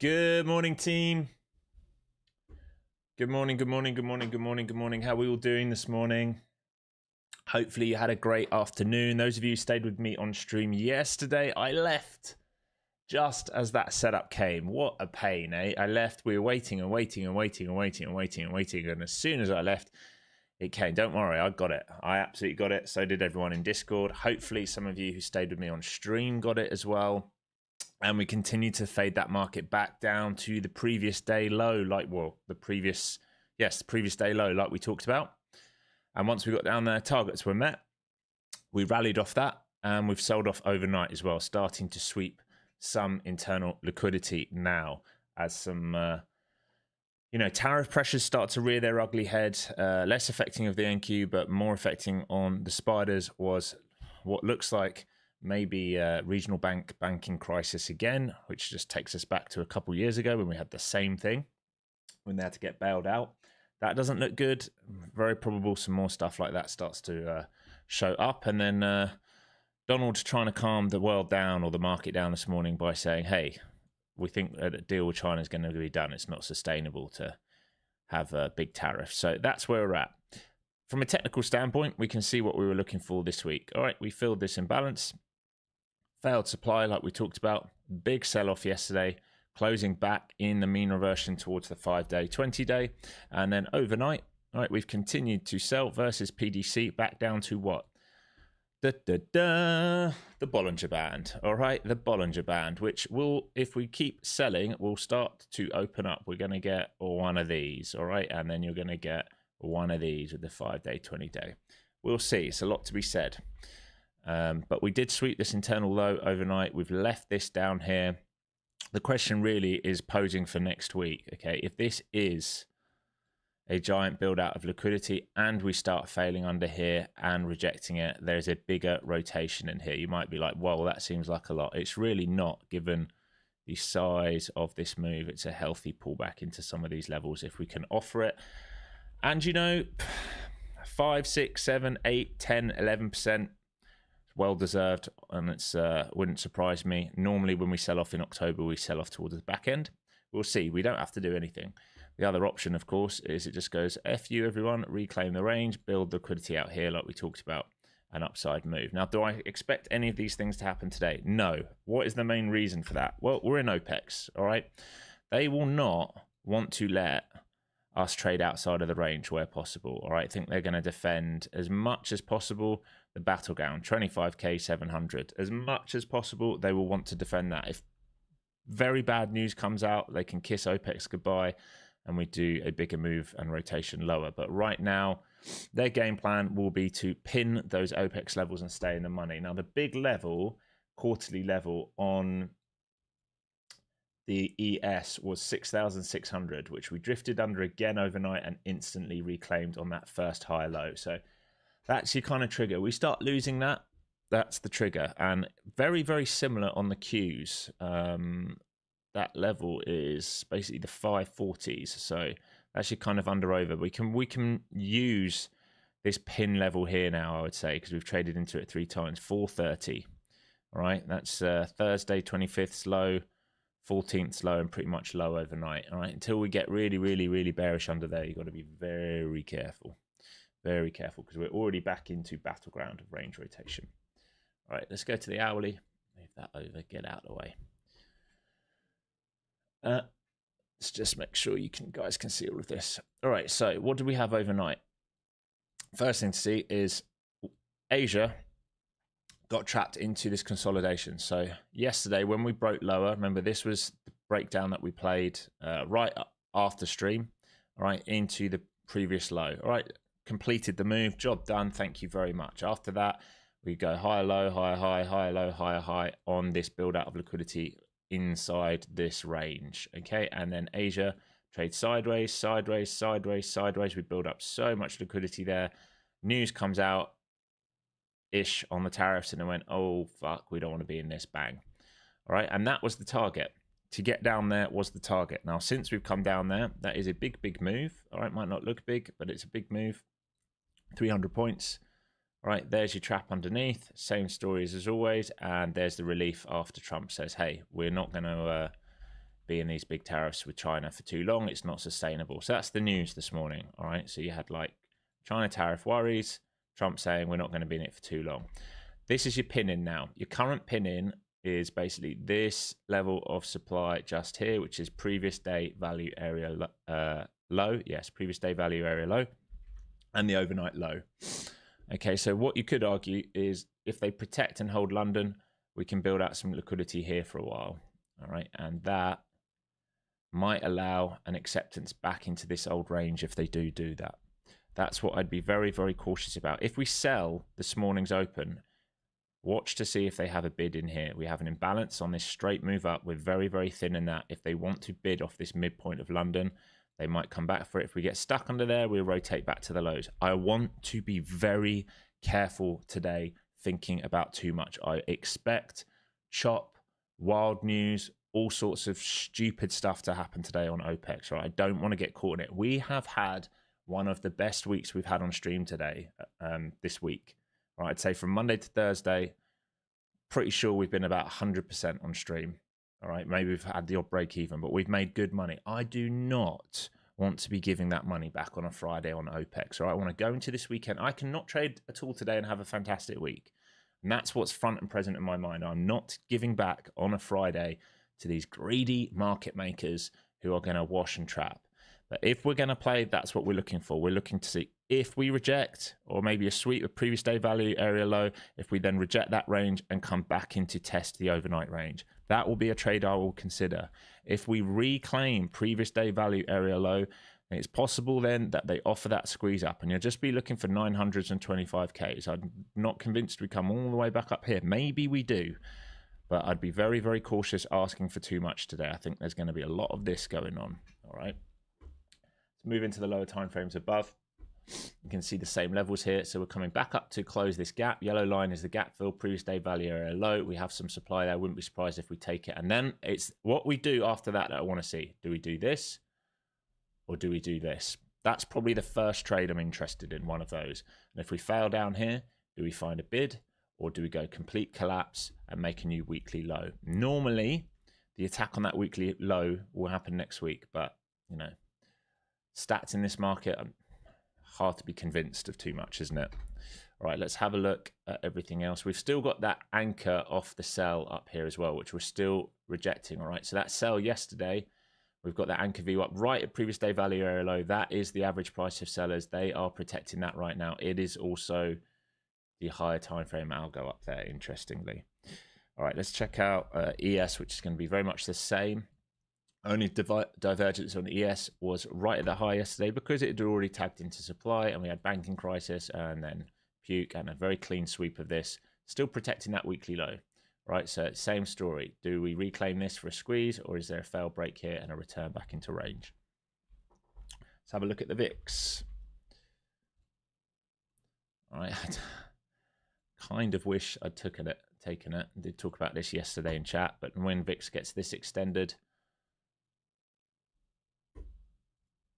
Good morning, team. Good morning, good morning, good morning, good morning, good morning. How are we all doing this morning? Hopefully you had a great afternoon. Those of you who stayed with me on stream yesterday, I left just as that setup came. What a pain, eh? I left, we were waiting and waiting and waiting and waiting and waiting and waiting. And as soon as I left, it came. Don't worry, I got it. I absolutely got it. So did everyone in Discord. Hopefully some of you who stayed with me on stream got it as well. And we continue to fade that market back down to the previous day low, the previous day low, like we talked about. And once we got down there, targets were met. We rallied off that, and we've sold off overnight as well, starting to sweep some internal liquidity now as some, tariff pressures start to rear their ugly head. Less affecting of the NQ, but more affecting on the spiders was what looks like maybe a regional banking crisis again, which just takes us back to a couple of years ago when we had the same thing, when they had to get bailed out. That doesn't look good. Very probable some more stuff like that starts to show up. And then Donald's trying to calm the world down or the market down this morning by saying, hey, we think that a deal with China is going to be done. It's not sustainable to have a big tariff. So that's where we're at. From a technical standpoint, we can see what we were looking for this week. All right, we filled this imbalance. Failed supply, like we talked about. Big sell-off yesterday, closing back in the mean reversion towards the 5-day, 20-day. And then overnight, all right, we've continued to sell versus PDC back down to what? The Bollinger Band, all right? The Bollinger Band, which will, if we keep selling, will start to open up. We're going to get one of these, all right? And then you're going to get one of these with the 5-day, 20-day. We'll see. It's a lot to be said. But we did sweep this internal low overnight. We've left this down here. The question really is posing for next week. Okay, if this is a giant build out of liquidity and we start failing under here and rejecting it, there's a bigger rotation in here. You might be like, well, that seems like a lot. It's really not, given the size of this move. It's a healthy pullback into some of these levels if we can offer it. And 5, 6, 7, 8, 10, 11%. Well deserved, and it's wouldn't surprise me. Normally when we sell off in October, we sell off towards the back end. We'll see. We don't have to do anything. The other option, of course, is it just goes F you everyone, reclaim the range, build liquidity out here like we talked about, an upside move. Now, do I expect any of these things to happen today? No. What is the main reason for that? Well, we're in OPEX, all right? They will not want to let us trade outside of the range where possible, all right? I think they're going to defend as much as possible the battleground, 25k 700. As much as possible, they will want to defend that. If very bad news comes out, they can kiss OPEX goodbye and we do a bigger move and rotation lower. But right now, their game plan will be to pin those OPEX levels and stay in the money. Now, the big level, quarterly level on the ES was 6,600, which we drifted under again overnight and instantly reclaimed on that first high low. So that's your kind of trigger. We start losing that, that's the trigger. And very, very similar on the Qs. That level is basically the 540s. So that's your kind of under over. We can use this pin level here now, I would say, because we've traded into it 3 times. 430. All right, that's Thursday 25th low, 14th low, and pretty much low overnight. All right, until we get really, really, really bearish under there, you've got to be very careful. Very careful, because we're already back into battleground of range rotation. All right, let's go to the hourly. Move that over, get out of the way. Let's just make sure you guys can see all of this. All right, so what do we have overnight? First thing to see is Asia got trapped into this consolidation. So yesterday when we broke lower, remember this was the breakdown that we played right after stream, all right, into the previous low. All right, completed the move, job done, thank you very much. After that, we go higher low, higher high, higher low, higher high on this build out of liquidity inside this range. Okay, and then Asia trades sideways, sideways, sideways, sideways. We build up so much liquidity there. News comes out ish on the tariffs, and it went, oh fuck, we don't want to be in this, bang. All right, and that was the target. To get down there was the target. Now, since we've come down there, that is a big move. All right, might not look big, but it's a big move. 300 points. All right, there's your trap underneath. Same stories as always. And there's the relief after Trump says, hey, we're not going to be in these big tariffs with China for too long. It's not sustainable. So that's the news this morning. All right. So you had like China tariff worries, Trump saying we're not going to be in it for too long. This is your pin in now. Your current pin in is basically this level of supply just here, which is previous day value area low. Yes, previous day value area low and the overnight low. Okay, so what you could argue is if they protect and hold London, we can build out some liquidity here for a while. All right, and that might allow an acceptance back into this old range if they do that. That's what I'd be very, very cautious about. If we sell this morning's open, watch to see if they have a bid in here. We have an imbalance on this straight move up. We're very, very thin in that. If they want to bid off this midpoint of London, they might come back for it. If we get stuck under there, we'll rotate back to the lows. I want to be very careful today thinking about too much. I expect chop, wild news, all sorts of stupid stuff to happen today on OPEX, right? I don't want to get caught in it. We have had one of the best weeks we've had on stream today, this week. Right, I'd say from Monday to Thursday, pretty sure we've been about 100% on stream. All right, maybe we've had the odd break even, but we've made good money. I do not want to be giving that money back on a Friday on OPEX. All right, I want to go into this weekend. I cannot trade at all today and have a fantastic week. And that's what's front and present in my mind. I'm not giving back on a Friday to these greedy market makers who are going to wash and trap. But if we're going to play, that's what we're looking for. We're looking to see if we reject, or maybe a sweep of previous day value area low, if we then reject that range and come back in to test the overnight range. That will be a trade I will consider. If we reclaim previous day value area low, it's possible then that they offer that squeeze up and you'll just be looking for 925Ks. I'm not convinced we come all the way back up here. Maybe we do, but I'd be very, very cautious asking for too much today. I think there's going to be a lot of this going on. All right. Move into the lower time frames above. You can see the same levels here. So we're coming back up to close this gap. Yellow line is the gap fill, previous day value area low. We have some supply there. Wouldn't be surprised if we take it. And then it's what we do after that I want to see. Do we do this or do we do this? That's probably the first trade I'm interested in, one of those. And if we fail down here, do we find a bid or do we go complete collapse and make a new weekly low? Normally, the attack on that weekly low will happen next week, but you know, stats in this market, hard to be convinced of too much, isn't it? All right, let's have a look at everything else. We've still got that anchor off the sell up here as well, which we're still rejecting. All right, so that sell yesterday, we've got that anchor view up right at previous day value area low. That is the average price of sellers. They are protecting that right now. It is also the higher time frame algo up there, interestingly. All right, let's check out ES, which is going to be very much the same. Only divergence on ES was right at the high yesterday because it had already tagged into supply and we had banking crisis and then puke and a very clean sweep of this, still protecting that weekly low, right? So same story. Do we reclaim this for a squeeze or is there a fail break here and a return back into range? Let's have a look at the VIX. All right, I kind of wish I'd taken it. I did talk about this yesterday in chat, but when VIX gets this extended,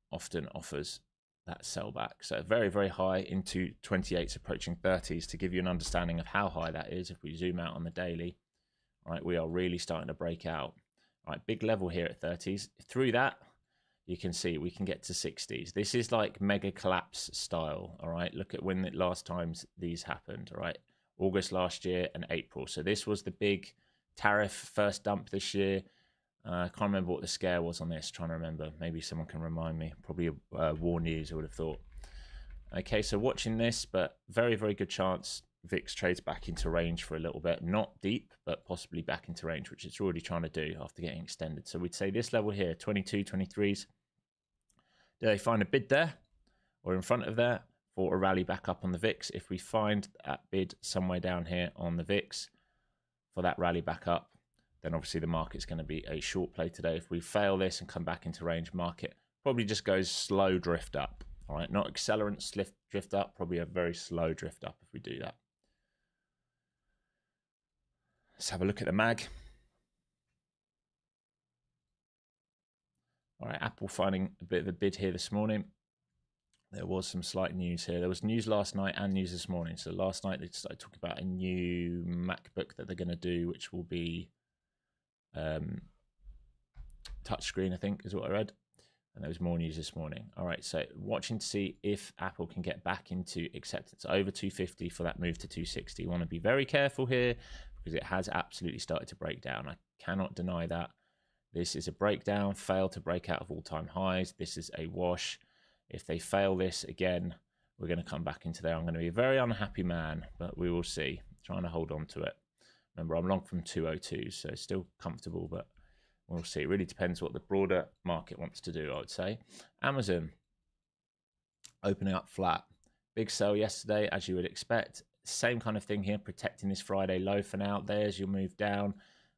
often offers that sell back. So very, very high into 28s approaching 30s to give you an understanding of how high that is. If we zoom out on the daily, right, we are really starting to break out. All right, big level here at 30s. Through that, you can see we can get to 60s. This is like mega collapse style. All right, look at when the last times these happened. All right, August last year and April. So this was the big tariff first dump this year. I can't remember what the scare was on this. Trying to remember. Maybe someone can remind me. Probably War News, I would have thought. Okay, so watching this, but very, very good chance VIX trades back into range for a little bit. Not deep, but possibly back into range, which it's already trying to do after getting extended. So we'd say this level here, 22, 23s. Do they find a bid there or in front of there for a rally back up on the VIX? If we find that bid somewhere down here on the VIX for that rally back up, then obviously the market's going to be a short play today. If we fail this and come back into range, market probably just goes slow drift up. All right, not accelerant drift up, probably a very slow drift up if we do that. Let's have a look at the mag. All right, Apple finding a bit of a bid here this morning. There was some slight news here. There was news last night and news this morning. So last night they started talking about a new MacBook that they're going to do, which will be touchscreen, I think is what I read. And there was more news this morning. All right, so watching to see if Apple can get back into acceptance over 250 for that move to 260. You want to be very careful here because it has absolutely started to break down. I cannot deny that. This is a breakdown, failed to break out of all-time highs. This is a wash. If they fail this again, we're going to come back into there. I'm going to be a very unhappy man, but we will see. Trying to hold on to it. Remember, I'm long from 202, so still comfortable, but we'll see. It really depends what the broader market wants to do, I would say. Amazon opening up flat. Big sell yesterday, as you would expect. Same kind of thing here, protecting this Friday low for now. There's your move down.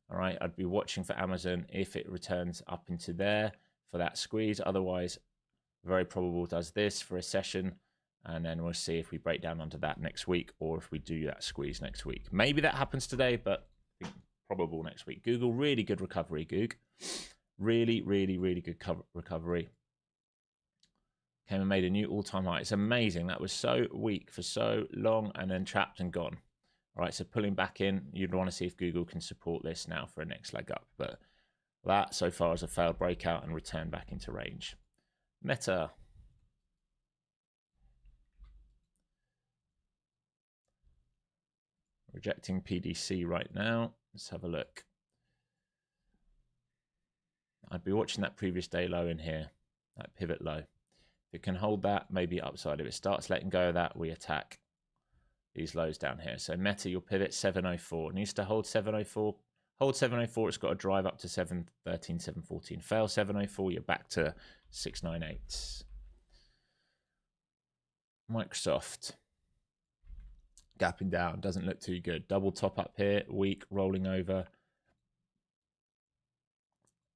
All right, I'd be watching for Amazon if it returns up into there for that squeeze. Otherwise, very probable does this for a session. And then we'll see if we break down under that next week or if we do that squeeze next week. Maybe that happens today, but probable next week. Google, really good recovery, Goog. Really, really, really good recovery. Came and made a new all-time high. It's amazing. That was so weak for so long and then trapped and gone. All right, so pulling back in, you'd want to see if Google can support this now for a next leg up. But that so far is a failed breakout and return back into range. Meta. Rejecting PDC right now. Let's have a look. I'd be watching that previous day low in here, that pivot low. If it can hold that, maybe upside. If it starts letting go of that, we attack these lows down here. So Meta, your pivot 704. Needs to hold 704. Hold 704, it's got to drive up to 713, 714. Fail 704, you're back to 698. Microsoft. Gapping down, doesn't look too good. Double top up here, weak, rolling over.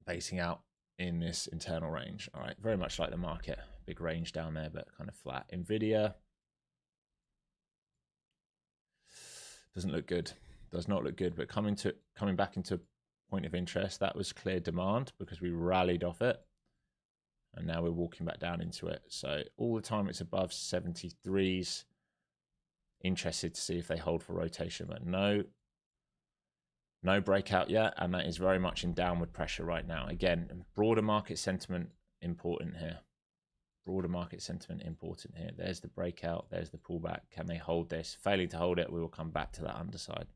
Basing out in this internal range. All right, very much like the market. Big range down there, but kind of flat. Nvidia. Doesn't look good. Does not look good, but coming back into point of interest, that was clear demand because we rallied off it. And now we're walking back down into it. So all the time it's above 73s. Interested to see if they hold for rotation, but no breakout yet, and that is very much in downward pressure right now. Again, broader market sentiment important here. Broader market sentiment important here. There's the breakout, there's the pullback. Can they hold this? Failing to hold it, we will come back to that underside.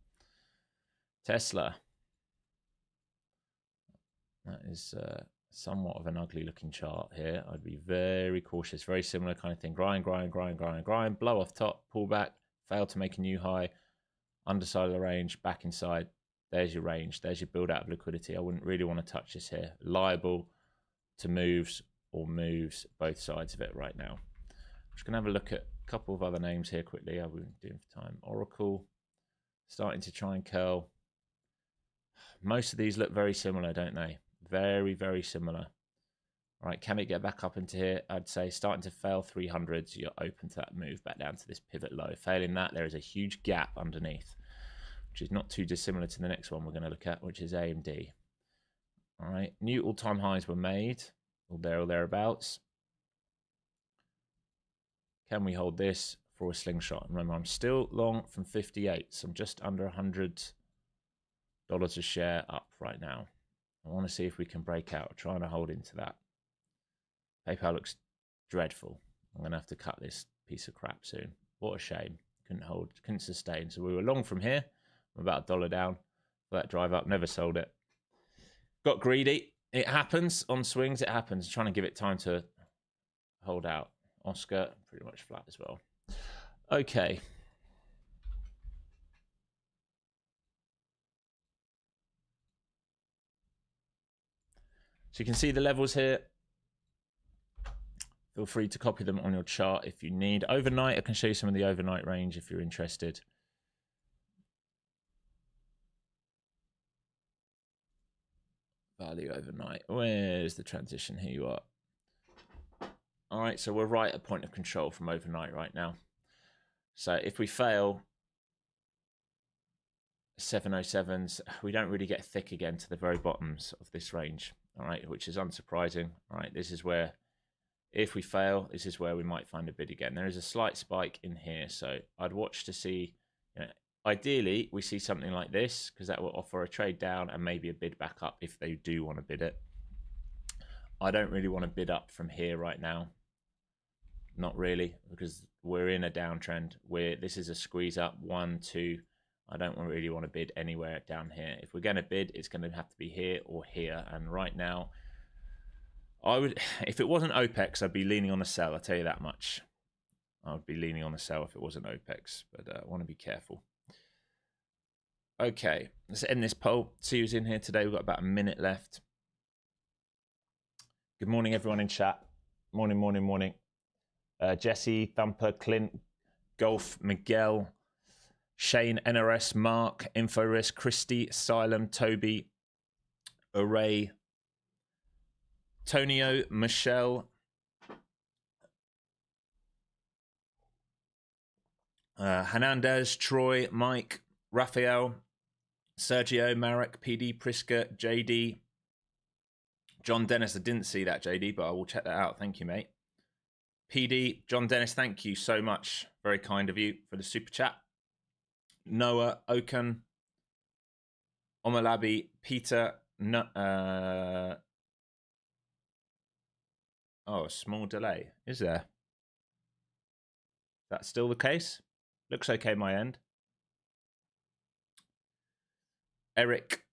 Tesla. That is somewhat of an ugly looking chart here. I'd be very cautious. Very similar kind of thing. Grind, blow off top, pullback. Fail to make a new high, underside of the range, back inside. There's your range. There's your build out of liquidity. I wouldn't really want to touch this here. Liable to moves or moves both sides of it right now. I'm just going to have a look at a couple of other names here quickly. I wouldn't do for time. Oracle, starting to try and curl. Most of these look very similar, don't they? Very, very similar. All right, can it get back up into here? I'd say starting to fail 300s, you're open to that move back down to this pivot low. Failing that, there is a huge gap underneath, which is not too dissimilar to the next one we're going to look at, which is AMD. All right, new all-time highs were made, or there or thereabouts. Can we hold this for a slingshot? Remember, I'm still long from 58, so I'm just under $100 a share up right now. I want to see if we can break out, trying to hold into that. PayPal looks dreadful. I'm going to have to cut this piece of crap soon. What a shame. Couldn't hold, couldn't sustain. So we were long from here. I'm about $1 down for that drive up. Never sold it. Got greedy. It happens on swings. It happens. Trying to give it time to hold out. Oscar, pretty much flat as well. Okay. So you can see the levels here. Feel free to copy them on your chart if you need. Overnight, I can show you some of the overnight range if you're interested. Value overnight. Where's the transition? Here you are. All right, so we're right at point of control from overnight right now. So if we fail 707s, we don't really get thick again to the very bottoms of this range. All right, which is unsurprising. All right, this is where, if we fail, this is where we might find a bid again. There is a slight spike in here, so I'd watch to see, ideally we see something like this, because that will offer a trade down and maybe a bid back up if they do want to bid it. I don't really want to bid up from here right now. Not really, because we're in a downtrend. This is a squeeze up, 1, 2. I don't really want to bid anywhere down here. If we're going to bid, it's going to have to be here or here. And right now, I would, if it wasn't OPEX, I'd be leaning on the sell. I'll tell you that much. I would be leaning on the sell if it wasn't OPEX, but I want to be careful. Okay, let's end this poll. See who's in here today. We've got about a minute left. Good morning, everyone in chat. Morning, morning, morning. Jesse, Thumper, Clint, Golf, Miguel, Shane, NRS, Mark, InfoRisk, Christy, Asylum, Toby, Array, Tonio, Michelle, Hernandez, Troy, Mike, Raphael, Sergio, Marek, PD, Priska, JD, John Dennis. I didn't see that, JD, but I will check that out. Thank you, mate. PD, John Dennis, thank you so much. Very kind of you for the super chat. Noah, Okan, Omalabi, Peter, a small delay. Is there? That's still the case? Looks okay my end. Eric.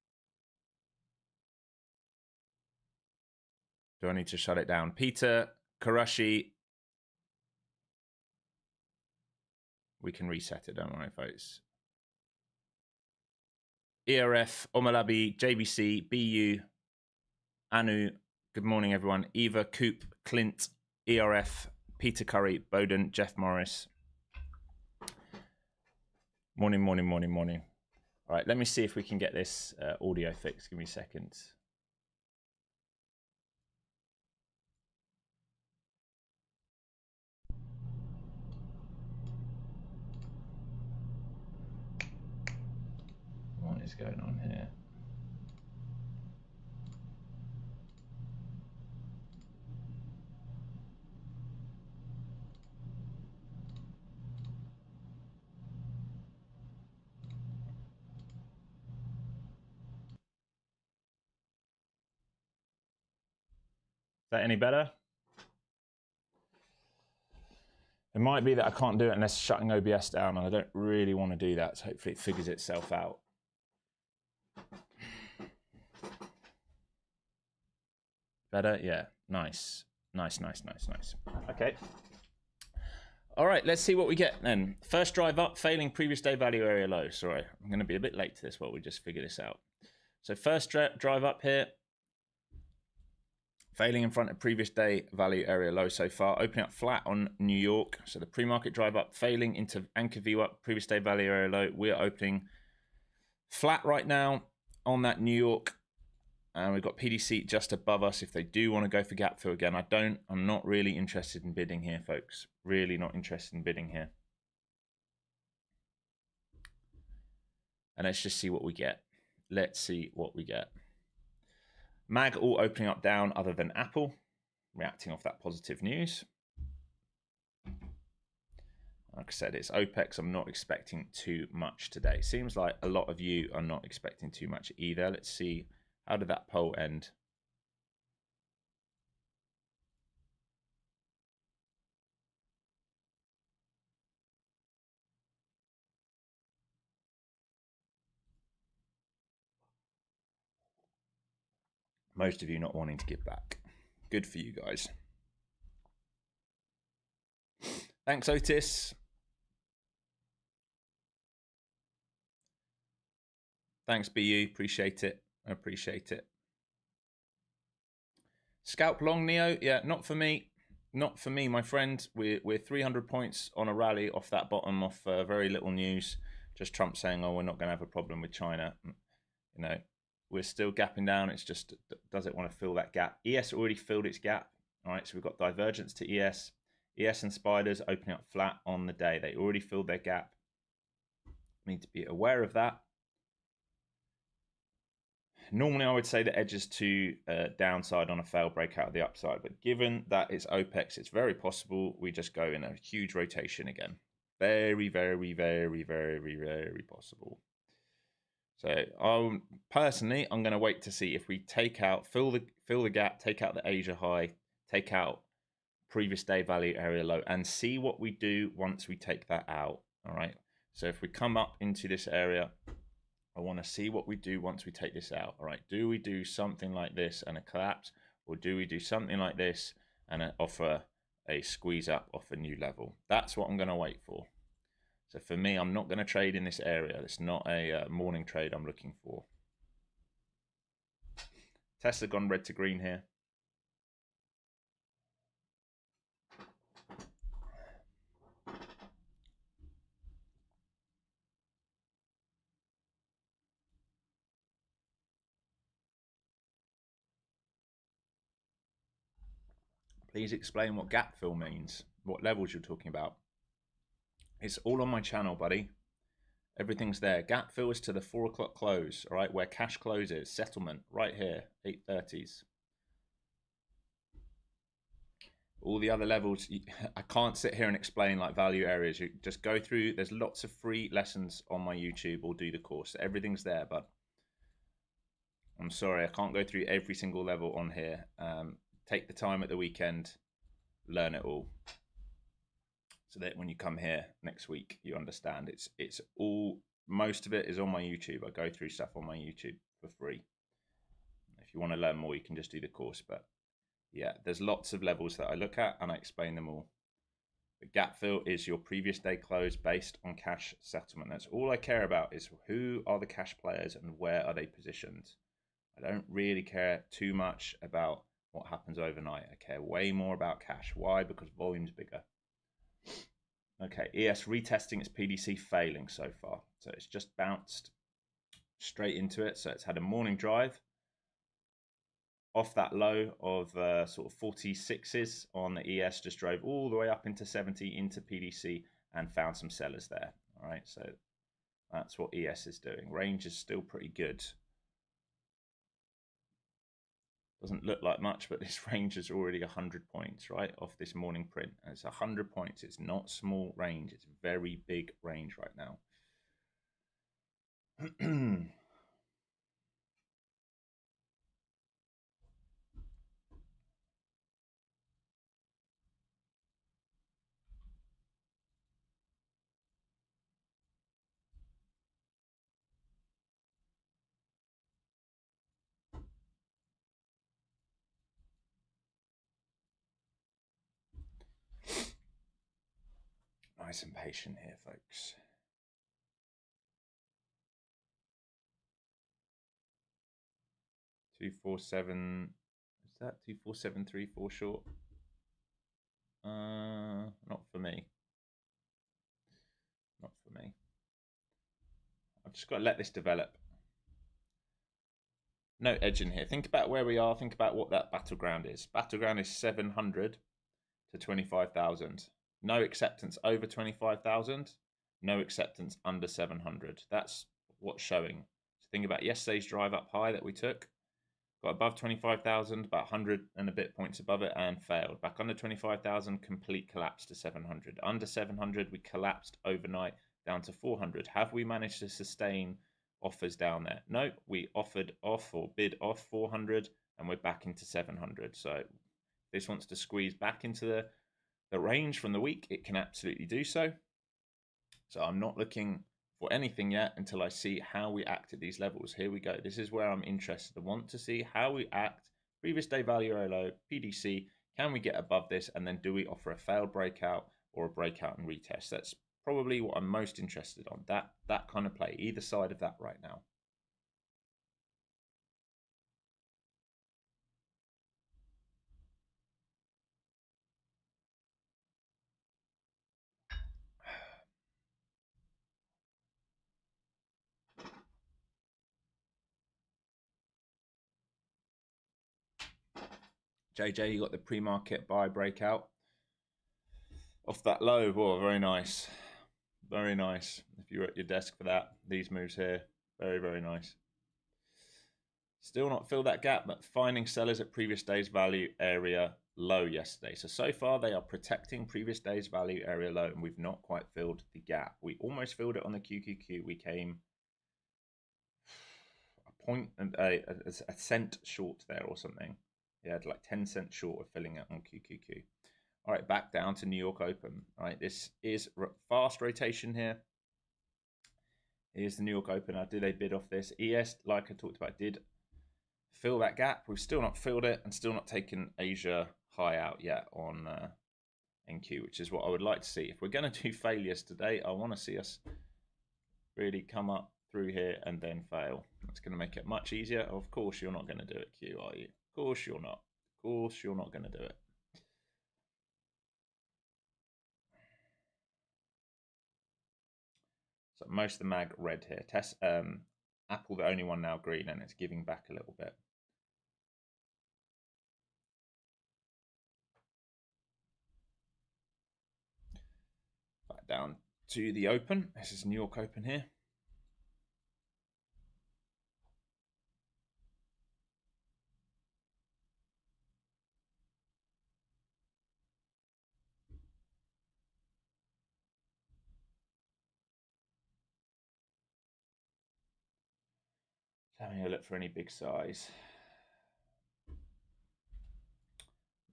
Do I need to shut it down? Peter, Karashi. We can reset it, don't worry, folks. ERF, Omalabi, JBC, BU, Anu. Good morning, everyone. Eva, Coop, Clint, ERF, Peter Curry, Bowden, Jeff Morris. Morning, morning, morning, morning. All right, let me see if we can get this audio fixed. Give me a second. What is going on here? Is that any better? It might be that I can't do it unless shutting OBS down, and I don't really want to do that, so hopefully it figures itself out. Better? Yeah. Nice. Nice, nice, nice, nice. Okay. All right, let's see what we get then. First drive up, failing previous day value area low. Sorry, I'm going to be a bit late to this while we just figure this out. So first drive up here, failing in front of previous day value area low so far. Opening up flat on New York. So the pre-market drive up, failing into anchor view up, previous day value area low. We're opening flat right now on that New York. And we've got PDC just above us if they do want to go for gap fill again. I'm not really interested in bidding here, folks. Really not interested in bidding here. And let's just see what we get. Let's see what we get. MAG all opening up down other than Apple, reacting off that positive news. Like I said, it's OPEX. I'm not expecting too much today. Seems like a lot of you are not expecting too much either. Let's see, how did that poll end? Most of you not wanting to give back. Good for you guys. Thanks, Otis. Thanks, BU. Appreciate it. I appreciate it. Scalp long, Neo. Yeah, not for me. Not for me, my friend. We're 300 points on a rally off that bottom, off very little news. Just Trump saying, "Oh, we're not going to have a problem with China." You know, we're still gapping down. It's just, does it want to fill that gap? ES already filled its gap. All right, so we've got divergence to ES. ES and spiders opening up flat on the day. They already filled their gap. Need to be aware of that. Normally, I would say the edges to downside on a failed breakout of the upside, but given that it's OPEX, it's very possible we just go in a huge rotation again. Very, very, very, very, very possible. So personally, I'm going to wait to see if we take out, fill the gap, take out the Asia high, take out previous day value area low, and see what we do once we take that out. All right. So if we come up into this area, I want to see what we do once we take this out. All right. Do we do something like this and a collapse, or do we do something like this and offer a squeeze up off a new level? That's what I'm going to wait for. So for me, I'm not going to trade in this area. It's not a morning trade I'm looking for. Tesla gone red to green here. Please explain what gap fill means, what levels you're talking about. It's all on my channel, buddy. Everything's there. Gap fill is to the 4 o'clock close, all right, where cash closes, settlement, right here, 8:30s. All the other levels, I can't sit here and explain like value areas. You just go through, there's lots of free lessons on my YouTube or do the course. Everything's there, but I'm sorry, I can't go through every single level on here. Take the time at the weekend, learn it all, so that when you come here next week, you understand. It's all, most of it is on my YouTube. I go through stuff on my YouTube for free. If you want to learn more, you can just do the course. But yeah, there's lots of levels that I look at and I explain them all. The gap fill is your previous day close based on cash settlement. That's all I care about, is who are the cash players and where are they positioned. I don't really care too much about what happens overnight. I care way more about cash. Why? Because volume's bigger. Okay, ES retesting its PDC, failing so far. So it's just bounced straight into it. So it's had a morning drive off that low of sort of 46s on the ES, just drove all the way up into 70 into PDC and found some sellers there. All right, so that's what ES is doing. Range is still pretty good. Doesn't look like much, but this range is already 100 points, right, off this morning print. And it's 100 points. It's not small range. It's very big range right now. Nice and patient here, folks. Two, 4, 7. Is that 2, 4, 7, 3, 4 short? Not for me. Not for me. I've just got to let this develop. No edge in here. Think about where we are. Think about what that battleground is. Battleground is 700 to 25,000. No acceptance over 25,000. No acceptance under 700. That's what's showing. So think about yesterday's drive up high that we took. Got above 25,000, about 100 and a bit points above it, and failed. Back under 25,000, complete collapse to 700. Under 700, we collapsed overnight down to 400. Have we managed to sustain offers down there? No, we offered off or bid off 400 and we're back into 700. So if this wants to squeeze back into the range from the week, it can absolutely do so. So I'm not looking for anything yet until I see how we act at these levels. Here we go. This is where I'm interested. I want to see how we act. Previous day value area low, PDC. Can we get above this? And then do we offer a failed breakout or a breakout and retest? That's probably what I'm most interested on. That kind of play, either side of that right now. JJ, you got the pre-market buy breakout off that low. Oh, very nice. Very nice. If you're at your desk for that, these moves here, very, very nice. Still not filled that gap, but finding sellers at previous day's value area low yesterday. So far they are protecting previous day's value area low, and we've not quite filled the gap. We almost filled it on the QQQ. We came a cent short there or something. He had like 10 cents short of filling it on QQQ. All right, back down to New York Open. All right, this is fast rotation here. Here's the New York Open. Now, do they bid off this? ES, like I talked about, did fill that gap. We've still not filled it and still not taken Asia high out yet on NQ, which is what I would like to see. If we're going to do failures today, I want to see us really come up through here and then fail. That's going to make it much easier. Of course, you're not going to do it, Q, are you? Of course, you're not. Of course, you're not going to do it. So most of the mag red here. Apple, the only one now green, and it's giving back a little bit. Back down to the Open. This is New York Open here. Having a look for any big size.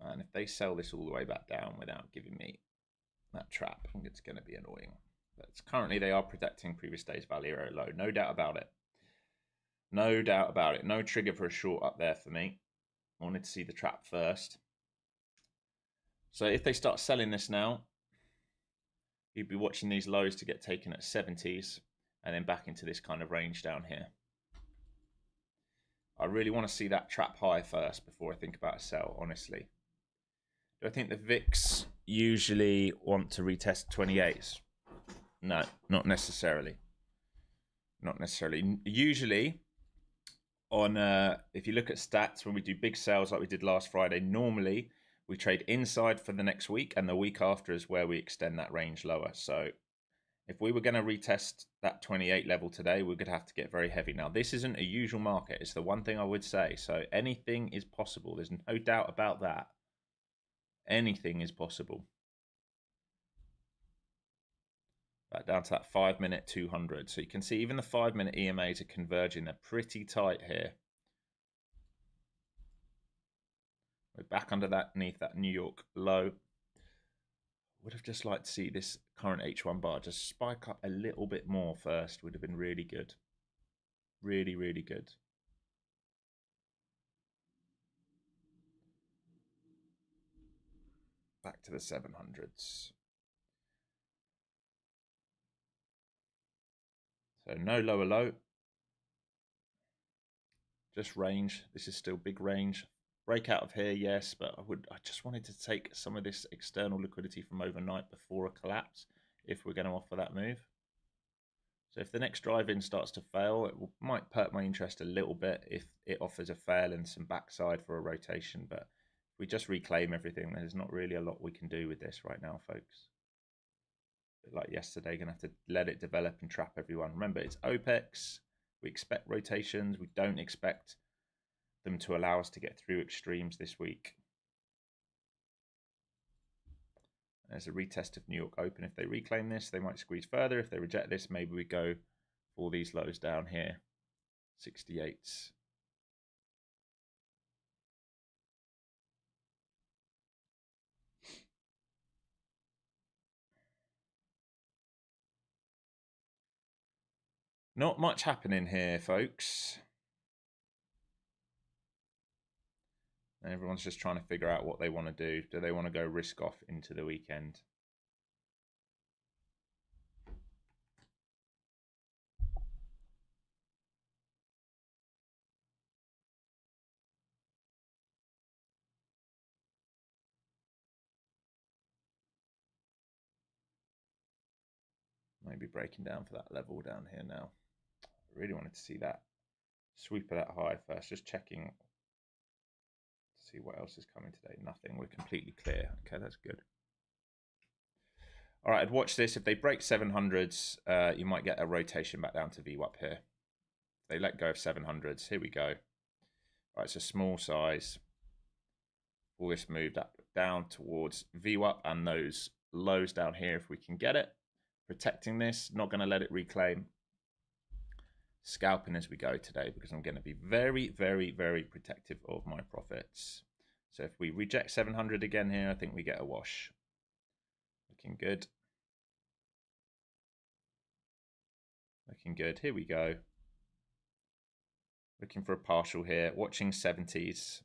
And if they sell this all the way back down without giving me that trap, I think it's going to be annoying. But currently they are protecting previous day's value area low. No doubt about it. No doubt about it. No trigger for a short up there for me. I wanted to see the trap first. So if they start selling this now, you'd be watching these lows to get taken at 70s and then back into this kind of range down here. I really want to see that trap high first before I think about a sell, honestly. Do I think the VIX usually want to retest 28s? No, not necessarily. Not necessarily. Usually, on if you look at stats, when we do big sales like we did last Friday, normally we trade inside for the next week, and the week after is where we extend that range lower. So if we were going to retest that 28 level today, we're going to have to get very heavy. Now, this isn't a usual market. It's the one thing I would say. So anything is possible. There's no doubt about that. Anything is possible. Back down to that 5-minute 200. So you can see even the 5-minute EMAs are converging. They're pretty tight here. We're back underneath that New York low. Would have just liked to see this current H1 bar just spike up a little bit more first. Would have been really good. Really, really good. Back to the 700s. So no lower low. Just range. This is still big range. Breakout of here, yes, but I just wanted to take some of this external liquidity from overnight before a collapse if we're going to offer that move. So if the next drive-in starts to fail, it might perk my interest a little bit if it offers a fail and some backside for a rotation. But if we just reclaim everything, there's not really a lot we can do with this right now, folks. Like yesterday, going to have to let it develop and trap everyone. Remember, it's OPEX. We expect rotations. We don't expect them to allow us to get through extremes this week. There's a retest of New York Open. If they reclaim this, they might squeeze further. If they reject this, maybe we go for these lows down here. 68s. Not much happening here, folks. Everyone's just trying to figure out what they want to do. Do they want to go risk off into the weekend? Maybe breaking down for that level down here now. I really wanted to see that sweep of that high first. Just checking to see what else is coming today. Nothing. We're completely clear. Okay, that's good. All right, I'd watch this. If they break 700s, you might get a rotation back down to VWAP here. If they let go of 700s, here we go. All right, it's a small size. All this moved up down towards VWAP and those lows down here if we can get it. Protecting this, not going to let it reclaim. scalping as we go today because I'm going to be very, very, very protective of my profits. So if we reject 700 again here, I think we get a wash. Looking good. Looking good. Here we go. Looking for a partial here. Watching 70s.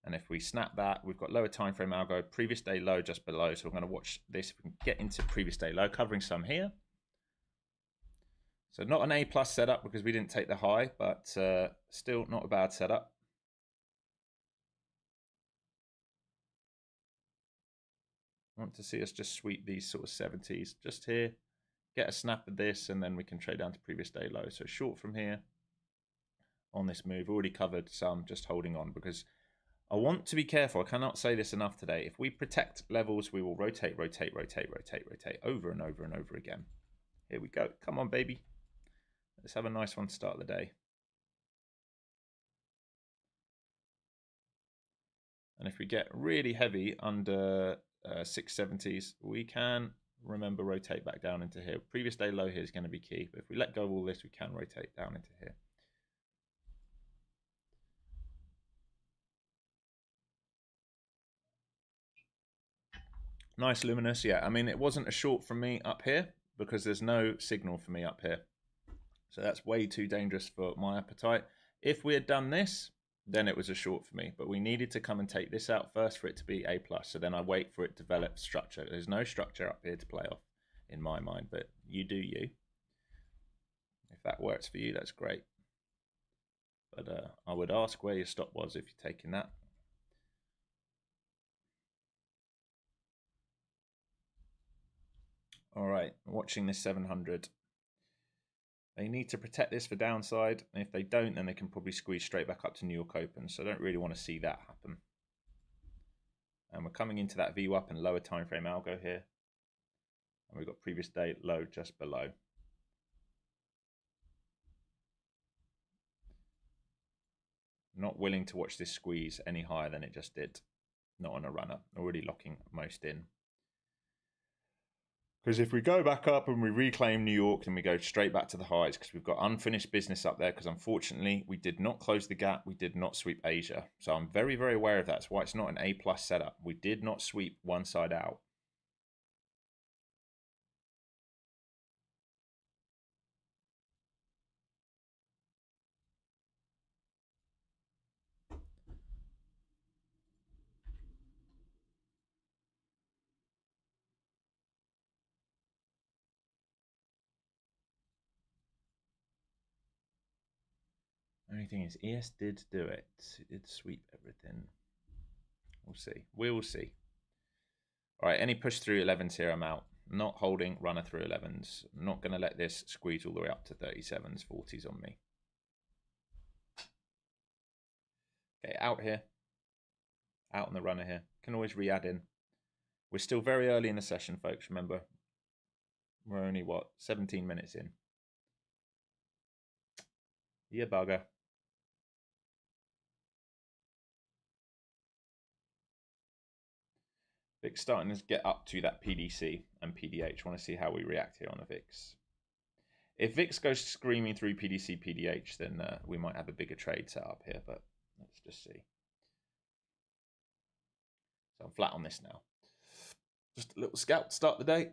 And if we snap that, we've got lower time frame algo, previous day low just below. So we're going to watch this. If we can get into previous day low, covering some here. So not an A+ setup because we didn't take the high, but still not a bad setup. I want to see us just sweep these sort of 70s just here, get a snap of this, and then we can trade down to previous day low. So short from here on this move. Already covered some, just holding on because I want to be careful. I cannot say this enough today. If we protect levels, we will rotate, rotate, rotate, rotate, rotate over and over and over again. Here we go. Come on, baby. Let's have a nice one to start the day. And if we get really heavy under 670s, we can, remember, rotate back down into here. Previous day low here is going to be key. But if we let go of all this, we can rotate down into here. Nice luminous. Yeah, I mean, it wasn't a short from me up here because there's no signal for me up here. So that's way too dangerous for my appetite. If we had done this, then it was a short for me. But we needed to come and take this out first for it to be A+. So then I wait for it to develop structure. There's no structure up here to play off in my mind, but you do you. If that works for you, that's great. But I would ask where your stop was if you're taking that. All right, watching this 700. They need to protect this for downside, and if they don't, then they can probably squeeze straight back up to New York Open. So I don't really want to see that happen. And we're coming into that VWAP and lower time frame algo here. And we've got previous day low just below. Not willing to watch this squeeze any higher than it just did. Not on a runner. Already locking most in. Because if we go back up and we reclaim New York, then we go straight back to the highs because we've got unfinished business up there because unfortunately we did not close the gap. We did not sweep Asia. So I'm very, very aware of that. That's why it's not an A+ setup. We did not sweep one side out. Only thing is, ES did do it. It did sweep everything. We'll see. We will see. All right, any push through 11s here, I'm out. Not holding runner through 11s. I'm not going to let this squeeze all the way up to 37s, 40s on me. Okay, out here. Out on the runner here. Can always re-add in. We're still very early in the session, folks. Remember, we're only, what, 17 minutes in. Yeah, bugger. VIX starting to get up to that PDC and PDH. I want to see how we react here on the VIX. If VIX goes screaming through PDC, PDH, then we might have a bigger trade set up here, but let's just see. So I'm flat on this now. Just a little scalp to start the day.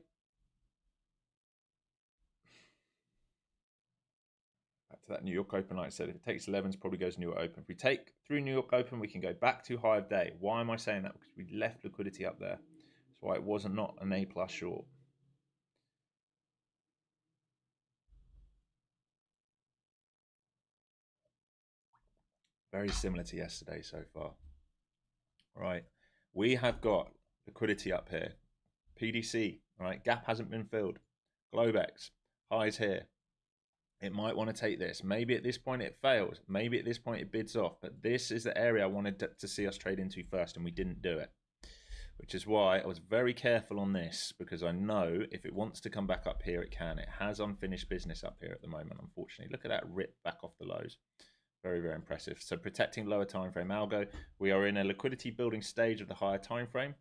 Back to that New York Open, like I said, if it takes 11s, probably goes New York Open. If we take through New York Open, we can go back to high of day. Why am I saying that? Because we left liquidity up there. That's why it wasn't not an A+ short. Very similar to yesterday so far. Right, we have got liquidity up here. PDC, right, gap hasn't been filled. Globex, highs here. It might want to take this. Maybe at this point it fails. Maybe at this point it bids off. But this is the area I wanted to see us trade into first, and we didn't do it. Which is why I was very careful on this, because I know if it wants to come back up here, it can. It has unfinished business up here at the moment, unfortunately. Look at that rip back off the lows. Very, very impressive. So protecting lower time frame algo. We are in a liquidity building stage of the higher time frame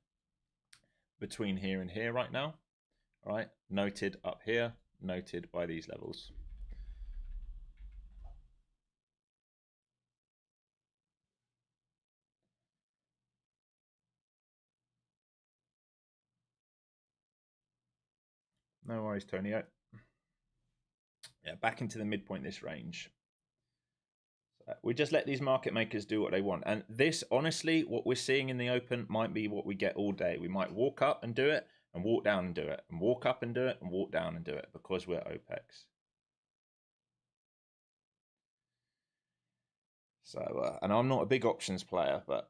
between here and here right now. All right, noted up here, noted by these levels. No worries, Tonio. Yeah, back into the midpoint this range. So we just let these market makers do what they want. And this, honestly, what we're seeing in the open might be what we get all day. We might walk up and do it, and walk down and do it, and walk up and do it, and walk down and do it, because we're OPEX. So, and I'm not a big options player, but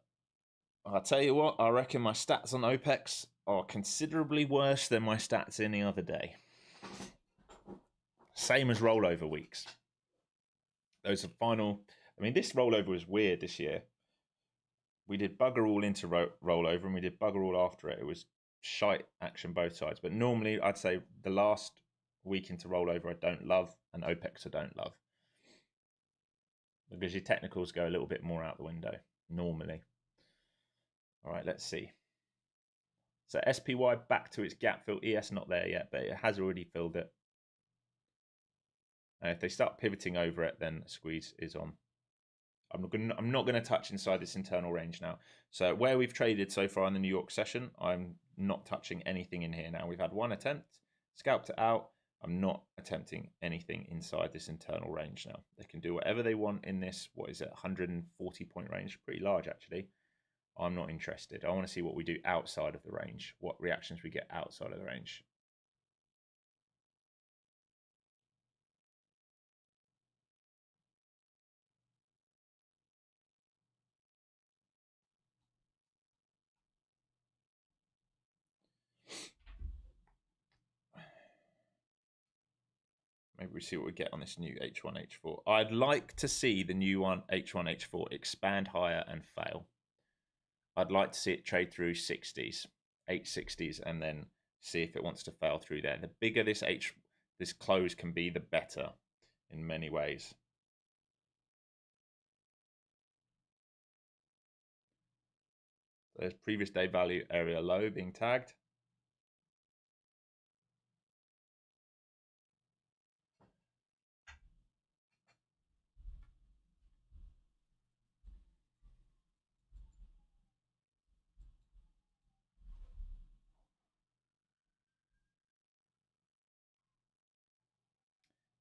I'll tell you what, I reckon my stats on OPEX are considerably worse than my stats any other day. Same as rollover weeks. Those are final. I mean, this rollover was weird this year. We did bugger all into rollover, and we did bugger all after it. It was shite action both sides. But normally, I'd say the last week into rollover I don't love, and OPEX I don't love. Because your technicals go a little bit more out the window, normally. All right, let's see. So SPY back to its gap fill. ES not there yet, but it has already filled it. And if they start pivoting over it, then squeeze is on. I'm not going to touch inside this internal range now. So where we've traded so far in the New York session, I'm not touching anything in here now. We've had one attempt, scalped it out. I'm not attempting anything inside this internal range now. They can do whatever they want in this, what is it, 140 point range, pretty large actually. I'm not interested. I want to see what we do outside of the range, what reactions we get outside of the range. Maybe we see what we get on this new H1, H4. I'd like to see the new one, H1, H4, expand higher and fail. I'd like to see it trade through 60s, 860s, and then see if it wants to fail through there. The bigger this close can be, the better in many ways. There's previous day value area low being tagged.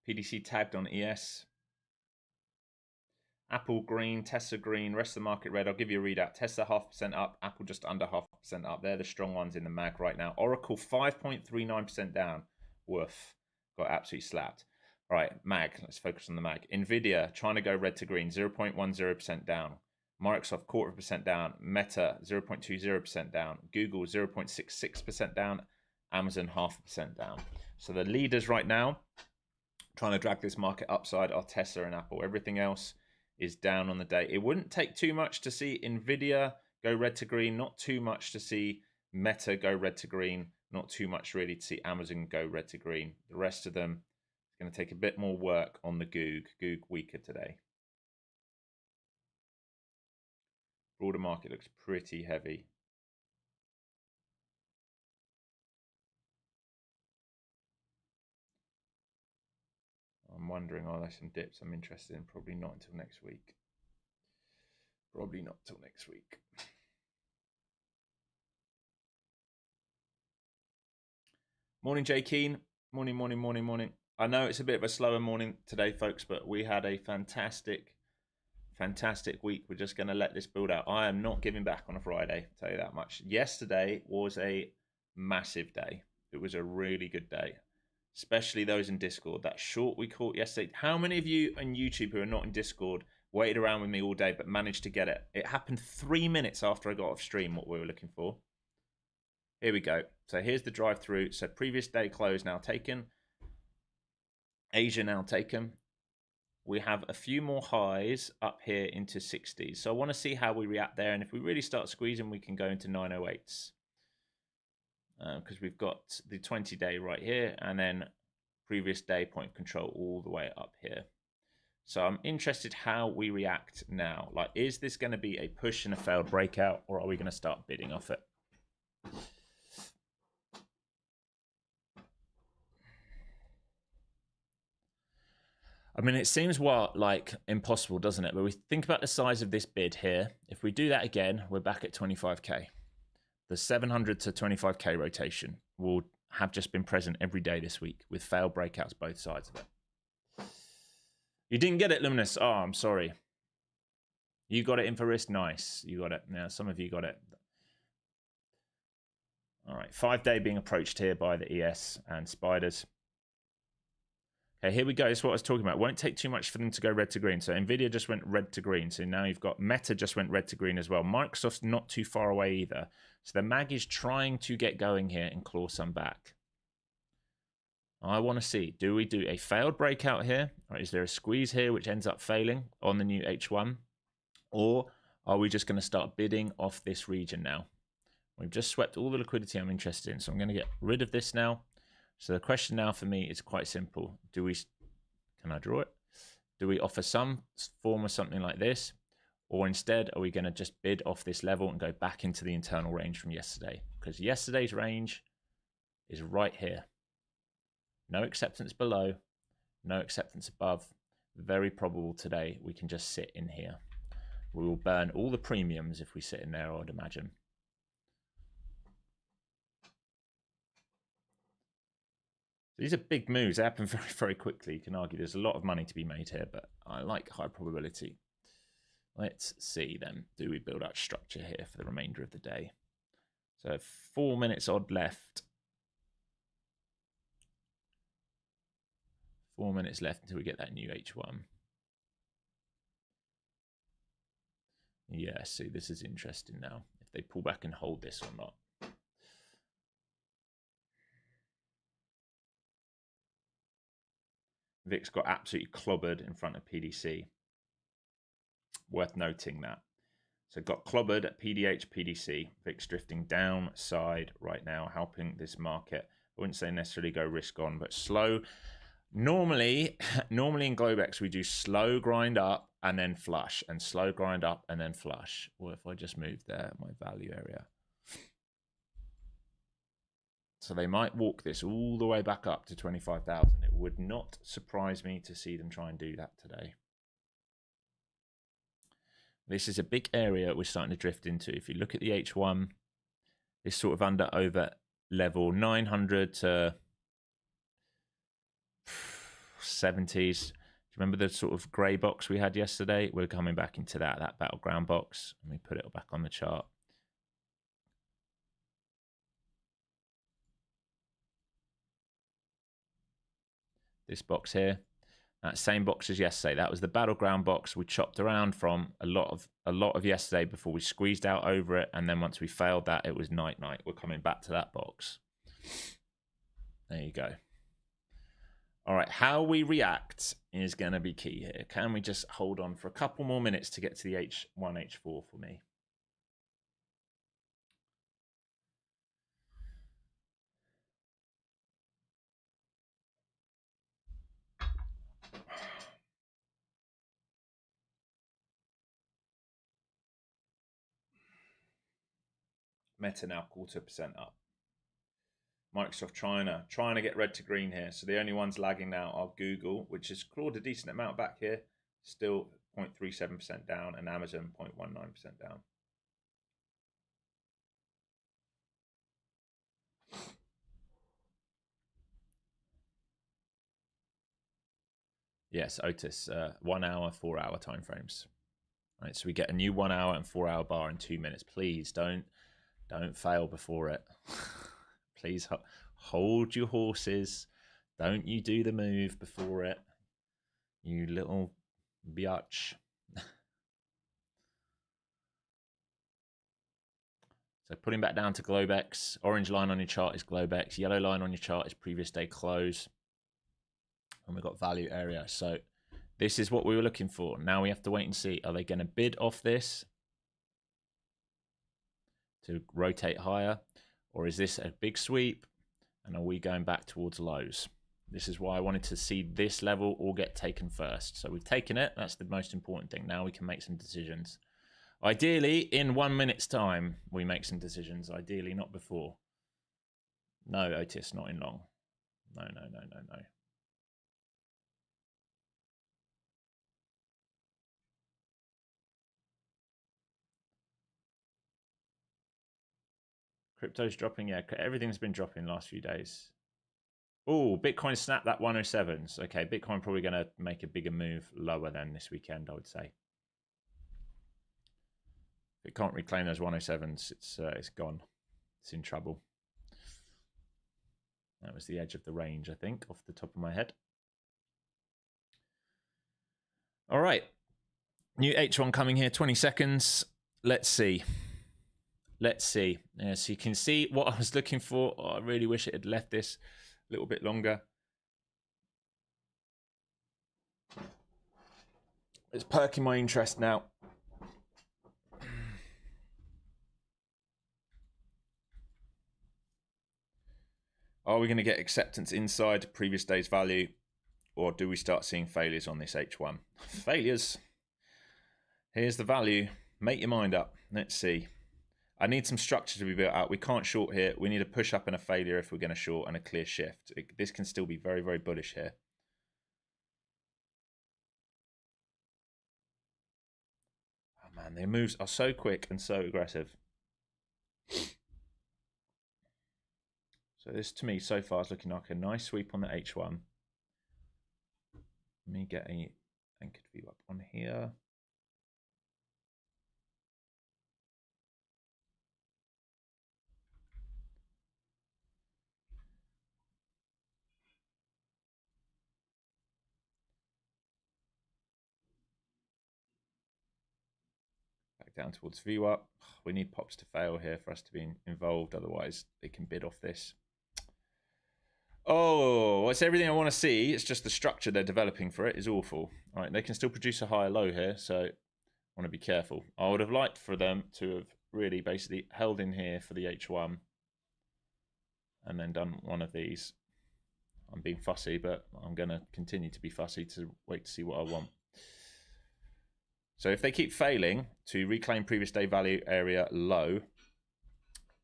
PDC tagged on ES. Apple green, Tesla green, rest of the market red. I'll give you a readout. Tesla 0.5% up, Apple just under 0.5% up. They're the strong ones in the mag right now. Oracle 5.39% down. Woof. Got absolutely slapped. All right, mag. Let's focus on the mag. Nvidia trying to go red to green, 0.10% down. Microsoft 0.25% down. Meta 0.20% down. Google 0.66% down. Amazon 0.5% down. So the leaders right now trying to drag this market upside are Tesla and Apple. Everything else is down on the day. It wouldn't take too much to see Nvidia go red to green, not too much to see Meta go red to green, not too much really to see Amazon go red to green. The rest of them is going to take a bit more work on the Goog. Goog weaker today. Broader market looks pretty heavy. I'm wondering, are there some dips I'm interested in? Probably not until next week. Probably not till next week. Morning, Jay Keen. Morning, morning, morning, morning. I know it's a bit of a slower morning today, folks, but we had a fantastic week. We're just going to let this build out. I am not giving back on a Friday, I'll tell you that much. Yesterday was a massive day. It was a really good day, especially those in Discord. That short we caught yesterday. How many of you on YouTube who are not in Discord waited around with me all day but managed to get it? It happened 3 minutes after I got off stream, what we were looking for. Here we go. So here's the drive through. So previous day close now taken. Asia now taken. We have a few more highs up here into 60s. So I want to see how we react there. And if we really start squeezing, we can go into 908s. Because we've got the 20-day right here. And then previous day point control all the way up here. So I'm interested how we react now. Like, is this going to be a push and a failed breakout? Or are we going to start bidding off it? I mean, it seems like impossible, doesn't it? But we think about the size of this bid here. If we do that again, we're back at 25K. The 700 to 25K rotation will have just been present every day this week with failed breakouts both sides of it. You didn't get it, Luminous. Oh, I'm sorry. You got it, InfoRisk. Nice. You got it. Now, some of you got it. All right. 5-day being approached here by the ES and spiders. Okay, here we go. This is what I was talking about. Won't take too much for them to go red to green. So NVIDIA just went red to green. So now you've got Meta just went red to green as well. Microsoft's not too far away either. So the mag is trying to get going here and claw some back. I want to see, do we do a failed breakout here? Or is there a squeeze here which ends up failing on the new H1? Or are we just going to start bidding off this region now? We've just swept all the liquidity I'm interested in. So I'm going to get rid of this now. So the question now for me is quite simple. Can I draw it? Do we offer some form of something like this? Or instead, are we going to just bid off this level and go back into the internal range from yesterday? Because yesterday's range is right here. No acceptance below, no acceptance above. Very probable today we can just sit in here. We will burn all the premiums if we sit in there, I would imagine. These are big moves. They happen very, very quickly. You can argue there's a lot of money to be made here, but I like high probability. Let's see then. Do we build out structure here for the remainder of the day? So 4 minutes odd left. 4 minutes left until we get that new H1. Yeah, see, this is interesting now. If they pull back and hold this or not. VIX got absolutely clobbered in front of PDC. Worth noting that. So got clobbered at PDH, PDC. VIX drifting downside right now, helping this market. I wouldn't say necessarily go risk on, but slow. Normally in Globex, we do slow grind up and then flush, and slow grind up and then flush. What if I just move there, my value area? So they might walk this all the way back up to 25,000. It would not surprise me to see them try and do that today. This is a big area we're starting to drift into. If you look at the H1, it's sort of under over level 900 to 70s. Do you remember the sort of grey box we had yesterday? We're coming back into that battleground box. Let me put it back on the chart. This box here, that same box as yesterday. That was the battleground box we chopped around from a lot of yesterday before we squeezed out over it, and then once we failed that, it was night. We're coming back to that box. There you go. All right, how we react is going to be key here. Can we just hold on for a couple more minutes to get to the H1, H4 for me? Meta now 0.25% up. Microsoft trying to get red to green here. So the only ones lagging now are Google, which has clawed a decent amount back here, still 0.37% down, and Amazon 0.19% down. Yes, Otis, 1 hour, 4 hour timeframes. Right, so we get a new 1 hour and 4 hour bar in 2 minutes. Please don't fail before it. Please hold your horses. Don't you do the move before it, you little biatch. So putting back down to Globex. Orange line on your chart is Globex. Yellow line on your chart is previous day close. And we've got value area. So this is what we were looking for. Now we have to wait and see. Are they going to bid off this to rotate higher? Or is this a big sweep? And are we going back towards lows? This is why I wanted to see this level all get taken first. So we've taken it. That's the most important thing. Now we can make some decisions. Ideally, in 1 minute's time, we make some decisions. Ideally, not before. No, Otis, not in long. No. Crypto's dropping. Yeah, everything's been dropping last few days. Oh, Bitcoin snapped that 107s. Okay, Bitcoin probably going to make a bigger move lower than this weekend, I would say. If it can't reclaim those 107s, it's gone. It's in trouble. That was the edge of the range, I think, off the top of my head. All right. New H1 coming here, 20 seconds. Let's see. Let's see. Yeah, so you can see what I was looking for. Oh, I really wish it had left this a little bit longer. It's perking my interest now. Are we going to get acceptance inside previous day's value, or do we start seeing failures on this H1? Failures. Here's the value. Make your mind up. Let's see. I need some structure to be built out. We can't short here. We need a push up and a failure if we're going to short, and a clear shift. This can still be very, very bullish here. Oh man, their moves are so quick and so aggressive. So this, to me, so far is looking like a nice sweep on the H1. Let me get a anchored view up on here. Back down towards view up. We need pops to fail here for us to be involved. Otherwise, they can bid off this. Oh, it's everything I want to see. It's just the structure they're developing for it is awful. All right, they can still produce a higher low here, so I want to be careful. I would have liked for them to have really basically held in here for the H1 and then done one of these. I'm being fussy, but I'm going to continue to be fussy to wait to see what I want. So if they keep failing to reclaim previous day value area low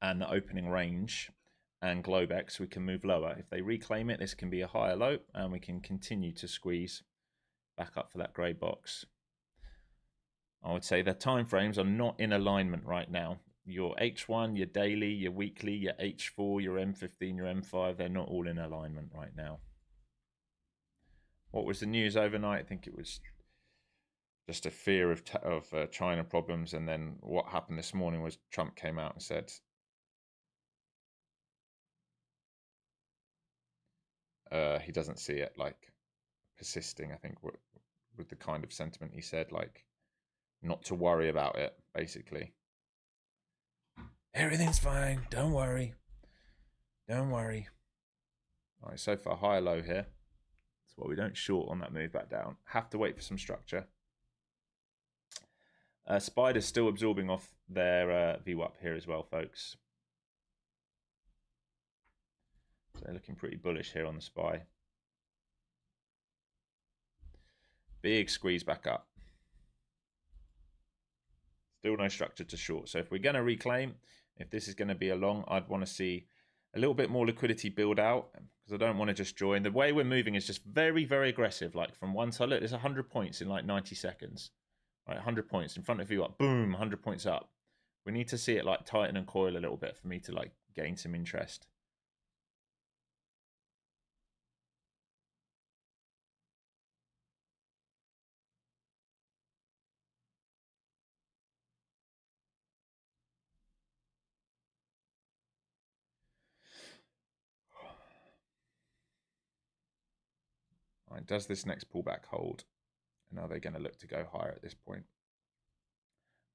and the opening range and Globex, we can move lower. If they reclaim it, this can be a higher low and we can continue to squeeze back up for that grey box. I would say the time frames are not in alignment right now. Your H1, your daily, your weekly, your H4, your M15, your M5, they're not all in alignment right now. What was the news overnight? I think it was just a fear of China problems, and then what happened this morning was Trump came out and said he doesn't see it like persisting. I think with the kind of sentiment he said, like not to worry about it, basically. Everything's fine, don't worry, don't worry. All right, so far high low here. That's why we don't short on that move back down. Have to wait for some structure. Spider's still absorbing off their view up here as well, folks. So they're looking pretty bullish here on the SPY. Big squeeze back up. Still no structure to short. So if we're going to reclaim, if this is going to be a long, I'd want to see a little bit more liquidity build out because I don't want to just join. The way we're moving is just very, very aggressive. Like from one side, look, there's 100 points in like 90 seconds. Right, 100 points in front of you, up, boom, 100 points up. We need to see it like tighten and coil a little bit for me to like gain some interest. All right, does this next pullback hold? And are they going to look to go higher at this point?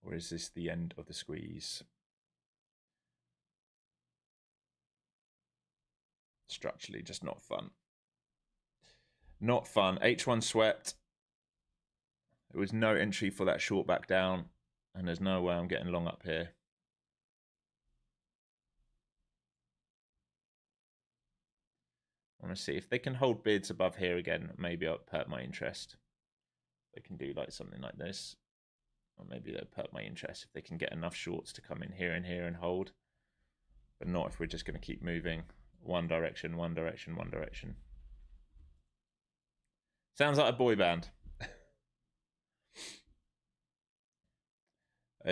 Or is this the end of the squeeze? Structurally, just not fun. Not fun. H1 swept. There was no entry for that short back down. And there's no way I'm getting long up here. I want to see if they can hold bids above here again. Maybe I'll perk my interest. They can do like something like this. Or maybe they'll perk my interest if they can get enough shorts to come in here and hold. But not if we're just going to keep moving one direction, one direction, one direction. Sounds like a boy band.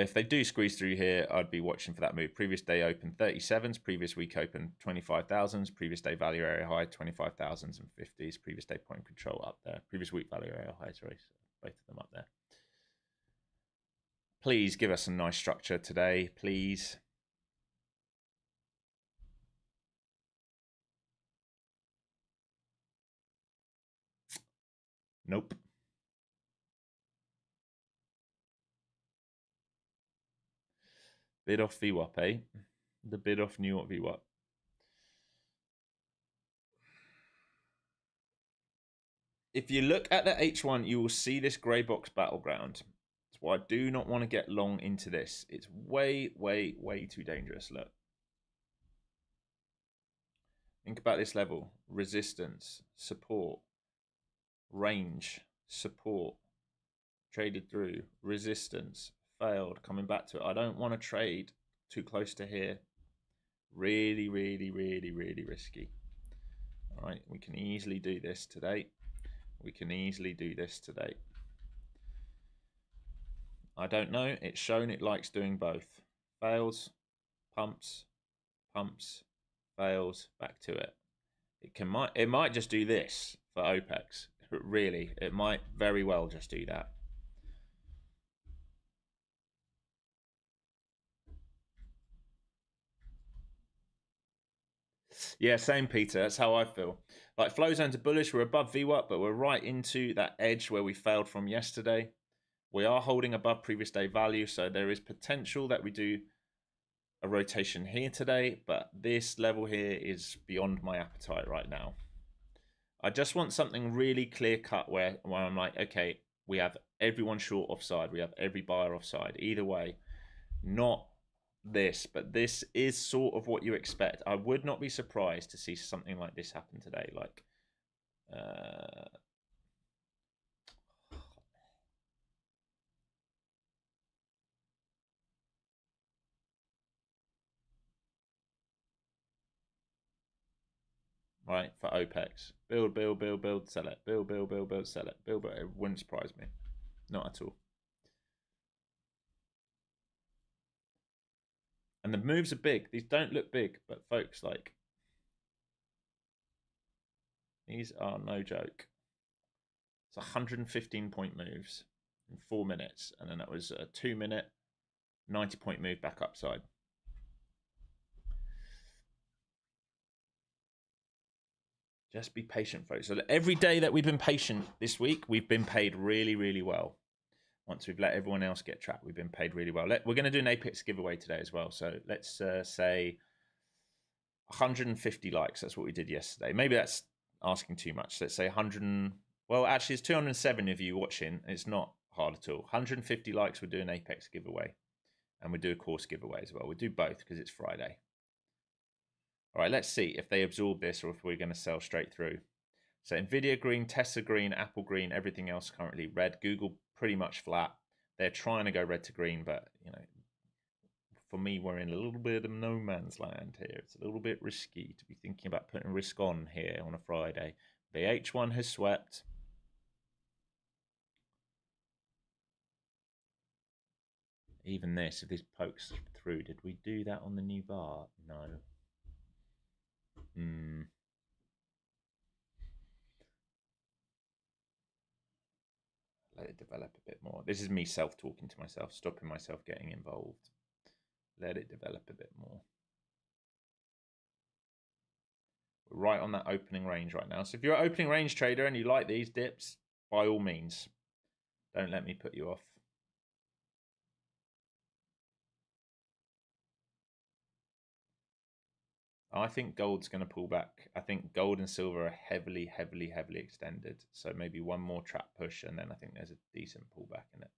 if they do squeeze through here, I'd be watching for that move. Previous day open 37s, previous week open 25,000s, previous day value area high 25,000s and 50s, previous day point control up there, previous week value area high, sorry, so both of them up there. Please give us some nice structure today, please. Nope. Bid off VWAP, eh? The bid off New York VWAP. If you look at the H1, you will see this grey box battleground. That's why I do not want to get long into this. It's way, way, way too dangerous. Look. Think about this level. Resistance, support, range, support, traded through, resistance, failed, coming back to it. I don't want to trade too close to here. Really, really, really, really risky. All right, we can easily do this today. We can easily do this today. I don't know. It's shown it likes doing both. Fails, pumps, pumps, fails, back to it. It might just do this for OPEX. Really, it might very well just do that. Yeah, same, Peter. That's how I feel. Like flow zones are bullish. We're above VWAP, but we're right into that edge where we failed from yesterday. We are holding above previous day value, so there is potential that we do a rotation here today, but this level here is beyond my appetite right now. I just want something really clear cut where I'm like, okay, we have everyone short offside, we have every buyer offside. Either way, not this, but this is sort of what you expect. I would not be surprised to see something like this happen today. Like, right, for OPEX. Build, build, build, build, sell it. Build, build, build, build, sell it. Build, build. It wouldn't surprise me. Not at all. And the moves are big. These don't look big, but folks, like, these are no joke. It's 115 point moves in 4 minutes. And then that was a 2 minute, 90 point move back upside. Just be patient, folks. So every day that we've been patient this week, we've been paid really, really well. Once we've let everyone else get trapped, we've been paid really well. We're going to do an Apex giveaway today as well. So let's say 150 likes. That's what we did yesterday. Maybe that's asking too much. Let's say 100. Well, actually, it's 207 of you watching. It's not hard at all. 150 likes, we'll do an Apex giveaway. And we'll do a course giveaway as well. We'll do both because it's Friday. All right, let's see if they absorb this or if we're going to sell straight through. So Nvidia green, Tesla green, Apple green, everything else currently red. Google pretty much flat. They're trying to go red to green, but you know, for me, we're in a little bit of no man's land here. It's a little bit risky to be thinking about putting risk on here on a Friday. The H1 has swept. Even this, if this pokes through, did we do that on the new bar? No. Let it develop a bit more. This is me self-talking to myself, stopping myself getting involved. Let it develop a bit more. We're right on that opening range right now. So if you're an opening range trader and you like these dips, by all means, don't let me put you off. I think gold's going to pull back. I think gold and silver are heavily, heavily, heavily extended. So maybe one more trap push, and then I think there's a decent pullback in it.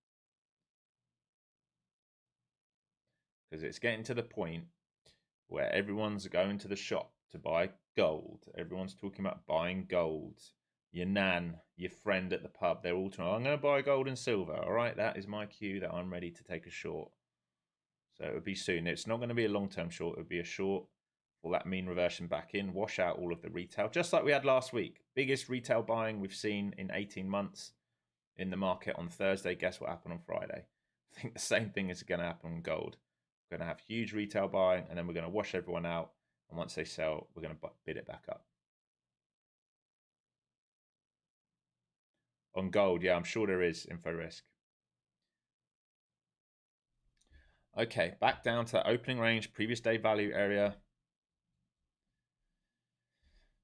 Because it's getting to the point where everyone's going to the shop to buy gold. Everyone's talking about buying gold. Your nan, your friend at the pub, they're all talking, I'm going to buy gold and silver. All right, that is my cue that I'm ready to take a short. So it would be soon. It's not going to be a long-term short. It would be a short. Will that mean reversion back in? Wash out all of the retail, just like we had last week. Biggest retail buying we've seen in 18 months in the market on Thursday. Guess what happened on Friday? think the same thing is going to happen on gold. We're going to have huge retail buying, and then we're going to wash everyone out. And once they sell, we're going to bid it back up. On gold, yeah, I'm sure there is info risk. Okay, back down to that opening range, previous day value area.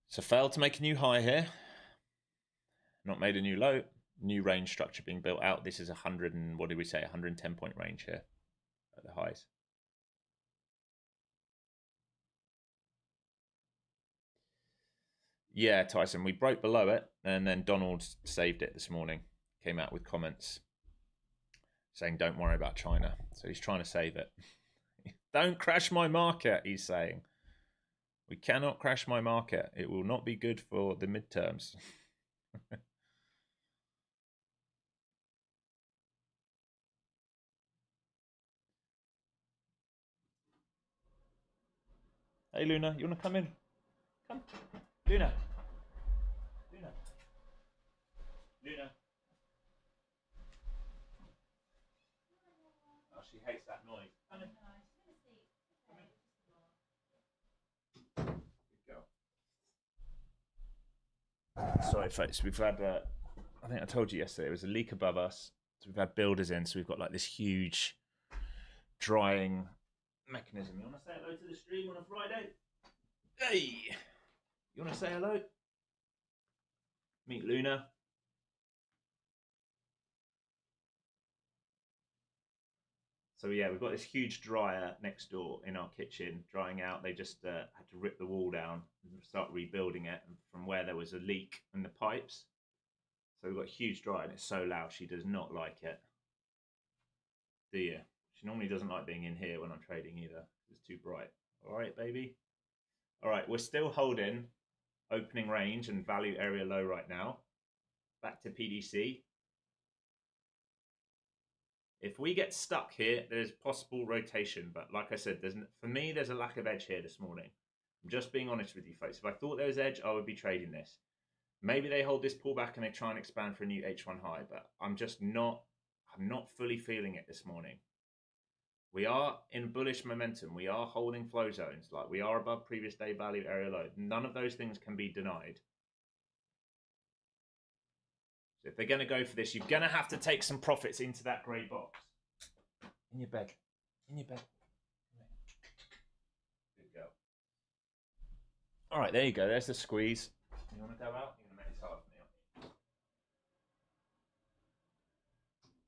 So failed to make a new high here. Not made a new low. New range structure being built out. This is 100 and what did we say? 110 point range here at the highs. Yeah, Tyson, we broke below it, and then Donald saved it this morning. Came out with comments saying, don't worry about China. So he's trying to save it. Don't crash my market, he's saying. We cannot crash my market. It will not be good for the midterms. Hey, Luna, you want to come in? Come. Luna. Luna. Luna. Oh, she hates that noise. Come in. Good girl. Sorry, folks. We've had, I think I told you yesterday, it was a leak above us. So we've had builders in, so we've got like this huge drying mechanism. You want to say hello to the stream on a Friday? Hey! You want to say hello? Meet Luna. So yeah, we've got this huge dryer next door in our kitchen, drying out. They just had to rip the wall down and start rebuilding it from where there was a leak in the pipes. So we've got a huge dryer, and it's so loud. She does not like it. Do you? She normally doesn't like being in here when I'm trading either. It's too bright. All right, baby. All right, we're still holding opening range and value area low right now. Back to PDC. If we get stuck here, there's possible rotation. But like I said, for me, there's a lack of edge here this morning. I'm just being honest with you, folks. If I thought there was edge, I would be trading this. Maybe they hold this pullback and they try and expand for a new H1 high, but I'm not fully feeling it this morning. We are in bullish momentum. We are holding flow zones. Like we are above previous day value area low. None of those things can be denied. So if they're going to go for this, you're going to have to take some profits into that grey box. In your bed. In your bed. Good girl. All right, there you go. There's the squeeze. You want to go out? You're going to make this hard for me,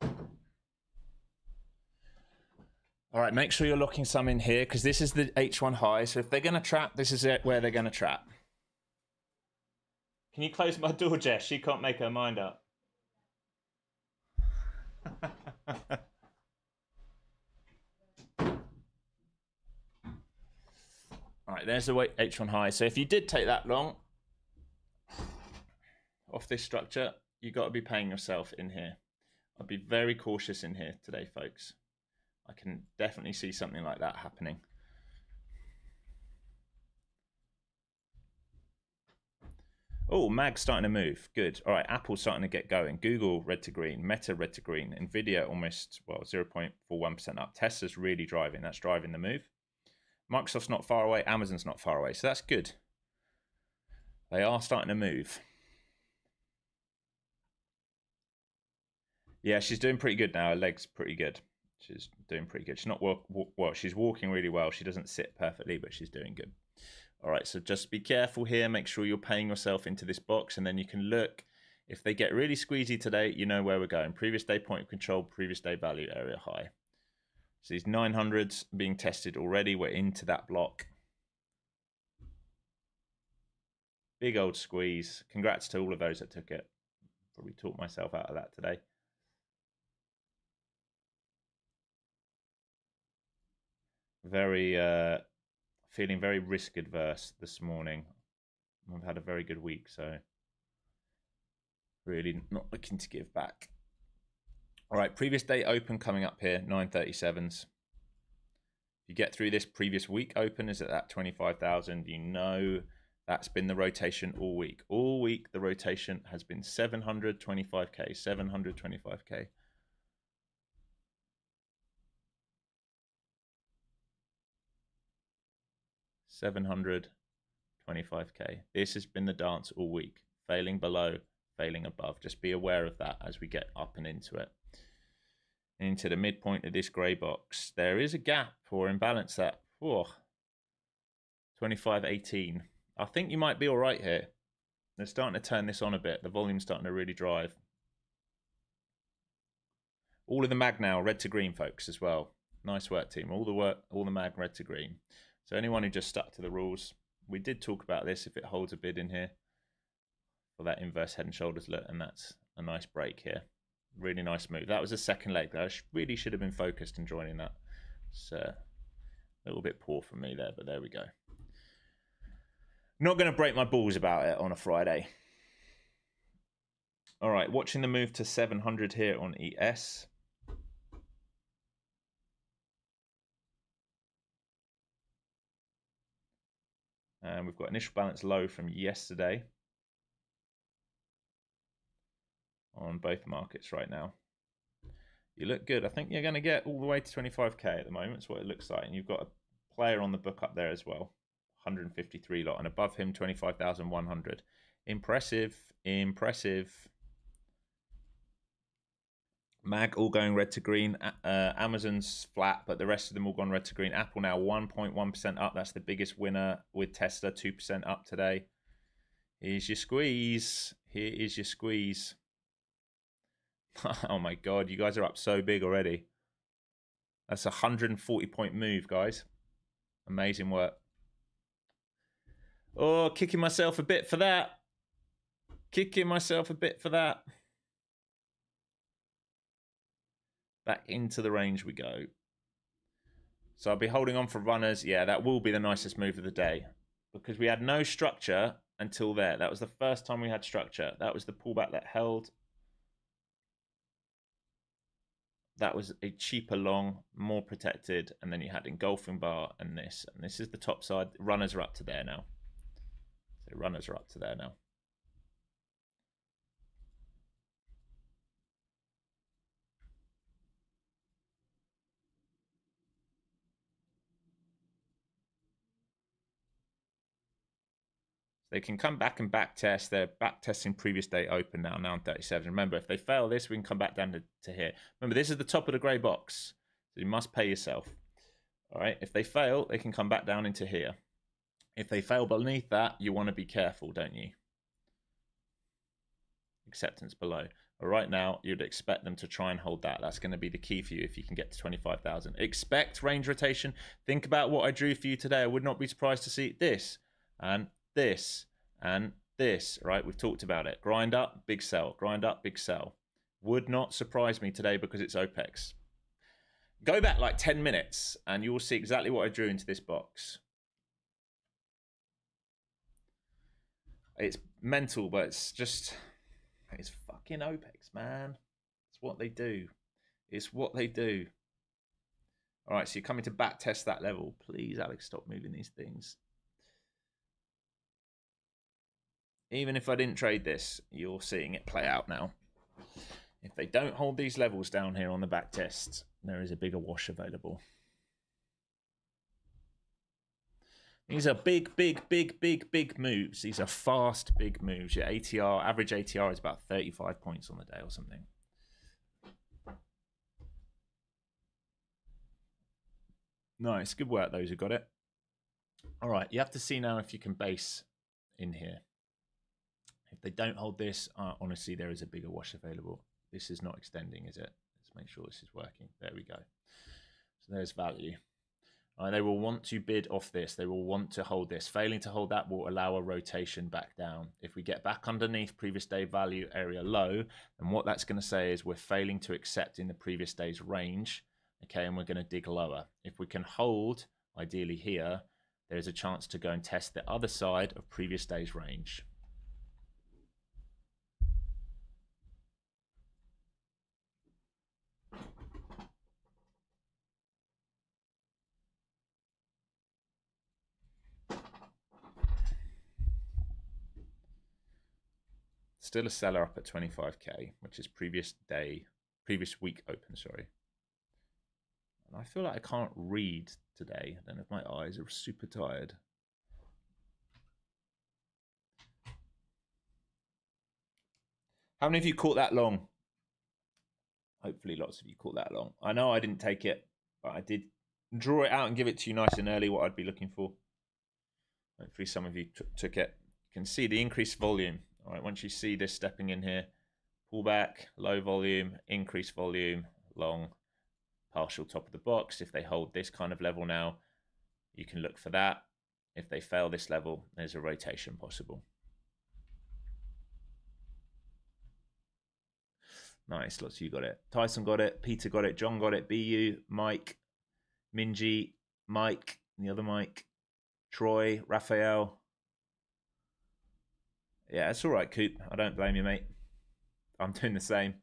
aren't you? All right, make sure you're locking some in here because this is the H1 high. So if they're going to trap, this is it where they're going to trap. Can you close my door, Jess? She can't make her mind up. All right, there's the H1 high. So if you did take that long off this structure, you've got to be paying yourself in here. I'd be very cautious in here today, folks. I can definitely see something like that happening. Oh, Mag's starting to move. Good. All right, Apple's starting to get going. Google, red to green. Meta, red to green. Nvidia, almost, well, 0.41% up. Tesla's really driving. That's driving the move. Microsoft's not far away. Amazon's not far away. So that's good. They are starting to move. Yeah, she's doing pretty good now. Her leg's pretty good. She's doing pretty good. She's not well, she's walking really well. She doesn't sit perfectly, but she's doing good. All right, so just be careful here. Make sure you're paying yourself into this box, and then you can look. If they get really squeezy today, you know where we're going. Previous day point of control, previous day value area high. So these 900s being tested already. We're into that block. Big old squeeze. Congrats to all of those that took it. Probably talked myself out of that today. Very feeling very risk adverse this morning. I've had a very good week, so really not looking to give back. All right, previous day open coming up here, 937s. If you get through this previous week open is at that 25,000, you know that's been the rotation all week. All week the rotation has been 725k, 725k. 700, 25k. This has been the dance all week. Failing below, failing above. Just be aware of that as we get up and into it. Into the midpoint of this grey box. There is a gap or imbalance that 25.18. I think you might be all right here. They're starting to turn this on a bit. The volume's starting to really drive. All of the mag now red to green, folks, as well. Nice work, team. All the mag red to green. So anyone who just stuck to the rules, we did talk about this if it holds a bid in here for that inverse head and shoulders look, and that's a nice break here. Really nice move. That was the second leg. I really should have been focused in joining that. It's a little bit poor from me there, but there we go. Not going to break my balls about it on a Friday. All right, watching the move to 700 here on ES. And we've got initial balance low from yesterday on both markets right now. You look good. I think you're going to get all the way to 25k at the moment. That's what it looks like. And you've got a player on the book up there as well. 153 lot. And above him, 25,100. Impressive. Impressive. Mag all going red to green. Amazon's flat, but the rest of them all gone red to green. Apple now 1.1% up. That's the biggest winner, with Tesla 2% up today. Here's your squeeze. Here is your squeeze. Oh my God, you guys are up so big already. That's a 140-point move, guys. Amazing work. Oh, kicking myself a bit for that. Kicking myself a bit for that. Back into the range we go. So I'll be holding on for runners. Yeah, that will be the nicest move of the day, because we had no structure until there. That was the first time we had structure. That was the pullback that held. That was a cheaper long, more protected, and then you had engulfing bar and this. And this is the top side. Runners are up to there now. So runners are up to there now. They can come back and back test. They're back testing previous day open now on 37. Remember, if they fail this, we can come back down to here. Remember, this is the top of the grey box, so you must pay yourself. All right, if they fail, they can come back down into here. If they fail beneath that, you want to be careful, don't you? Acceptance below. But right now, you'd expect them to try and hold that. That's going to be the key for you if you can get to 25,000. Expect range rotation. Think about what I drew for you today. I would not be surprised to see this and this and this, right? We've talked about it. Grind up, big sell. Grind up, big sell. Would not surprise me today because it's OPEX. Go back like 10 minutes and you will see exactly what I drew into this box. It's mental, but it's just, it's fucking OPEX, man. It's what they do. It's what they do. All right, so you're coming to back test that level. Please, Alex, stop moving these things. Even if I didn't trade this, you're seeing it play out now. If they don't hold these levels down here on the back test, there is a bigger wash available. These are big moves. These are fast, big moves. Your ATR, average ATR is about 35 points on the day or something. Nice, good work, those who got it. All right, you have to see now if you can base in here. If they don't hold this, honestly, there is a bigger wash available. This is not extending, is it? Let's make sure this is working. There we go. So there's value. They will want to bid off this. They will want to hold this. Failing to hold that will allow a rotation back down. If we get back underneath previous day value area low, then what that's going to say is we're failing to accept in the previous day's range. Okay, and we're going to dig lower. If we can hold, ideally here, there's a chance to go and test the other side of previous day's range. Still a seller up at 25k, which is previous week open, sorry. And I feel like I can't read today. I don't know if my eyes are super tired. How many of you caught that long? Hopefully lots of you caught that long. I know I didn't take it, but I did draw it out and give it to you nice and early, what I'd be looking for. Hopefully some of you took it. You can see the increased volume. All right, once you see this stepping in here, pull back, low volume, increased volume, long, partial top of the box. If they hold this kind of level now, you can look for that. If they fail this level, there's a rotation possible. Nice, lots of you got it. Tyson got it, Peter got it, John got it, BU, Mike, Minji, Mike, the other Mike, Troy, Raphael. Yeah, it's all right, Coop. I don't blame you, mate. I'm doing the same.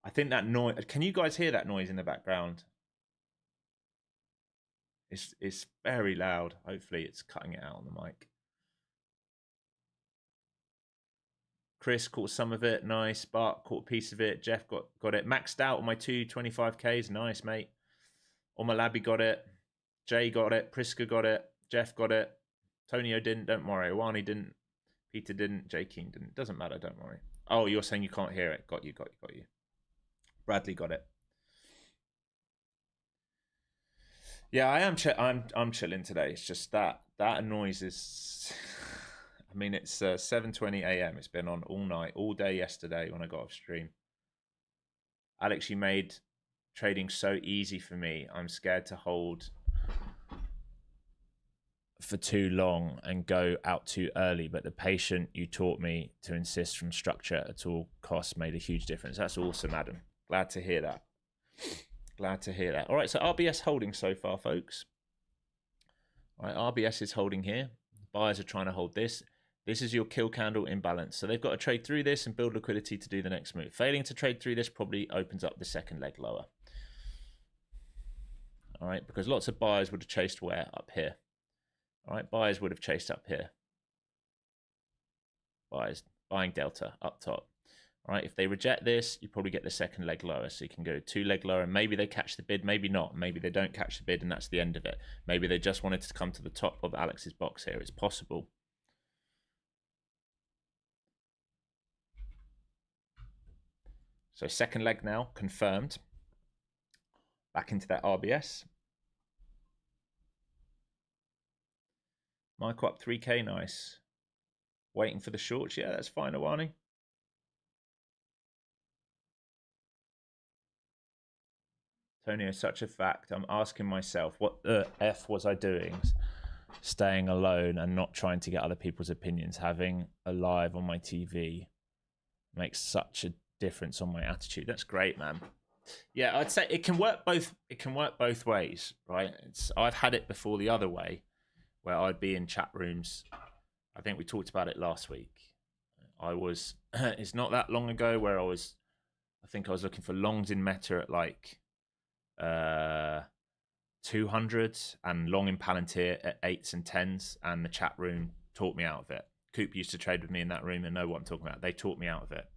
I think that noise, can you guys hear that noise in the background? It's very loud. Hopefully it's cutting it out on the mic. Chris caught some of it. Nice. Bart caught a piece of it. Jeff got it. Maxed out on my 225Ks. Nice, mate. Omalabby got it. Jay got it. Priska got it. Jeff got it. Tonio didn't. Don't worry. Wani didn't. Peter didn't. Jay Keen didn't. Doesn't matter. Don't worry. Oh, you're saying you can't hear it. Got you. Bradley got it. Yeah, I am. I'm chilling today. It's just that noise is. I mean, it's 7:20 a.m. It's been on all night, all day yesterday when I got off stream. Alex, you made trading so easy for me. I'm scared to hold for too long and go out too early. But the patient you taught me to insist from structure at all costs made a huge difference. That's awesome, Adam. Glad to hear that. Glad to hear that. All right, so RBS holding so far, folks. All right, RBS is holding here. Buyers are trying to hold this. This is your kill candle imbalance. So they've got to trade through this and build liquidity to do the next move. Failing to trade through this probably opens up the second leg lower. All right, because lots of buyers would have chased where? Up here. All right, buyers would have chased up here. Buyers buying delta up top. All right, if they reject this, you probably get the second leg lower. So you can go 2 leg lower and maybe they catch the bid, maybe not. Maybe they don't catch the bid and that's the end of it. Maybe they just wanted to come to the top of Alex's box here. It's possible. So second leg now, confirmed. Back into that RBS. Michael up 3K, nice. Waiting for the shorts, yeah, that's fine, Awani. Tony, is such a fact. I'm asking myself, what the F was I doing? Staying alone and not trying to get other people's opinions. Having a live on my TV makes such a difference on my attitude. That's great, man. Yeah, I'd say it can work both ways, right? I've had it before the other way, where I'd be in chat rooms. I think we talked about it last week. It's not that long ago where I think I was looking for longs in meta at like 200 and long in Palantir at 8s and 10s, and the chat room taught me out of it. Coop used to trade with me in that room and know what I'm talking about. They taught me out of it.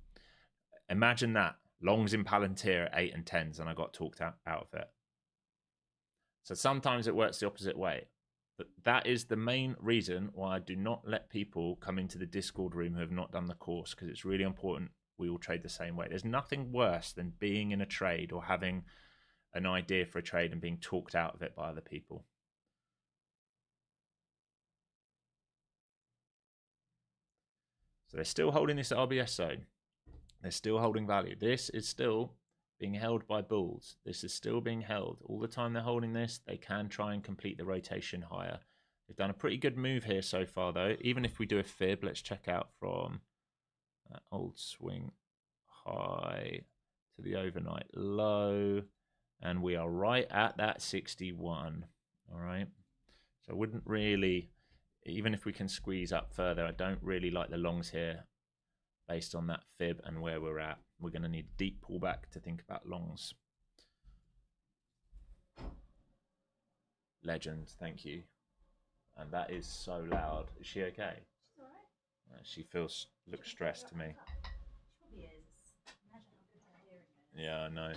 Imagine that. Longs in Palantir at 8 and 10s, and I got talked out of it. So sometimes it works the opposite way. But that is the main reason why I do not let people come into the Discord room who have not done the course, because it's really important we all trade the same way. There's nothing worse than being in a trade or having an idea for a trade and being talked out of it by other people. So they're still holding this RBS zone. They're still holding value. This is still being held by bulls. This is still being held. All the time they're holding this, they can try and complete the rotation higher. They've done a pretty good move here so far, though. Even if we do a fib, let's check out from that old swing high to the overnight low. And we are right at that 61. All right. So I wouldn't really, even if we can squeeze up further, I don't really like the longs here based on that fib and where we're at. We're going to need a deep pullback to think about longs. Legend, thank you. And that is so loud. Is she okay? She's all right. She looks stressed to me. Yeah, I know.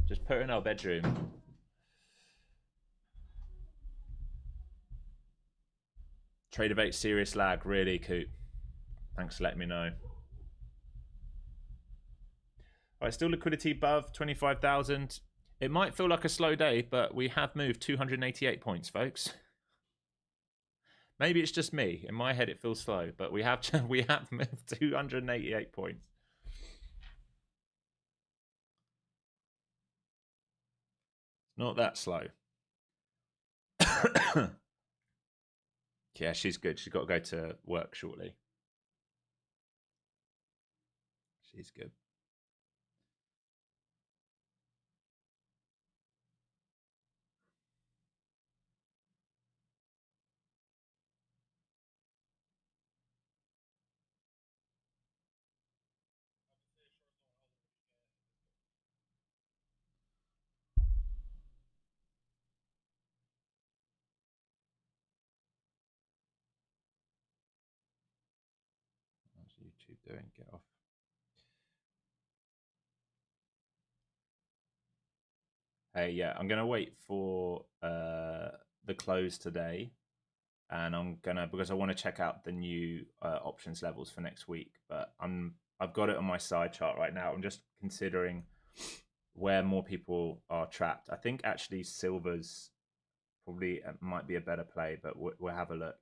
Just put her in our bedroom. Trade of 8 serious lag, really, Coop. Thanks for letting me know. All right, still liquidity above 25,000. It might feel like a slow day, but we have moved 288 points, folks. Maybe it's just me. In my head, it feels slow, but we have moved 288 points. Not that slow. Yeah, she's good. She's got to go to work shortly. She's good. How's YouTube doing? Get off. Hey, yeah, I'm going to wait for the close today. And I'm gonna, because I want to check out the new options levels for next week. But I've got it on my side chart right now. I'm just considering where more people are trapped. I think actually silver's probably might be a better play, but we'll have a look.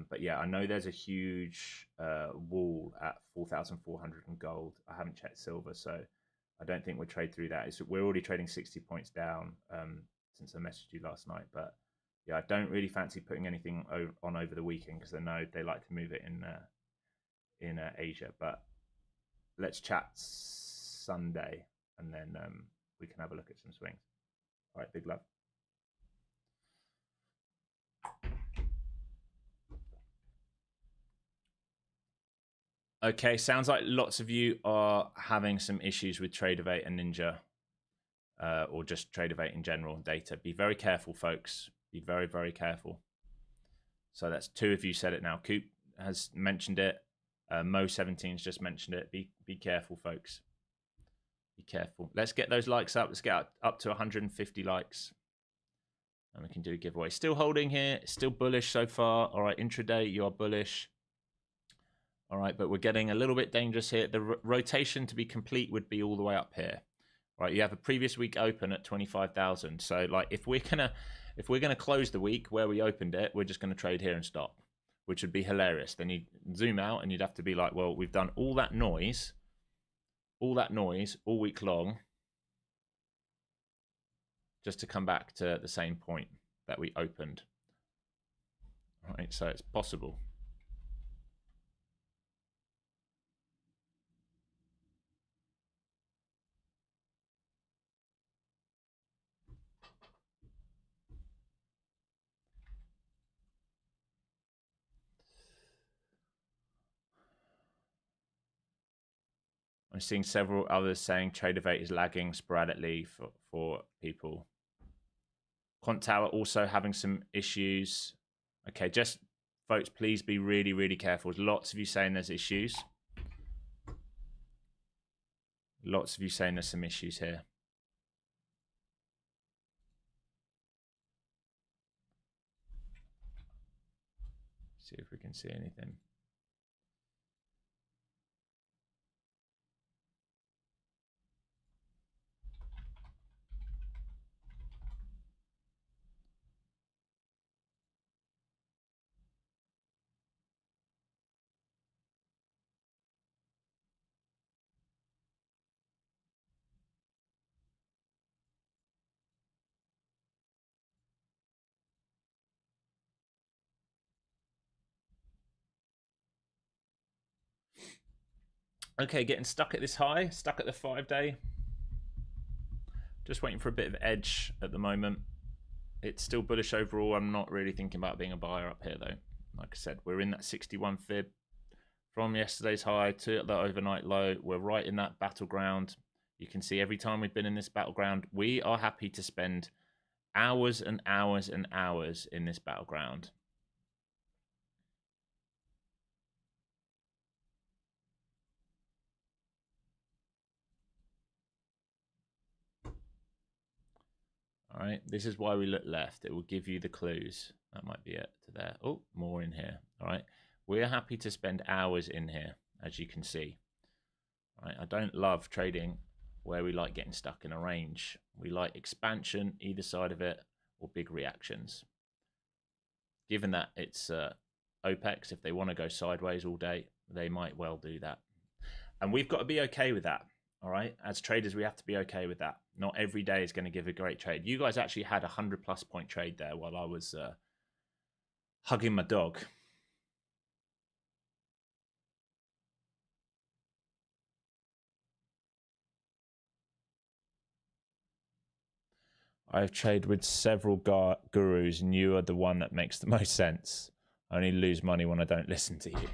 But yeah, I know there's a huge wall at 4,400 in gold. I haven't checked silver, so I don't think we'll trade through that. We're already trading 60 points down since I messaged you last night. But yeah, I don't really fancy putting anything on over the weekend because I know they like to move it in Asia. But let's chat Sunday, and then we can have a look at some swings. All right, big love. Okay, sounds like lots of you are having some issues with Tradeify and Ninja, or just Tradeify in general data. Be very careful, folks. Be very, very careful. So that's 2 of you said it now. Coop has mentioned it. Mo17's just mentioned it. Be careful, folks. Be careful. Let's get those likes up. Let's get up to 150 likes. And we can do a giveaway. Still holding here. Still bullish so far. All right, intraday, you are bullish. All right, but we're getting a little bit dangerous here. The rotation to be complete would be all the way up here. Right, you have a previous week open at 25,000. So like if we're gonna close the week where we opened it, we're just gonna trade here and stop, which would be hilarious. Then you zoom out and you'd have to be like, well, we've done all that noise all week long just to come back to the same point that we opened. All right, so it's possible. I'm seeing several others saying Tradeify is lagging sporadically for people. Quant Tower also having some issues. Okay, just folks, please be really, really careful. There's lots of you saying there's issues. Lots of you saying there's some issues here. See if we can see anything. Okay, getting stuck at this high, stuck at the 5-day. Just waiting for a bit of edge at the moment. It's still bullish overall. I'm not really thinking about being a buyer up here though. Like I said, we're in that 61 fib from yesterday's high to the overnight low. We're right in that battleground. You can see every time we've been in this battleground, we are happy to spend hours and hours and hours in this battleground. All right, this is why we look left. It will give you the clues. That might be it to there. Oh, more in here. All right, We're happy to spend hours in here, as you can see. Right? I don't love trading where we like getting stuck in a range. We like expansion either side of it or big reactions. Given that it's OPEX, if they want to go sideways all day, they might well do that. And we've got to be okay with that. All right. As traders, we have to be okay with that. Not every day is going to give a great trade. You guys actually had a 100+ point trade there while I was hugging my dog. I've traded with several gurus, and you are the one that makes the most sense. I only lose money when I don't listen to you.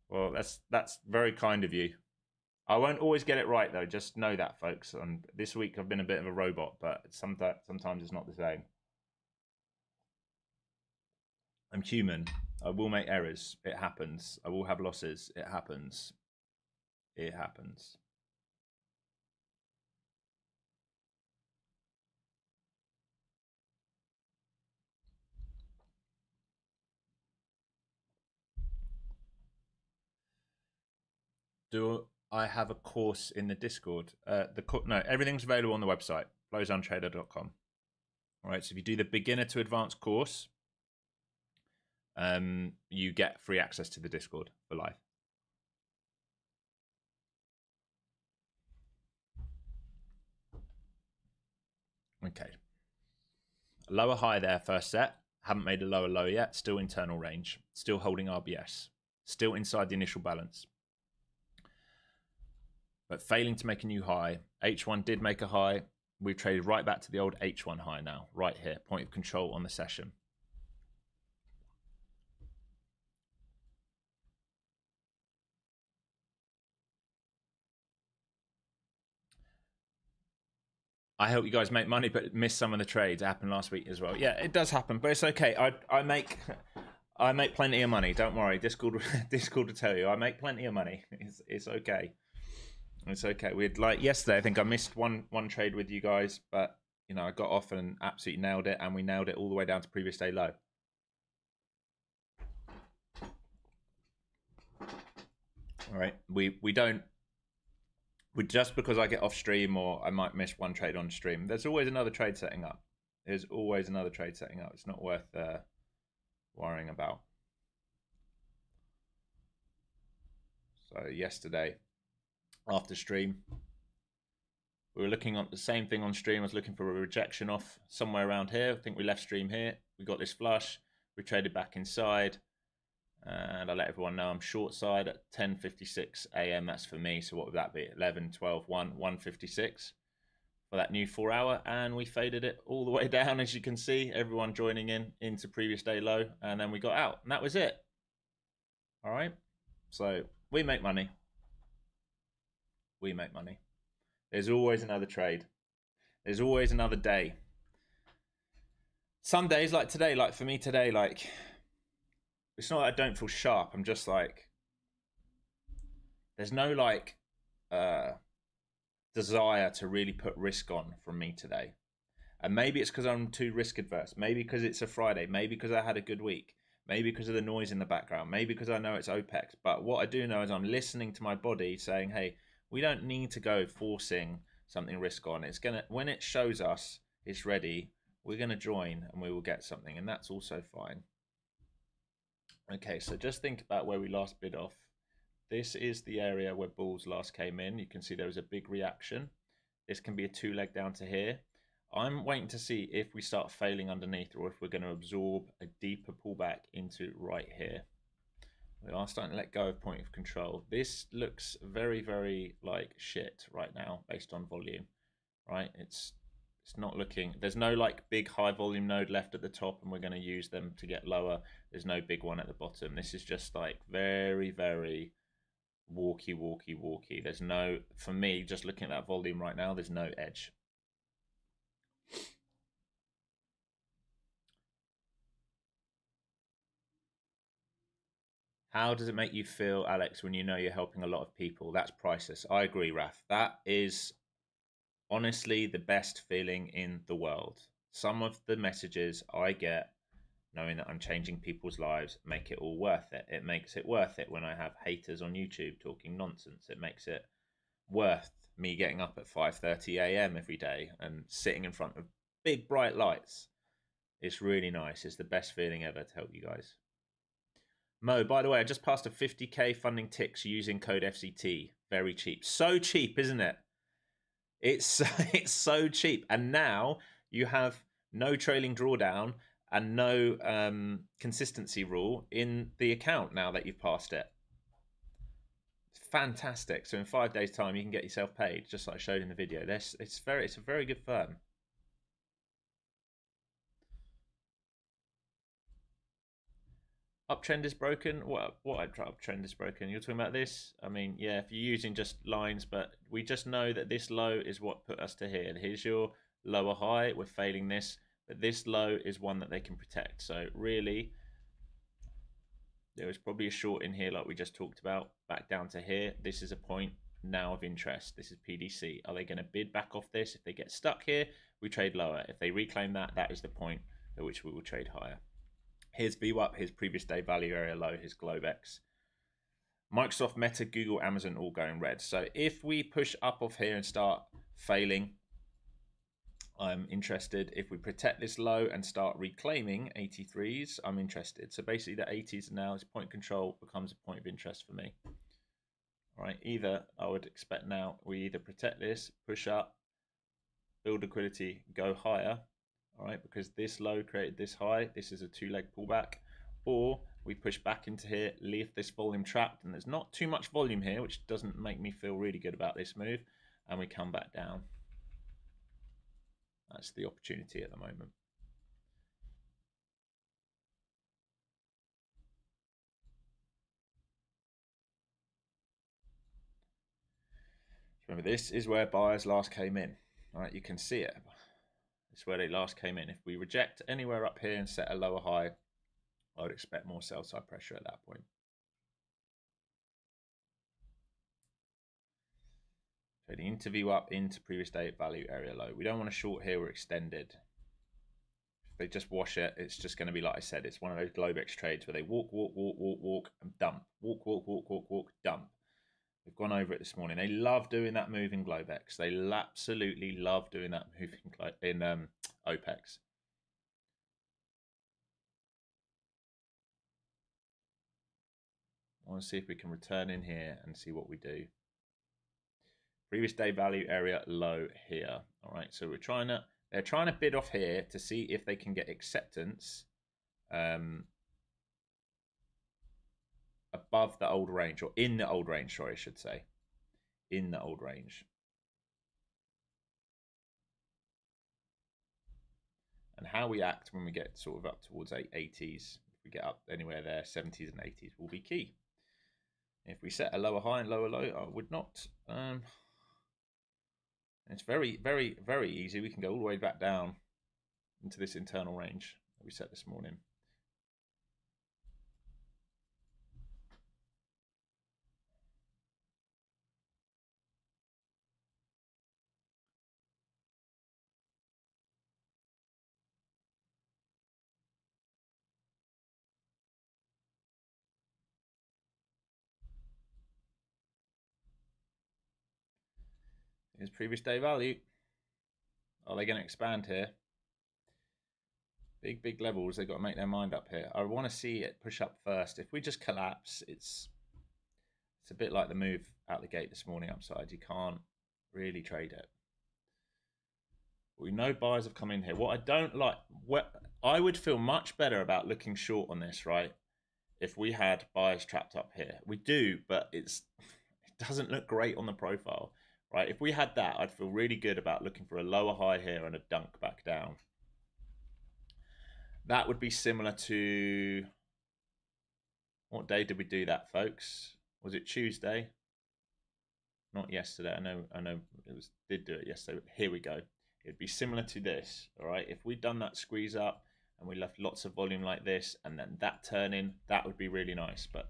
Well, that's very kind of you. I won't always get it right, though. Just know that, folks. And this week I've been a bit of a robot, but sometimes it's not the same. I'm human. I will make errors. It happens. I will have losses. It happens. It happens. Do I have a course in the Discord? No, everything's available on the website, flowzonetrader.com. All right, so if you do the beginner to advanced course, you get free access to the Discord for life. Okay. Lower high there, first set. Haven't made a lower low yet. Still internal range. Still holding RBS. Still inside the initial balance. But failing to make a new high. H1 did make a high. We've traded right back to the old H1 high now. Right here. Point of control on the session. I hope you guys make money, but miss some of the trades. It happened last week as well. Yeah, it does happen, but it's okay. I make plenty of money. Don't worry. Discord to tell you, I make plenty of money. It's okay. It's okay. We'd like yesterday. I think I missed one trade with you guys, but you know I got off and absolutely nailed it, and we nailed it all the way down to previous day low. All right. We don't. Just because I get off stream or I might miss one trade on stream, there's always another trade setting up. There's always another trade setting up. It's not worth worrying about. So yesterday, after stream, we were looking at the same thing on stream. I was looking for a rejection off somewhere around here. I think we left stream here. We got this flush. We traded back inside. And I let everyone know I'm short side at 10:56 a.m. That's for me. So what would that be? 11, 12, 1, 1:56 for that new 4 hour. And we faded it all the way down, as you can see. Everyone joining in into previous day low. And then we got out. And that was it. All right. So we make money. We make money. There's always another trade. There's always another day. Some days like today, like for me today, like... It's not that I don't feel sharp. I'm just like, there's no like desire to really put risk on from me today. And maybe it's because I'm too risk adverse. Maybe because it's a Friday. Maybe because I had a good week. Maybe because of the noise in the background. Maybe because I know it's OPEX. But what I do know is I'm listening to my body saying, hey, we don't need to go forcing something risk on. It's gonna, when it shows us it's ready, we're gonna join and we will get something, and that's also fine. Okay, so just think about where we last bid off. This is the area where bulls last came in. You can see there was a big reaction. This can be a 2-leg down to here. I'm waiting to see if we start failing underneath or if we're going to absorb a deeper pullback into right here. We are starting to let go of point of control. This looks very, very like shit right now based on volume, right? It's not looking, there's no like big high volume node left at the top and we're going to use them to get lower. There's no big one at the bottom. This is just like very, very walky. There's no, for me, just looking at that volume right now, there's no edge. How does it make you feel, Alex, when you know you're helping a lot of people? That's priceless. I agree, Raf. That is honestly the best feeling in the world. Some of the messages I get knowing that I'm changing people's lives, make it all worth it. It makes it worth it when I have haters on YouTube talking nonsense. It makes it worth me getting up at 5:30 a.m. every day and sitting in front of big bright lights. It's really nice. It's the best feeling ever to help you guys. Mo, by the way, I just passed a 50k funding ticks using code FCT. Very cheap. So cheap, isn't it? It's it's so cheap. And now you have no trailing drawdown and no consistency rule in the account now that you've passed it. Fantastic. So in 5 days' time, you can get yourself paid, just like I showed in the video. It's a very good firm. Uptrend is broken. What uptrend is broken? You're talking about this? I mean, yeah, if you're using just lines, but we just know that this low is what put us to here. And here's your lower high. We're failing this, but this low is one that they can protect. So really, there was probably a short in here like we just talked about, back down to here. This is a point now of interest. This is PDC. Are they going to bid back off this? If they get stuck here, we trade lower. If they reclaim that, that is the point at which we will trade higher. Here's VWAP, his previous day value area low, his Globex. Microsoft, Meta, Google, Amazon all going red. So if we push up off here and start failing, I'm interested. If we protect this low and start reclaiming 83s, I'm interested. So basically the 80s now, this point control becomes a point of interest for me. All right, either I would expect now we either protect this, push up, build liquidity, go higher. All right, because this low created this high, this is a two-leg pullback, or we push back into here, leave this volume trapped, and there's not too much volume here, which doesn't make me feel really good about this move, and we come back down. That's the opportunity at the moment. Remember, this is where buyers last came in. All right, you can see it. It's where they last came in. If we reject anywhere up here and set a lower high, I would expect more sell side pressure at that point. Trading into VWAP into previous day value area low. We don't want to short here. We're extended. If they just wash it, it's just going to be like I said. It's one of those Globex trades where they walk, and dump. Walk, dump. We've gone over it this morning. They love doing that move in Globex. They absolutely love doing that move in OPEX. I want to see if we can return in here and see what we do. Previous day value area low here. All right, so they're trying to bid off here to see if they can get acceptance above the old range, or in the old range, sorry, I should say. In the old range. And how we act when we get sort of up towards 80s, if we get up anywhere there, 70s and 80s, will be key. If we set a lower high and lower low, I would not. It's very, very, very easy. We can go all the way back down into this internal range that we set this morning. Here's previous day value. Are they going to expand here? Big levels. They've got to make their mind up here. I want to see it push up first. If we just collapse, it's a bit like the move out the gate this morning upside. You can't really trade it. We know buyers have come in here. What I don't like, I would feel much better about looking short on this, right? If we had buyers trapped up here. We do, but it doesn't look great on the profile, right? If we had that, I'd feel really good about looking for a lower high here and a dunk back down. That would be similar to, what day did we do that, folks? Was it Tuesday? Not yesterday. I know did do it yesterday. Here we go. It'd be similar to this, all right? If we'd done that squeeze up and we left lots of volume like this and then that turn in, that would be really nice. But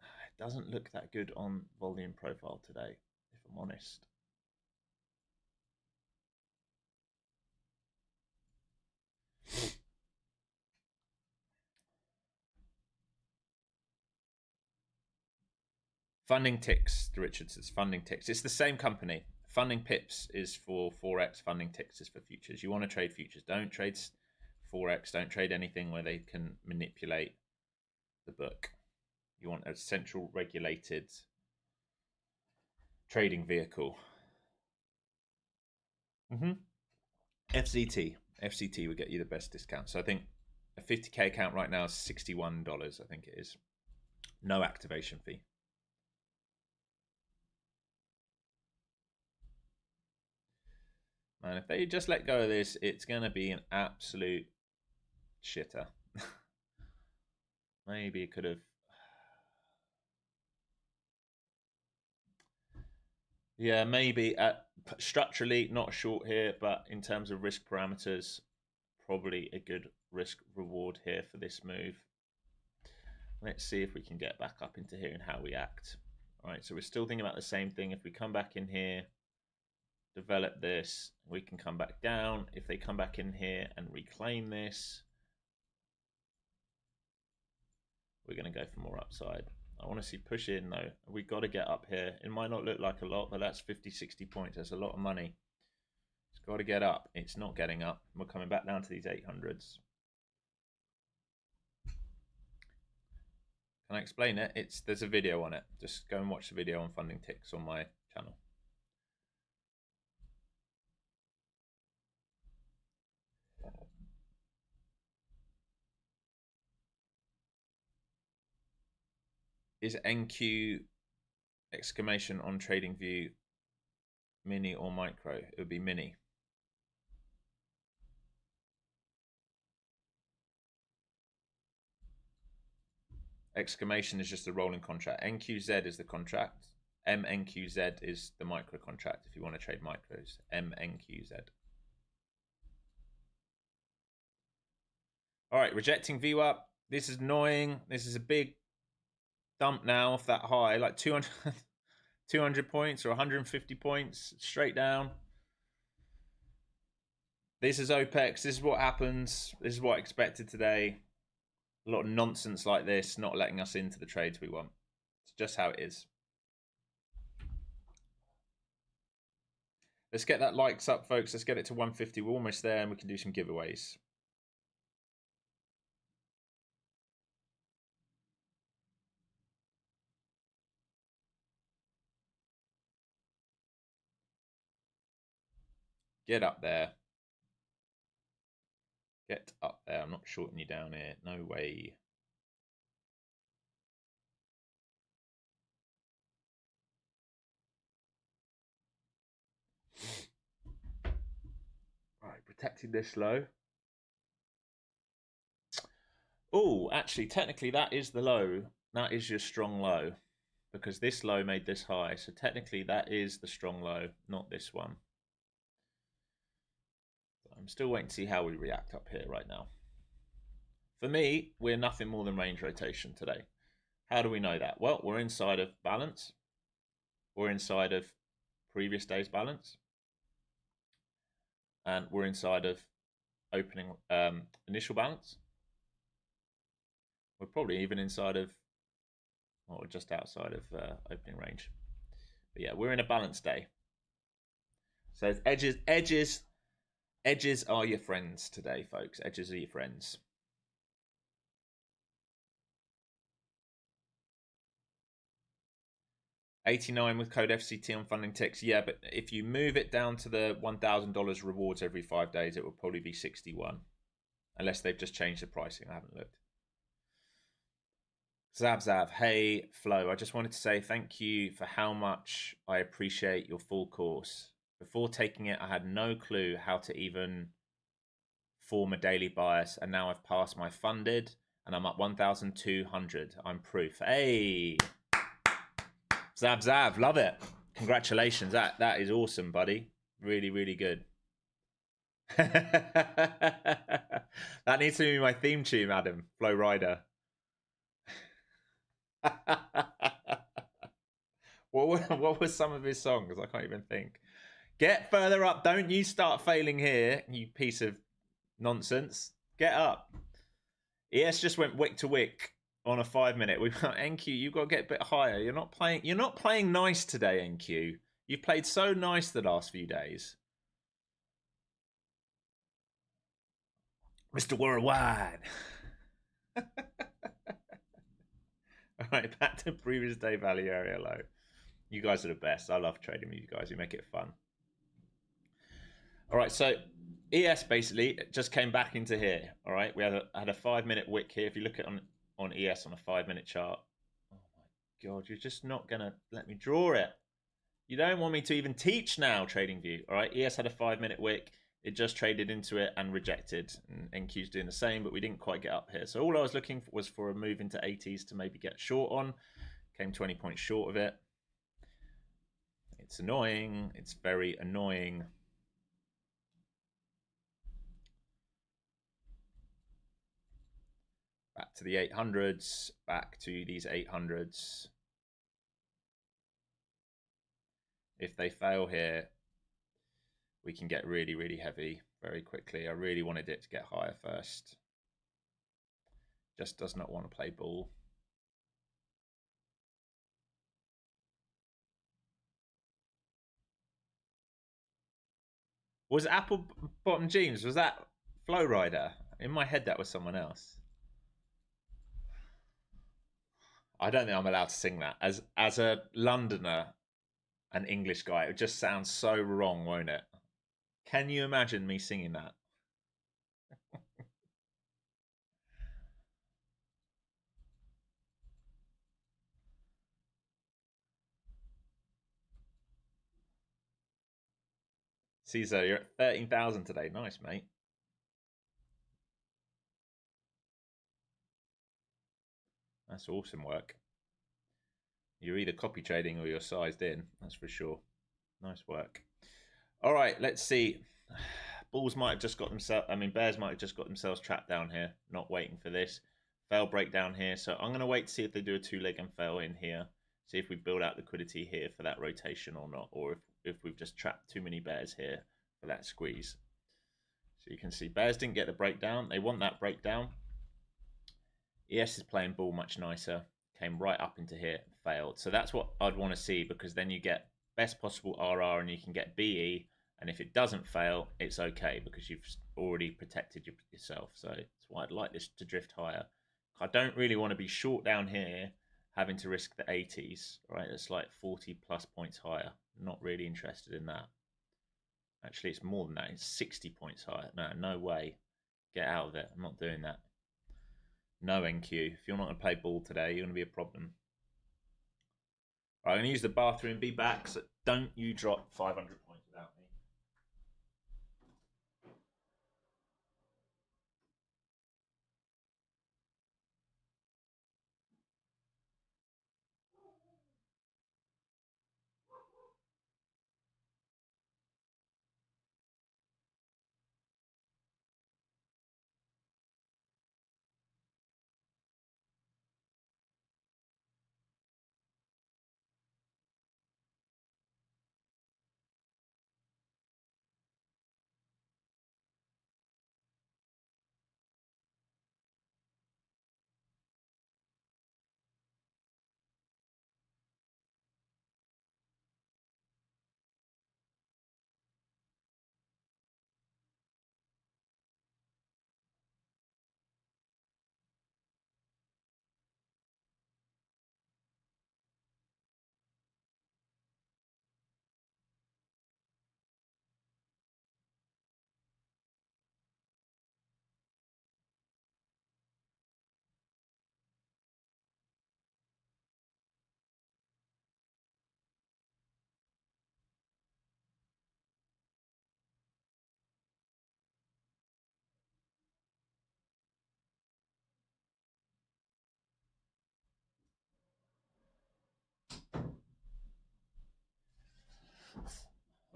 it doesn't look that good on volume profile today, if I'm honest. Funding ticks, Richard says funding ticks. It's the same company. Funding pips is for Forex, funding ticks is for futures. You want to trade futures. Don't trade Forex. Don't trade anything where they can manipulate the book. You want a central regulated trading vehicle. FCT would get you the best discount. So I think a 50k account right now is $61, I think it is. No activation fee. Man, if they just let go of this, it's going to be an absolute shitter. Maybe it could have... Yeah, maybe. Structurally, not a short here, but in terms of risk parameters, probably a good risk reward here for this move. Let's see if we can get back up into here and how we act. All right, so we're still thinking about the same thing. If we come back in here, develop this, we can come back down. If they come back in here and reclaim this, we're going to go for more upside. I want to see push in though. We've got to get up here. It might not look like a lot, but that's 50, 60 points. That's a lot of money. It's got to get up. It's not getting up. We're coming back down to these 800s. Can I explain it? There's a video on it. Just go and watch the video on funding ticks on my channel. Is NQ exclamation on TradingView mini or micro? It would be mini. Exclamation is just a rolling contract. NQZ is the contract. MNQZ is the micro contract if you want to trade micros. MNQZ. All right, rejecting VWAP. This is annoying. This is a big dump now off that high, like 200 points or 150 points straight down. This is OPEX. This is what happens. This is what I expected today. A lot of nonsense like this, not letting us into the trades we want. It's just how it is. Let's get that likes up, folks. Let's get it to 150. We're almost there, and we can do some giveaways. Get up there. Get up there. I'm not shorting you down here. No way. Right, protecting this low. Oh, actually, technically that is the low. That is your strong low. Because this low made this high. So technically that is the strong low, not this one. I'm still waiting to see how we react up here right now. For me, we're nothing more than range rotation today. How do we know that? Well, we're inside of balance. We're inside of previous day's balance. And we're inside of opening initial balance. We're probably even inside of, or just outside of opening range. But yeah, we're in a balanced day. So it's edges are your friends today, folks. Edges are your friends. $89 with code FCT on funding ticks. Yeah, but if you move it down to the $1,000 rewards every 5 days, it will probably be 61. Unless they've just changed the pricing. I haven't looked. Zav, hey Flo, I just wanted to say thank you for how much I appreciate your full course. Before taking it, I had no clue how to even form a daily bias, and now I've passed my funded, and I'm at 1,200. I'm proof. Hey, Zav, love it. Congratulations, that is awesome, buddy. Really, really good. That needs to be my theme tune, Adam. Flow Rider. What were some of his songs? I can't even think. Get further up. Don't you start failing here, you piece of nonsense. Get up. ES just went wick to wick on a 5 minute. We've got NQ. You've got to get a bit higher. You're not playing. You're not playing nice today, NQ. You've played so nice the last few days, Mr. Worldwide. All right, back to previous day value area low. You guys are the best. I love trading with you guys. You make it fun. All right, so ES basically just came back into here. All right, we had a 5 minute wick here. If you look at on ES on a 5 minute chart, oh my god, you're just not gonna let me draw it. You don't want me to even teach now, TradingView. All right, ES had a 5 minute wick. It just traded into it and rejected. And NQ's doing the same, but we didn't quite get up here. So all I was looking for was for a move into 80s to maybe get short on. Came 20 points short of it. It's annoying. It's very annoying. Back to the 800s. Back to these 800s. If they fail here, we can get really, really heavy very quickly. I really wanted it to get higher first. Just does not want to play ball. Was Apple Bottom Jeans, was that Flow Rider? In my head, that was someone else. I don't think I'm allowed to sing that. As a Londoner, an English guy, it would just sound so wrong, won't it? Can you imagine me singing that? Caesar, you're at 13,000 today. Nice, mate. That's awesome work. You're either copy trading or you're sized in. That's for sure. Nice work. All right, let's see. Bulls might have just got themselves, Bears might have just got themselves trapped down here, not waiting for this. Fail breakdown here. So I'm going to wait to see if they do a 2-leg and fail in here. See if we build out liquidity here for that rotation or not. Or if we've just trapped too many bears here for that squeeze. So you can see bears didn't get the breakdown. They want that breakdown. ES is playing ball much nicer. Came right up into here, failed. So that's what I'd want to see, because then you get best possible RR and you can get BE. And if it doesn't fail, it's okay because you've already protected yourself. So that's why I'd like this to drift higher. I don't really want to be short down here, having to risk the 80s, right? It's like 40 plus points higher. Not really interested in that. Actually, it's more than that. It's 60 points higher. No way. Get out of it. I'm not doing that. No NQ. If you're not going to play ball today, you're going to be a problem. Right, I'm going to use the bathroom, be back. So don't you drop 500 points without me.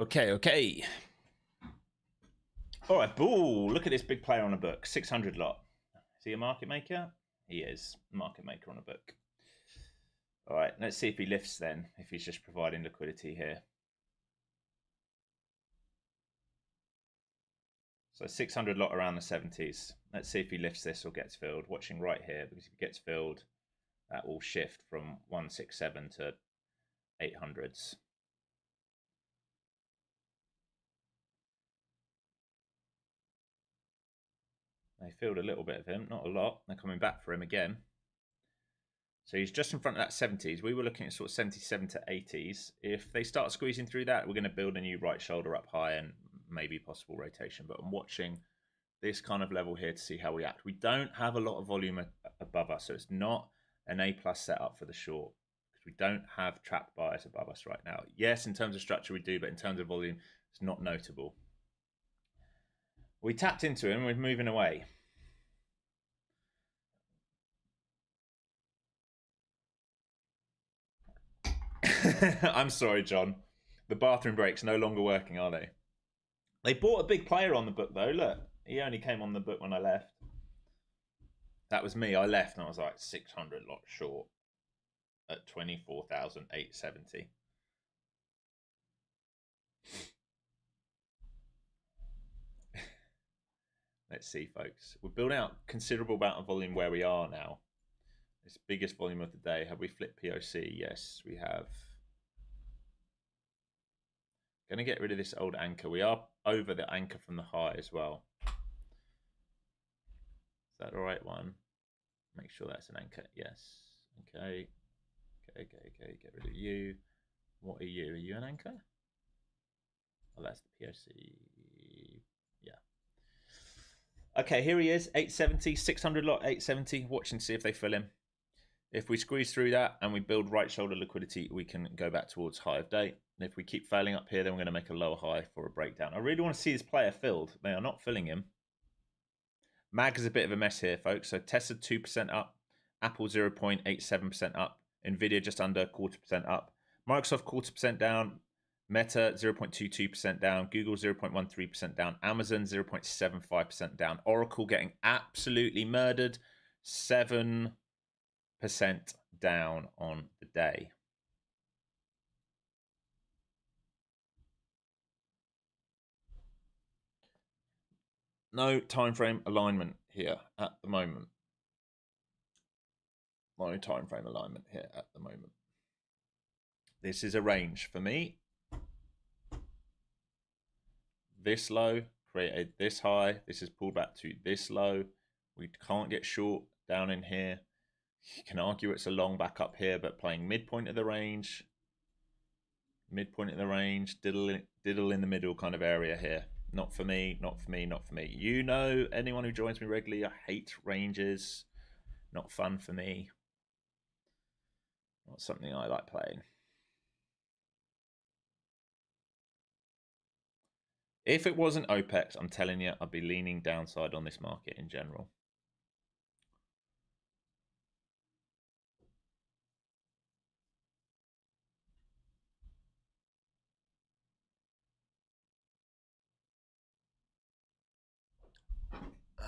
Okay. All right, bull. Look at this big player on a book. 600 lot. Is he a market maker? He is. Market maker on a book. All right, let's see if he lifts then, if he's just providing liquidity here. So 600 lot around the 70s. Let's see if he lifts this or gets filled. Watching right here, because if he gets filled, that will shift from 167 to 800s. They filled a little bit of him, not a lot. They're coming back for him again. So he's just in front of that 70s. We were looking at sort of 77 to 80s. If they start squeezing through that, we're going to build a new right shoulder up high and maybe possible rotation. But I'm watching this kind of level here to see how we act. We don't have a lot of volume above us, so it's not an A+ setup for the short because we don't have trapped buyers above us right now. Yes, in terms of structure we do, but in terms of volume, it's not notable. We tapped into him, we're moving away. I'm sorry, John. The bathroom breaks no longer working, are they? They bought a big player on the book, though. Look, he only came on the book when I left. That was me. I left and I was like 600 lot short at 24,870. Let's see, folks. We're building out considerable amount of volume where we are now. It's biggest volume of the day. Have we flipped POC? Yes, we have. Going to get rid of this old anchor. We are over the anchor from the high as well. Is that the right one? Make sure that's an anchor. Yes. Okay. Okay. Get rid of you. What are you? Are you an anchor? Oh, that's the POC. Yeah. Okay, here he is. 870, 600 lot, 870. Watch and see if they fill him. If we squeeze through that and we build right shoulder liquidity, we can go back towards high of day. And if we keep failing up here, then we're going to make a lower high for a breakdown. I really want to see this player filled. They are not filling him. MAG is a bit of a mess here, folks. So Tesla 2% up, Apple 0.87% up, Nvidia just under 0.25% up, Microsoft 0.25% down, Meta 0.22% down, Google 0.13% down, Amazon 0.75% down, Oracle getting absolutely murdered, 7% down on the day. No time frame alignment here at the moment. No time frame alignment here at the moment. This is a range for me. This low created this high. This is pulled back to this low. We can't get short down in here. You can argue it's a long back up here, but playing midpoint of the range, diddle in the middle kind of area here. Not for me, not for me, not for me. You know, anyone who joins me regularly, I hate ranges. Not fun for me. Not something I like playing. If it wasn't OPEX, I'm telling you, I'd be leaning downside on this market in general.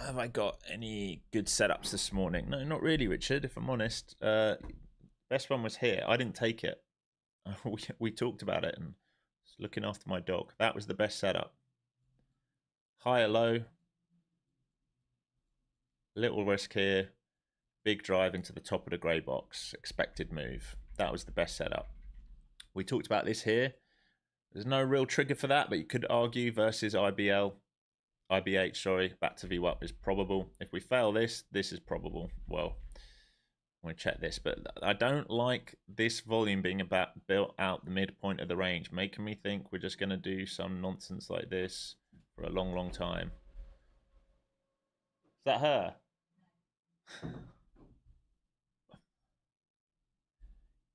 Have I got any good setups this morning? No, not really, Richard, if I'm honest. Best one was here. I didn't take it. We talked about it and was looking after my dog. That was the best setup. Higher low. Little risk here. Big drive into the top of the grey box. Expected move. That was the best setup. We talked about this here. There's no real trigger for that, but you could argue versus IBH, sorry, back to VWAP is probable. If we fail this, this is probable. Well, I'm going to check this, but I don't like this volume being about built out the midpoint of the range, making me think we're just going to do some nonsense like this for a long, long time. Is that her?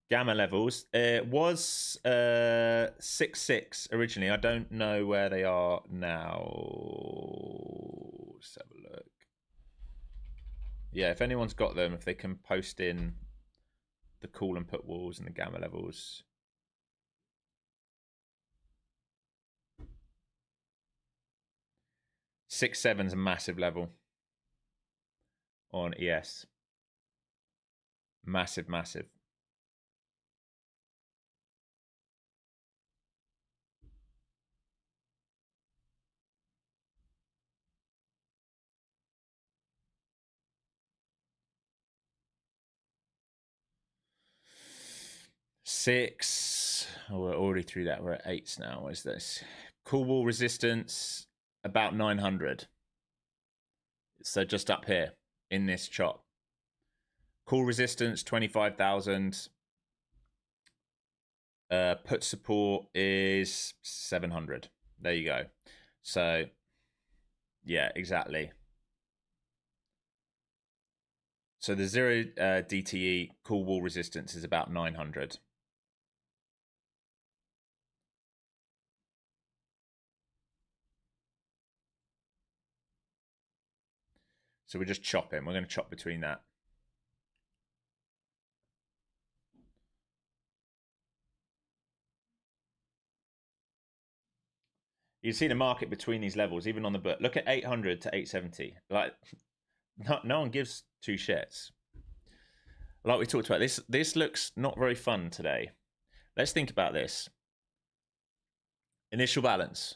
Gamma levels. It was 6.6 originally. I don't know where they are now. Let's have a look. Yeah, if anyone's got them, if they can post in the call and put walls and the gamma levels. Six seven's a massive level on ES. Massive, massive. 6. Oh, we're already through that. We're at 8s now. What is this? Cool wall resistance about 900. So just up here in this chop. Call resistance 25,000. Put support is 700. There you go. So yeah, exactly. So the 0 DTE call wall resistance is about 900. So we're just chopping. We're going to chop between that. You see the market between these levels, even on the book. Look at 800 to 870. Like, no one gives two shits. Like we talked about, this looks not very fun today. Let's think about this. Initial balance.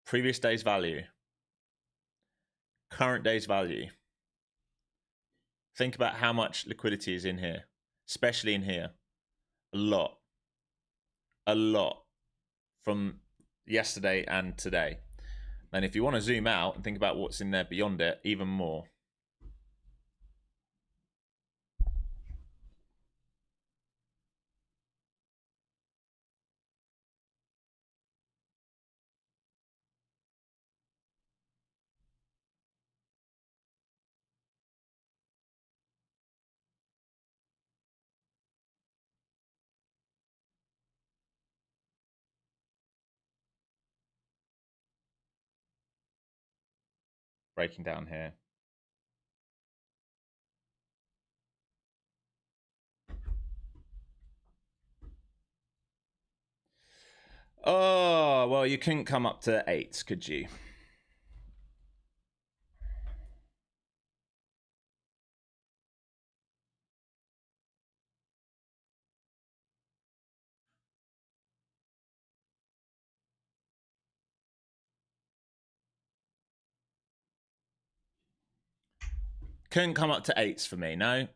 Previous day's value. Current day's value. Think about how much liquidity is in here, especially in here. A lot. A lot from yesterday and today. And if you want to zoom out and think about what's in there beyond it, even more. Breaking down here. Oh, well, you couldn't come up to 8s, could you? Couldn't come up to 8s for me, no?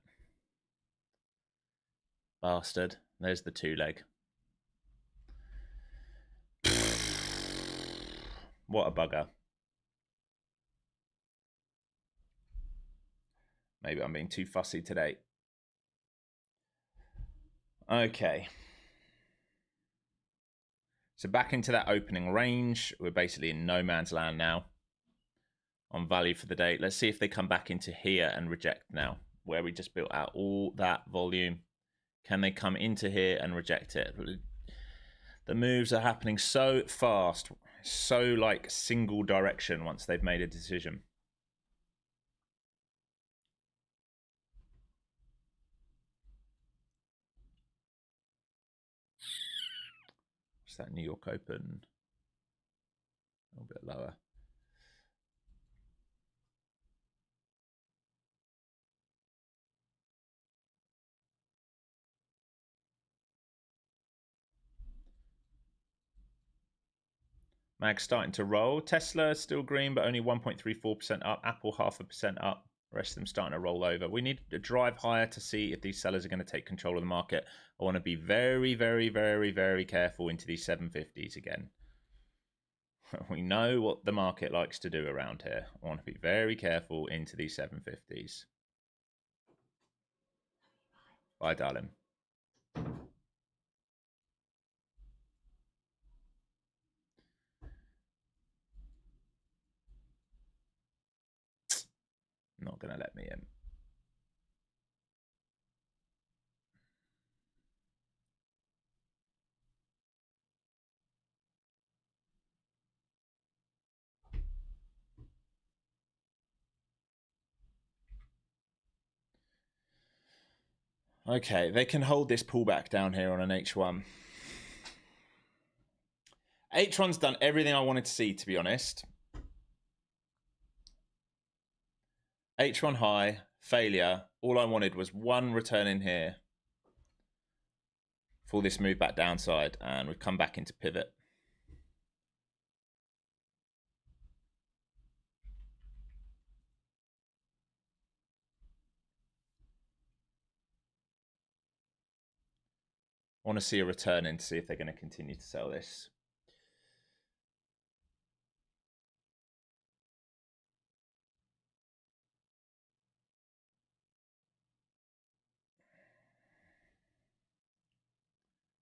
Bastard. There's the 2-leg. What a bugger. Maybe I'm being too fussy today. Okay. So back into that opening range. We're basically in no man's land now on value for the day. Let's see if they come back into here and reject now, where we just built out all that volume. Can they come into here and reject it? The moves are happening so fast, so like single direction once they've made a decision. What's that New York Open? A little bit lower. Mag starting to roll. Tesla still green, but only 1.34% up. Apple 0.5% up. The rest of them starting to roll over. We need to drive higher to see if these sellers are going to take control of the market. I want to be very, very, very, very careful into these 750s again. We know what the market likes to do around here. I want to be very careful into these 750s. Bye, darling. Not going to let me in. Okay, they can hold this pullback down here on an H1. H1's done everything I wanted to see, to be honest. H1 high, failure. All I wanted was one return in here for this move back downside, and we've come back into pivot. I want to see a return in to see if they're going to continue to sell this.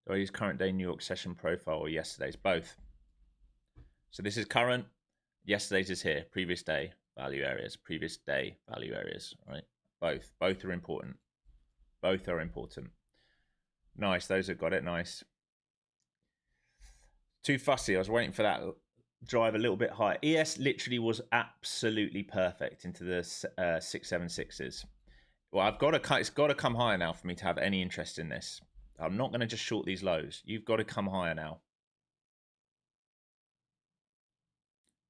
Do I use current day New York session profile or yesterday's? Both. So this is current. Yesterday's is here. Previous day value areas. Previous day value areas. Right. Both. Both are important. Both are important. Nice. Those have got it. Nice. Too fussy. I was waiting for that drive a little bit higher. ES literally was absolutely perfect into the 676s. Well, it's got to come higher now for me to have any interest in this. I'm not going to just short these lows. You've got to come higher now.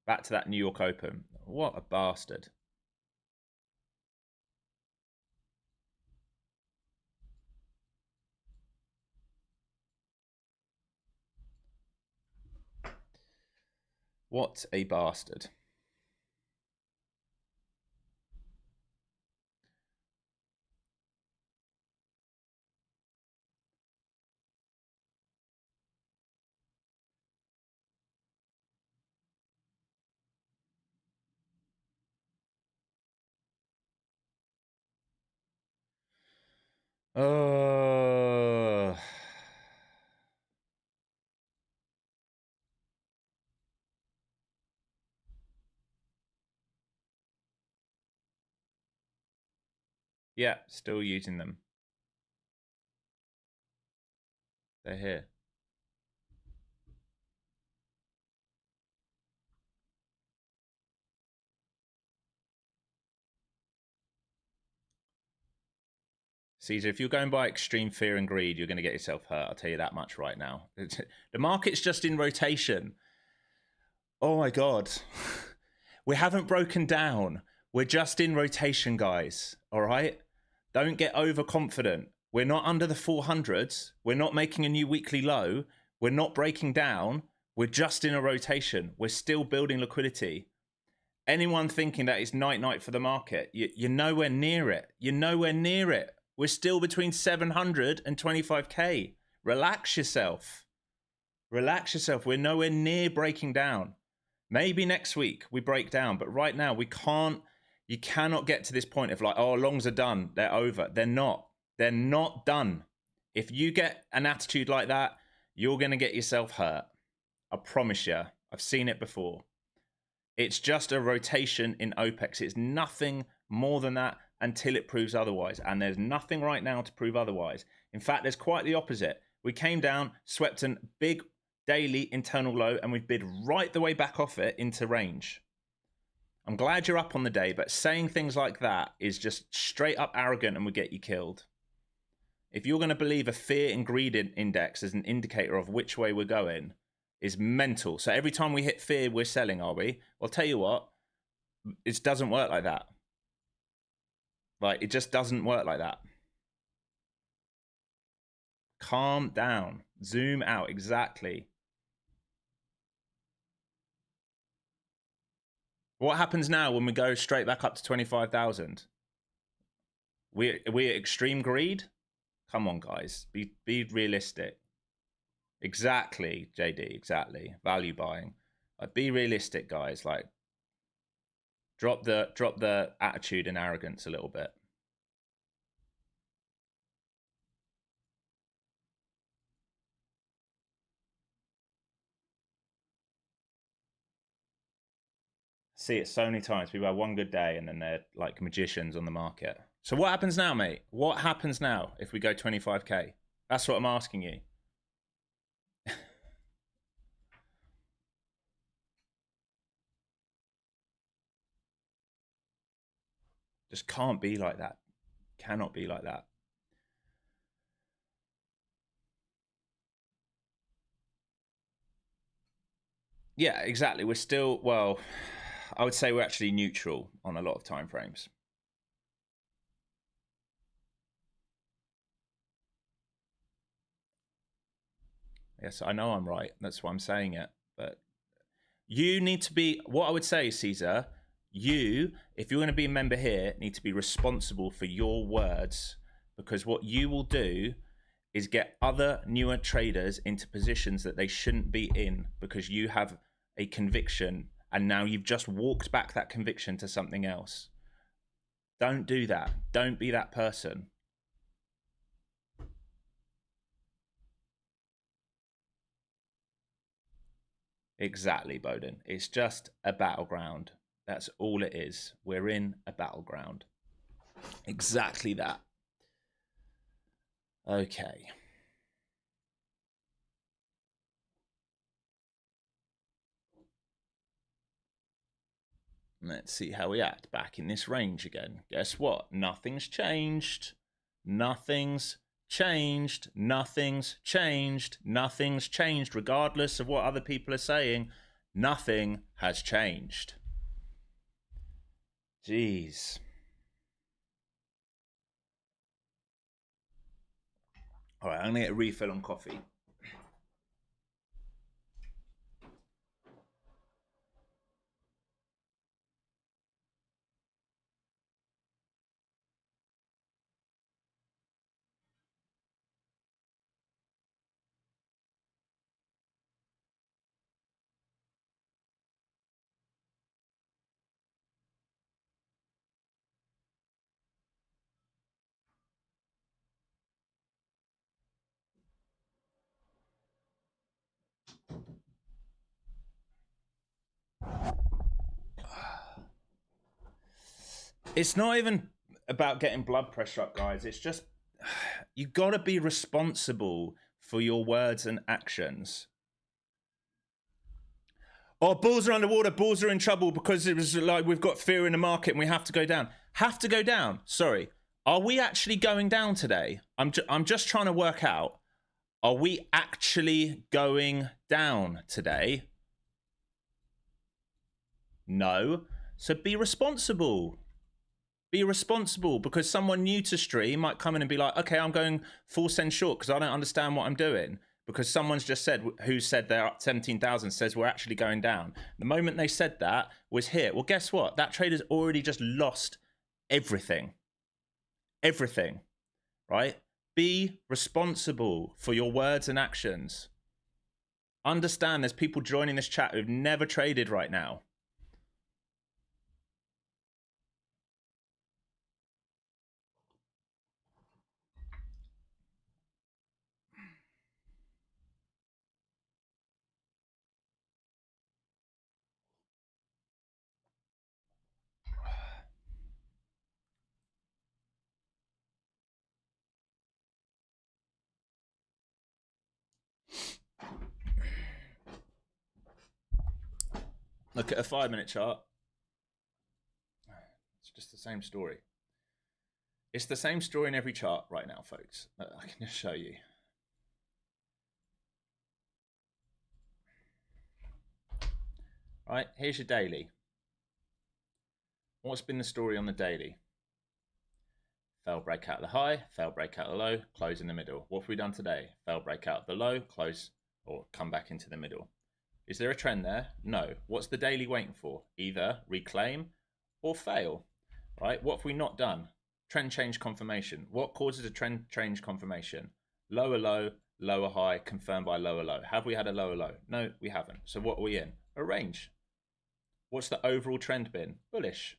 Back to that New York Open. What a bastard. What a bastard. Oh. Yeah, still using them. They're here. Caesar, if you're going by extreme fear and greed, you're going to get yourself hurt. I'll tell you that much right now. The market's just in rotation. Oh my God. We haven't broken down. We're just in rotation, guys. All right? Don't get overconfident. We're not under the 400s. We're not making a new weekly low. We're not breaking down. We're just in a rotation. We're still building liquidity. Anyone thinking that it's night for the market, you're nowhere near it. You're nowhere near it. We're still between 700 and 25K. Relax yourself. Relax yourself. We're nowhere near breaking down. Maybe next week we break down, but right now we can't. You cannot get to this point of like, oh, longs are done. They're over. They're not. They're not done. If you get an attitude like that, you're going to get yourself hurt. I promise you. I've seen it before. It's just a rotation in OPEX. It's nothing more than that until it proves otherwise. And there's nothing right now to prove otherwise. In fact, there's quite the opposite. We came down, swept a big daily internal low, and we've bid right the way back off it into range. I'm glad you're up on the day, but saying things like that is just straight up arrogant and would get you killed. If you're going to believe a fear and greed index as an indicator of which way we're going, is mental. So every time we hit fear, we're selling, are we? Well, tell you what, it doesn't work like that. Like, it just doesn't work like that. Calm down. Zoom out. Exactly. What happens now when we go straight back up to 25,000? We're extreme greed? Come on, guys. Be realistic. Exactly, JD. Exactly. Value buying. Like, be realistic, guys. Like, drop the attitude and arrogance a little bit. See it so many times. People have one good day and then they're like magicians on the market. So what happens now, mate? What happens now if we go 25K? That's what I'm asking you. Just can't be like that. Cannot be like that. Yeah, exactly. We're still, well, I would say we're actually neutral on a lot of time frames. Yes, I know I'm right. That's why I'm saying it. But you need to be, what I would say, Caesar, you, if you're going to be a member here, need to be responsible for your words, because what you will do is get other newer traders into positions that they shouldn't be in because you have a conviction and now you've just walked back that conviction to something else. Don't do that. Don't be that person. Exactly, Bowden. It's just a battleground. That's all it is. We're in a battleground. Exactly that. Okay. Let's see how we act back in this range again. Guess what? Nothing's changed. Nothing's changed. Nothing's changed. Nothing's changed. Regardless of what other people are saying, nothing has changed. Jeez. All right, I'm going to get a refill on coffee. It's not even about getting blood pressure up, guys. It's just you got to be responsible for your words and actions. Oh, bulls are underwater. Bulls are in trouble because it was like we've got fear in the market and we have to go down. Have to go down. Sorry. Are we actually going down today? I'm just trying to work out. Are we actually going down today? No. So be responsible. Be responsible, because someone new to stream might come in and be like, okay, I'm going full send short because I don't understand what I'm doing. Because someone's just said, who said they're up 17,000, says we're actually going down. The moment they said that was here. Well, guess what? That trader's already just lost everything. Everything, right? Be responsible for your words and actions. Understand there's people joining this chat who've never traded right now. Look at a 5-minute chart. It's just the same story. It's the same story in every chart right now, folks. I can just show you. All right, here's your daily. What's been the story on the daily? Fail, break out the high, fail, break out the low, close in the middle. What have we done today? Fail, break out the low, close, or come back into the middle. Is there a trend there? No. What's the daily waiting for? Either reclaim or fail, right? What have we not done? Trend change confirmation. What causes a trend change confirmation? Lower low, lower high, confirmed by lower low. Have we had a lower low? No, we haven't. So what are we in? A range. What's the overall trend been? Bullish.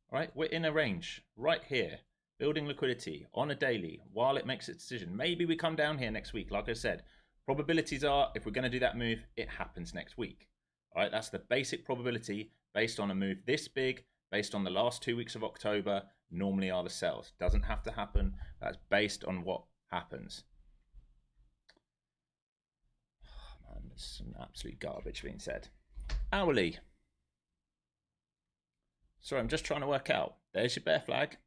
All right, we're in a range right here, building liquidity on a daily while it makes its decision. Maybe we come down here next week. Like I said, probabilities are, if we're going to do that move, it happens next week. All right, that's the basic probability based on a move this big, based on the last 2 weeks of October, normally are the sells. Doesn't have to happen. That's based on what happens. Oh, man, there's some absolute garbage being said. Hourly. Sorry, I'm just trying to work out. There's your bear flag.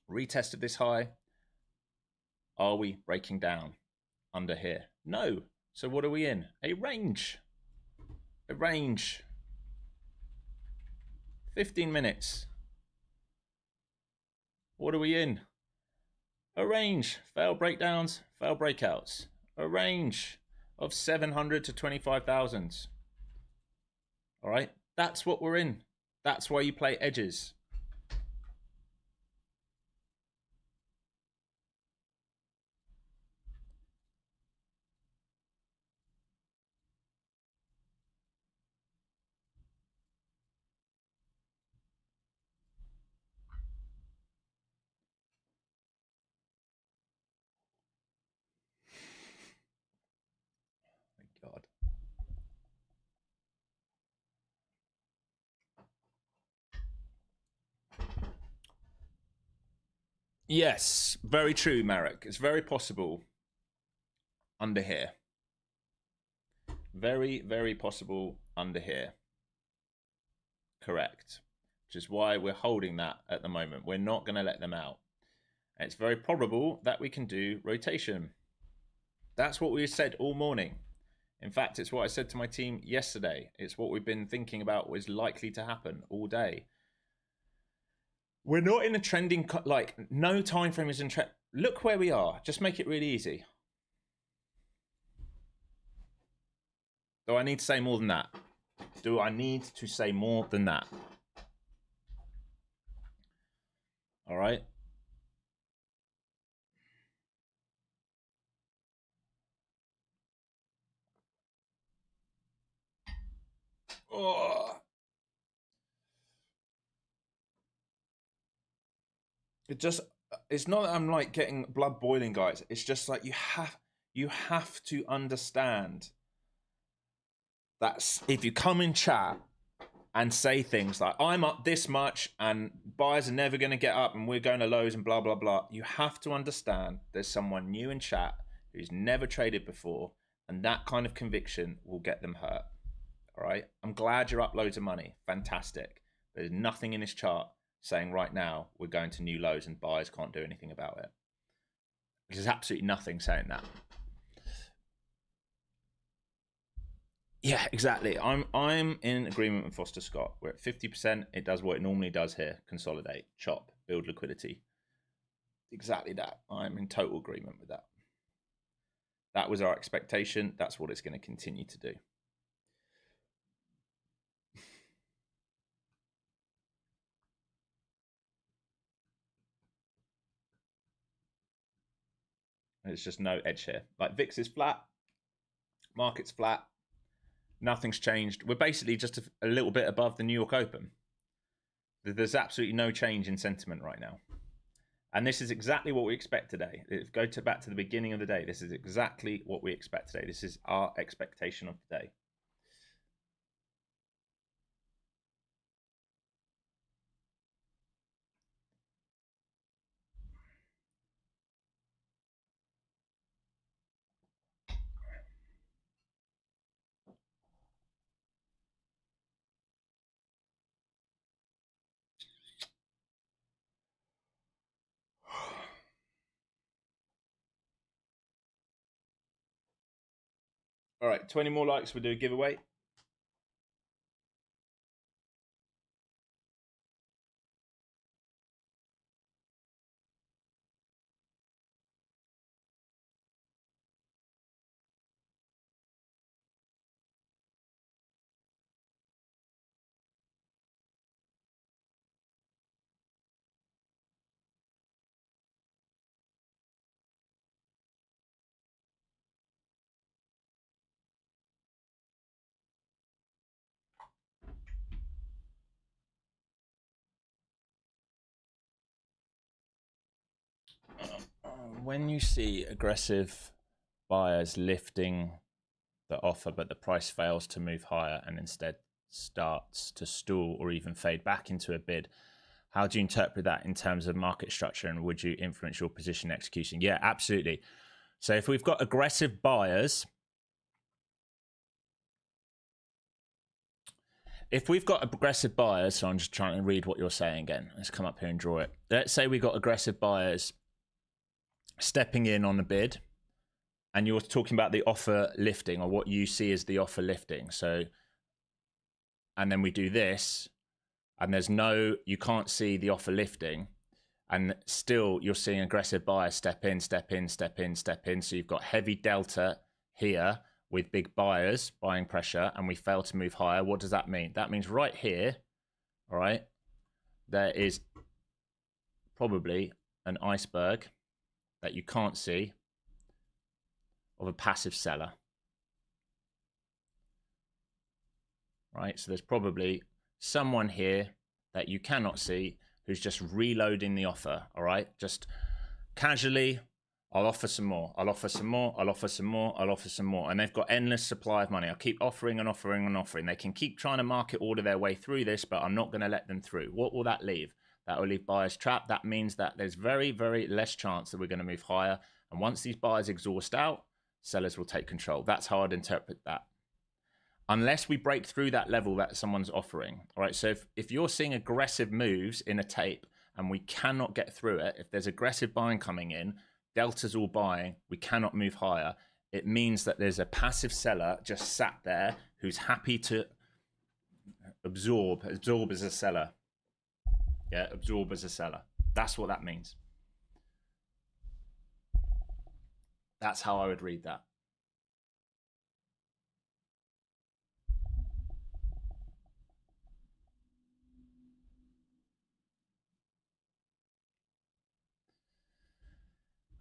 Retested this high. Are we breaking down under here? No. So what are we in? A range. A range. 15 minutes. What are we in? A range. Fail breakdowns, fail breakouts. A range of 700 to 25,000. All right. That's what we're in. That's why you play edges. Yes, very true, Marek. It's very possible under here. Very, very possible under here. Correct. Which is why we're holding that at the moment. We're not going to let them out. And it's very probable that we can do rotation. That's what we said all morning. In fact, it's what I said to my team yesterday. It's what we've been thinking about was likely to happen all day. We're not in a trending, like no time frame is in trend. Look where we are. Just make it really easy. Do I need to say more than that? Do I need to say more than that? All right. Oh. It's not that I'm like getting blood boiling, guys. It's just like you have to understand that if you come in chat and say things like I'm up this much and buyers are never going to get up and we're going to lows and blah blah blah, you have to understand there's someone new in chat who's never traded before, and that kind of conviction will get them hurt. All right, I'm glad you're up loads of money, fantastic. There's nothing in this chart saying right now we're going to new lows and buyers can't do anything about it. There's absolutely nothing saying that. Yeah, exactly. I'm in agreement with Foster Scott. We're at 50%. It does what it normally does here: consolidate, chop, build liquidity. Exactly that. I'm in total agreement with that. That was our expectation. That's what it's going to continue to do. There's just no edge here. Like VIX is flat, market's flat, nothing's changed. We're basically just a little bit above the New York Open. There's absolutely no change in sentiment right now. And this is exactly what we expect today. Go back to the beginning of the day. This is exactly what we expect today. This is our expectation of today. All right, 20 more likes, we'll do a giveaway. When you see aggressive buyers lifting the offer, but the price fails to move higher and instead starts to stall or even fade back into a bid, how do you interpret that in terms of market structure, and would you influence your position execution? Yeah, absolutely. So if we've got aggressive buyers, so I'm just trying to read what you're saying again. Let's come up here and draw it. Let's say we've got aggressive buyers stepping in on a bid, and you're talking about the offer lifting, or what you see as the offer lifting. So, and then we do this, and you can't see the offer lifting, and still you're seeing aggressive buyers step in. So you've got heavy delta here with big buyers buying pressure, and we fail to move higher. What does that mean? That means right here, all right, there is probably an iceberg that you can't see of a passive seller, right? So there's probably someone here that you cannot see who's just reloading the offer, all right? Just casually, I'll offer some more, I'll offer some more, I'll offer some more, I'll offer some more. And they've got endless supply of money. I'll keep offering and offering and offering. They can keep trying to market order their way through this, but I'm not going to let them through. What will that leave? That will leave buyers trapped. That means that there's very, very less chance that we're going to move higher. And once these buyers exhaust out, sellers will take control. That's how I'd interpret that. Unless we break through that level that someone's offering. All right, so if you're seeing aggressive moves in a tape and we cannot get through it, if there's aggressive buying coming in, delta's all buying, we cannot move higher, it means that there's a passive seller just sat there who's happy to absorb as a seller. Yeah, absorb as a seller. That's what that means. That's how I would read that.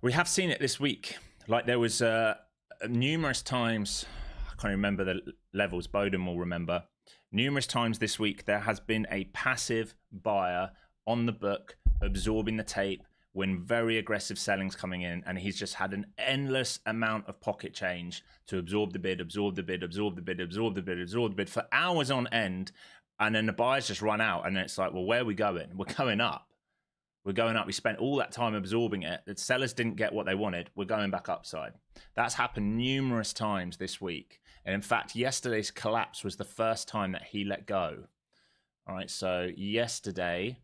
We have seen it this week. Like there was numerous times, I can't remember the levels, Bowden will remember. Numerous times this week, there has been a passive buyer on the book absorbing the tape when very aggressive selling's coming in, and he's just had an endless amount of pocket change to absorb the bid, absorb the bid, absorb the bid, absorb the bid, absorb the bid for hours on end, and then the buyers just run out, and then it's like, well, where are we going? We're going up. We're going up. We spent all that time absorbing it. The sellers didn't get what they wanted. We're going back upside. That's happened numerous times this week. And in fact, yesterday's collapse was the first time that he let go. All right. So yesterday,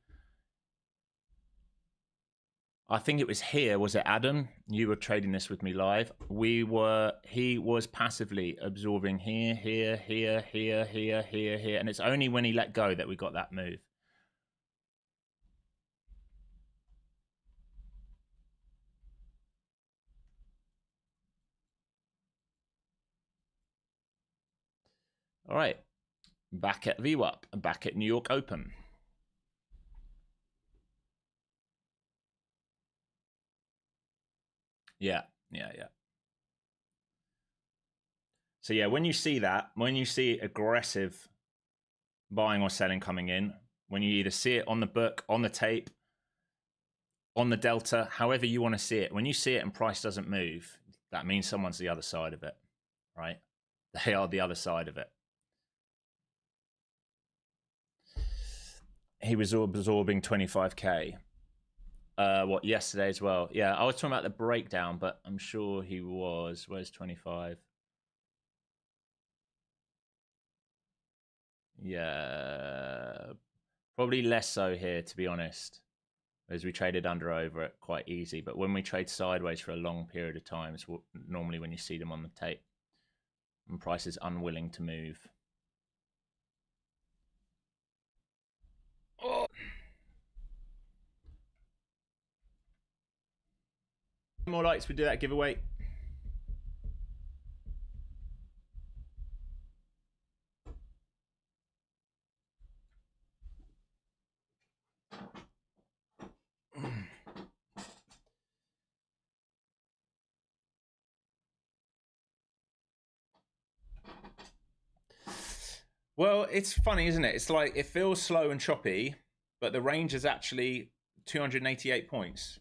I think it was here. Was it Adam? You were trading this with me live. He was passively absorbing here, here, here, here, here, here, here. And it's only when he let go that we got that move. All right, back at VWAP, back at New York Open. Yeah. So yeah, when you see that, when you see aggressive buying or selling coming in, when you either see it on the book, on the tape, on the delta, however you want to see it, when you see it and price doesn't move, that means someone's the other side of it, right? They are the other side of it. He was absorbing 25K. What, yesterday as well? Yeah, I was talking about the breakdown, but I'm sure he was. Where's 25? Yeah, probably less so here, to be honest, as we traded under over it quite easy. But when we trade sideways for a long period of time, it's normally when you see them on the tape and price is unwilling to move. Oh. More likes, we do that giveaway. Well, it's funny, isn't it? It's like it feels slow and choppy, but the range is actually 288 points.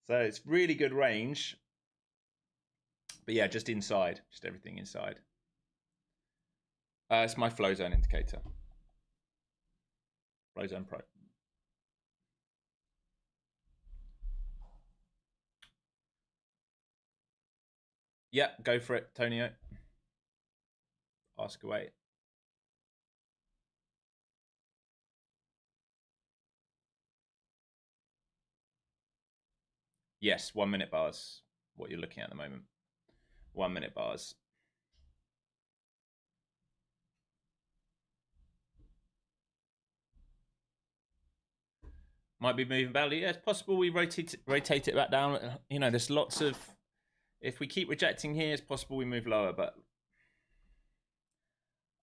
So it's really good range. But yeah, just inside, just everything inside. It's my flow zone indicator. Flow zone pro. Yeah, go for it, Tonio. Ask away. Yes, 1 minute bars. What you're looking at the moment. 1 minute bars. Might be moving badly. Yeah, it's possible we rotate it back down. You know, there's lots of. If we keep rejecting here, it's possible we move lower, but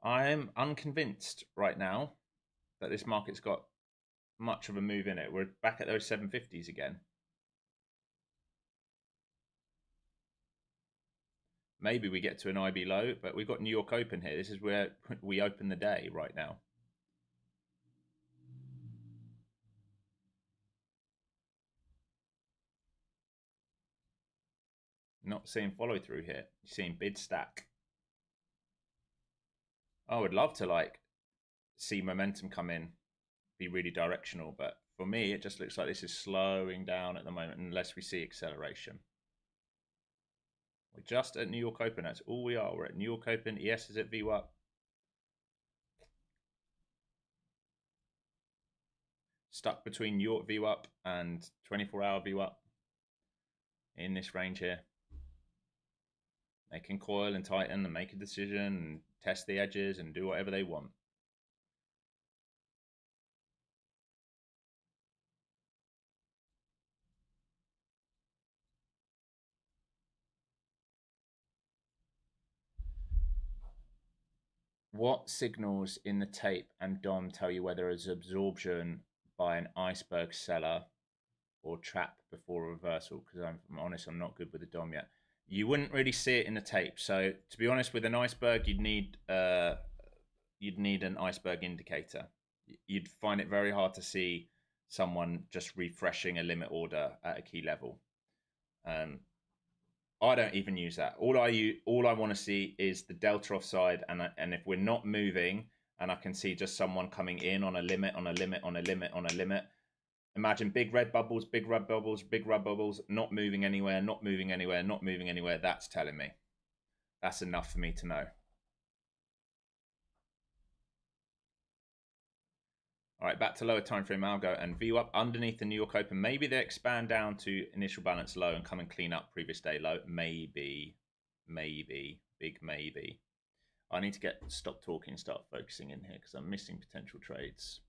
I'm unconvinced right now that this market's got much of a move in it. We're back at those 750s again. Maybe we get to an IB low, but we've got New York Open here. This is where we open the day right now. Not seeing follow through here. You're seeing bid stack. I would love to like see momentum come in, be really directional. But for me, it just looks like this is slowing down at the moment unless we see acceleration. We're just at New York Open. That's all we are. We're at New York Open. ES is at VWAP. Stuck between New York VWAP and 24-hour VWAP in this range here. They can coil and tighten and make a decision and test the edges and do whatever they want. What signals in the tape and DOM tell you whether it's absorption by an iceberg seller or trap before reversal? Because I'm honest, I'm not good with the DOM yet. You wouldn't really see it in the tape. So to be honest, with an iceberg, you'd need an iceberg indicator. You'd find it very hard to see someone just refreshing a limit order at a key level. I don't even use that. All I want to see is the delta offside, and if we're not moving, and I can see just someone coming in on a limit, on a limit, on a limit, on a limit. Imagine big red bubbles, big red bubbles, big red bubbles, not moving anywhere, not moving anywhere, not moving anywhere. That's telling me. That's enough for me to know. All right, back to lower time frame algo and VWAP underneath the New York Open. Maybe they expand down to initial balance low and come and clean up previous day low. Maybe, big maybe. I need to stop talking and start focusing in here because I'm missing potential trades.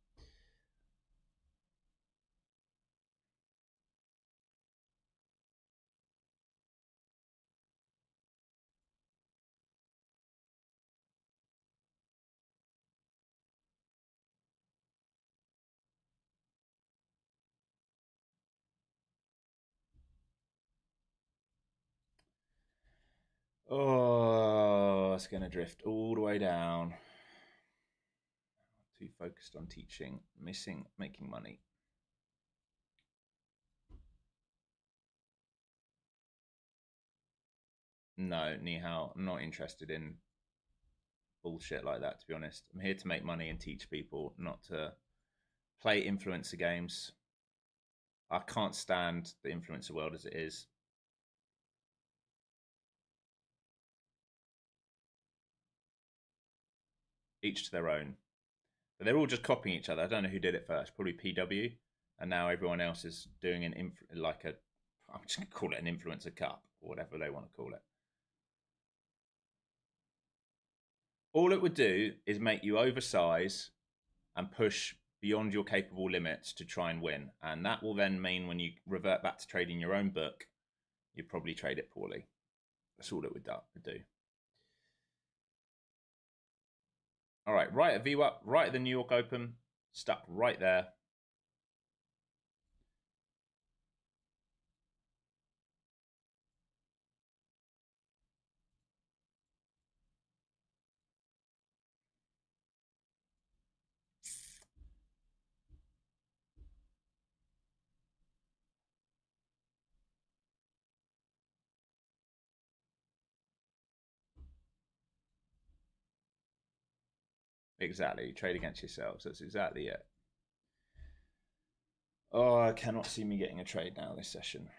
Oh, it's going to drift all the way down. Too focused on teaching, missing making money. No, ni hao. I'm not interested in bullshit like that, to be honest. I'm here to make money and teach people, not to play influencer games. I can't stand the influencer world as it is. Each to their own. But they're all just copying each other. I don't know who did it first. Probably PW. And now everyone else is doing I'm just going to call it an influencer cup or whatever they want to call it. All it would do is make you oversize and push beyond your capable limits to try and win. And that will then mean when you revert back to trading your own book, you probably trade it poorly. That's all it would do. All right, right at VWAP, right at the New York Open, stuck right there. Exactly, trade against yourselves. That's exactly it. Oh, I cannot see me getting a trade now this session.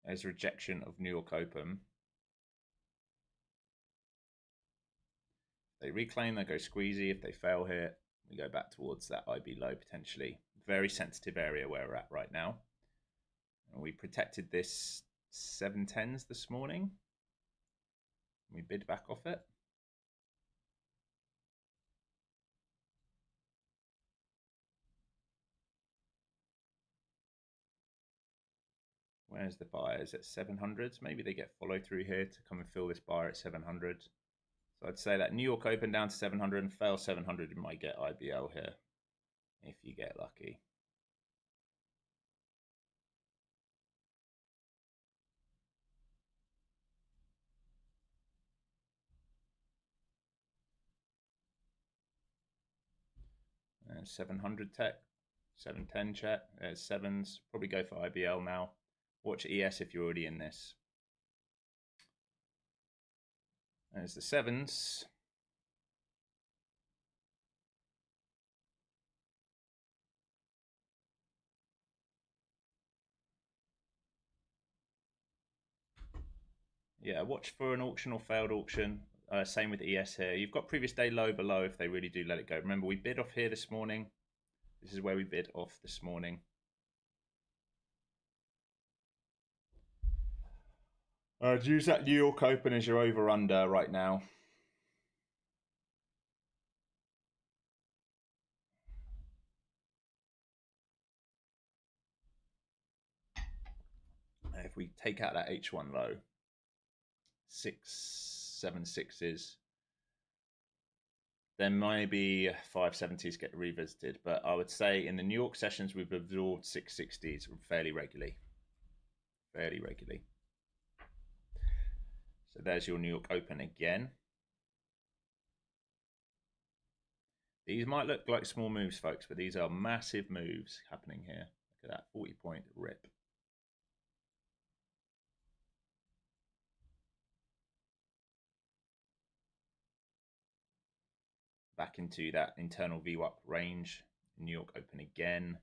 There's rejection of New York Open. They reclaim, they go squeezy. If they fail here, we go back towards that IB low potentially. Very sensitive area where we're at right now. And we protected this 710s this morning. We bid back off it. Where's the buyers at 700s? Maybe they get follow through here to come and fill this buyer at 700. So I'd say that New York Open down to 700 and fail 700, you might get IBL here if you get lucky. 700 tech, 710 check. There's sevens. Probably go for IBL now. Watch ES if you're already in this. There's the sevens. Yeah, watch for an auction or failed auction. Same with ES here. You've got previous day low below if they really do let it go. Remember, we bid off here this morning. This is where we bid off this morning. Use that New York Open as your over-under right now. If we take out that H1 low, 676s, then maybe 570s get revisited. But I would say in the New York sessions, we've absorbed 660s fairly regularly. So there's your New York Open again. These might look like small moves, folks, but these are massive moves happening here. Look at that 40-point rip. Back into that internal VWAP range. New York Open again.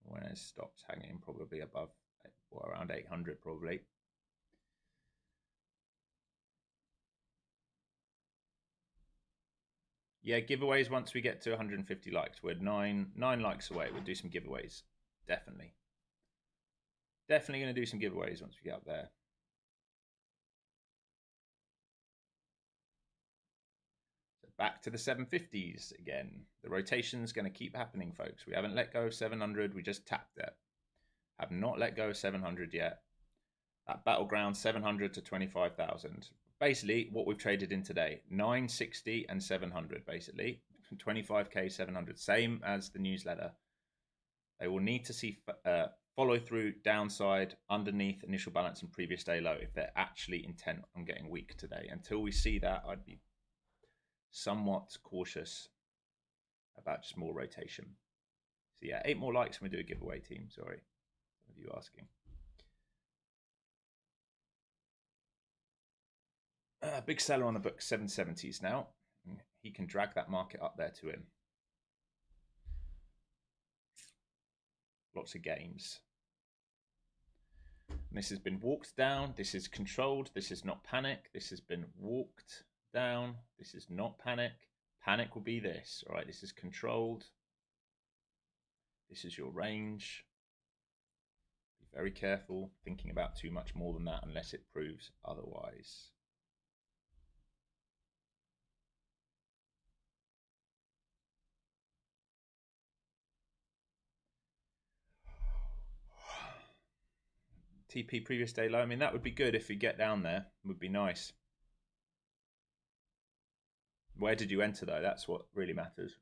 When it stops hanging, probably above, well, around 800 probably. Yeah, giveaways once we get to 150 likes. We're nine likes away. We'll do some giveaways. Definitely going to do some giveaways once we get up there. So back to the 750s again. The rotation's going to keep happening, folks. We haven't let go of 700. We just tapped it. Have not let go of 700 yet. That battleground 700 to 25,000. Basically, what we've traded in today, 960 and 700, basically. 25K, 700. Same as the newsletter. They will need to see follow through downside underneath initial balance and previous day low if they're actually intent on getting weak today. Until we see that, I'd be somewhat cautious about just more rotation. So yeah, 8 more likes when we do a giveaway, team. Sorry, what are you asking? Big seller on the book, 770s now. He can drag that market up there to him. Lots of games. And this has been walked down. This is controlled. This is not panic. This has been walked down. This is not panic. Panic will be this. All right, this is controlled. This is your range. Be very careful thinking about too much more than that unless it proves otherwise. TP previous day low. I mean, that would be good if you get down there. It would be nice. Where did you enter, though? That's what really matters.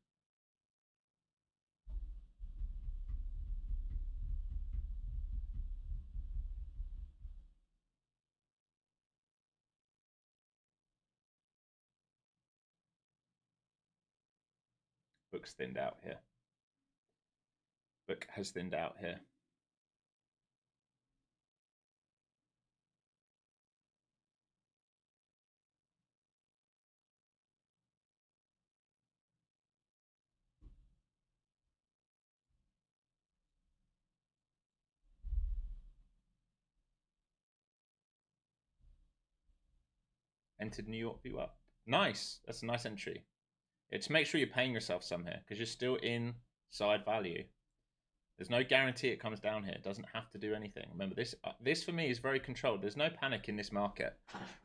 Book's thinned out here. Book has thinned out here. Entered New York view up. Nice. That's a nice entry. It's make sure you're paying yourself some here because you're still inside value. There's no guarantee it comes down here. It doesn't have to do anything. Remember, this for me is very controlled. There's no panic in this market,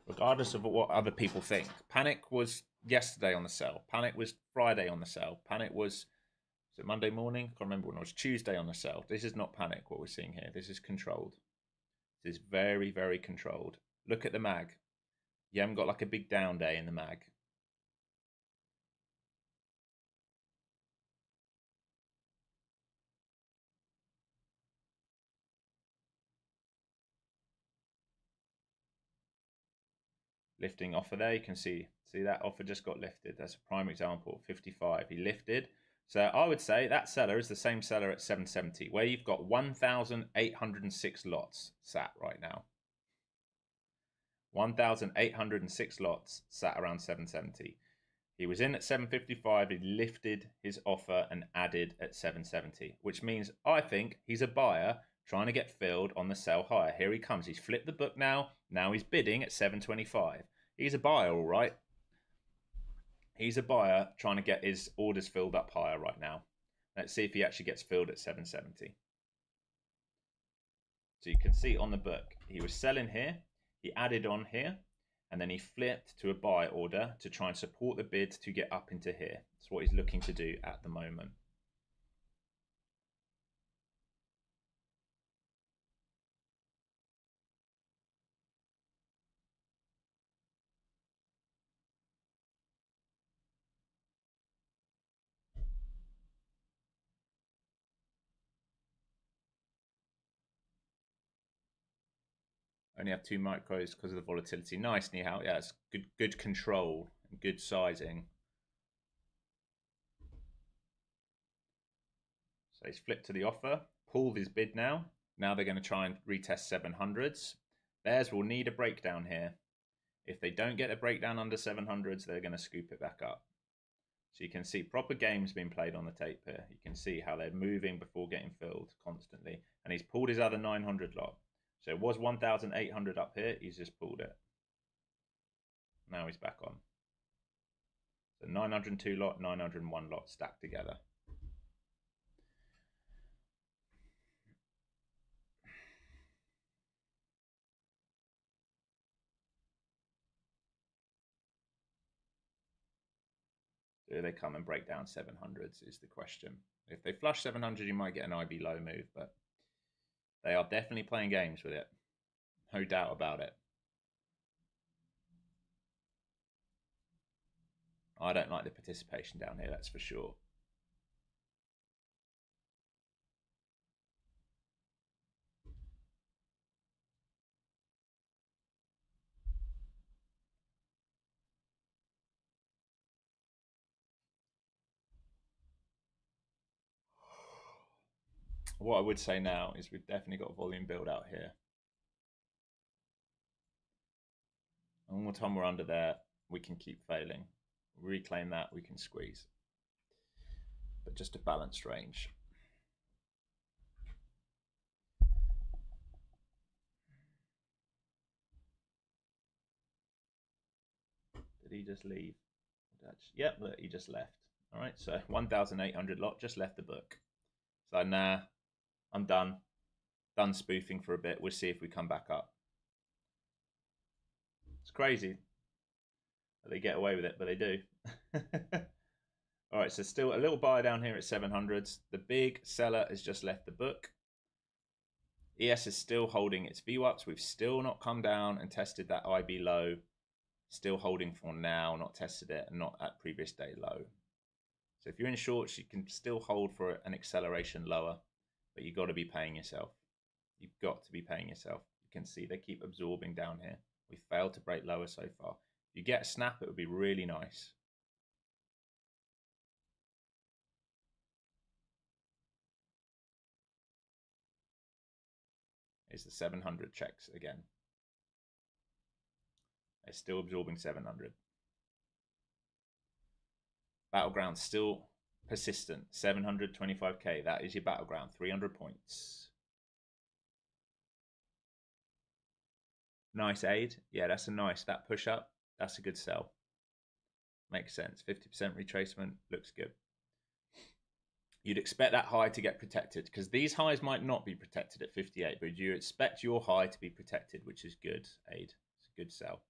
regardless of what other people think. Panic was yesterday on the sell. Panic was Friday on the sell. Panic was it Monday morning? I can't remember when it was. Tuesday on the sell. This is not panic, what we're seeing here. This is controlled. This is very, very controlled. Look at the mag. You haven't got like a big down day in the mag. Lifting offer there. You can see that offer just got lifted. That's a prime example. 55. He lifted. So I would say that seller is the same seller at 770, where you've got 1,806 lots sat right now. 1,806 lots sat around 770. He was in at 755. He lifted his offer and added at 770, which means I think he's a buyer trying to get filled on the sell higher. Here he comes. He's flipped the book now. Now he's bidding at 725. He's a buyer, all right. He's a buyer trying to get his orders filled up higher right now. Let's see if he actually gets filled at 770. So you can see on the book, he was selling here. He added on here. And then he flipped to a buy order to try and support the bid to get up into here. That's what he's looking to do at the moment. Only have 2 micros because of the volatility. Nice, Nihao. Yeah, it's good control and good sizing. So he's flipped to the offer, pulled his bid now. Now they're going to try and retest 700s. Bears will need a breakdown here. If they don't get a breakdown under 700s, they're going to scoop it back up. So you can see proper games being played on the tape here. You can see how they're moving before getting filled constantly. And he's pulled his other 900 lot. So it was 1,800 up here. He's just pulled it. Now he's back on. So 902 lot, 901 lot stacked together. Do they come and break down 700s is the question. If they flush 700, you might get an IB low move, but they are definitely playing games with it. No doubt about it. I don't like the participation down here, that's for sure. What I would say now is we've definitely got volume build out here. And all the time we're under there, we can keep failing. Reclaim that, we can squeeze. But just a balanced range. Did he just leave? Yep, look, he just left. All right, so 1,800 lot just left the book. So nah, I'm done. Done spoofing for a bit. We'll see if we come back up. It's crazy that they get away with it, but they do. All right, so still a little buy down here at 700s. The big seller has just left the book. ES is still holding its VWAPs. We've still not come down and tested that IB low. Still holding for now, not tested it, and not at previous day low. So if you're in shorts, you can still hold for an acceleration lower, but you've got to be paying yourself. You've got to be paying yourself. You can see they keep absorbing down here. We failed to break lower so far. If you get a snap, it would be really nice. Is the 700 checks again. They're still absorbing 700. Battleground still persistent. 725k. That is your battleground. 300 points. Nice aid. Yeah, that's a nice. That push up. That's a good sell. Makes sense. 50% retracement. Looks good. You'd expect that high to get protected because these highs might not be protected at 58, but you expect your high to be protected, which is good, Aid. It's a good sell.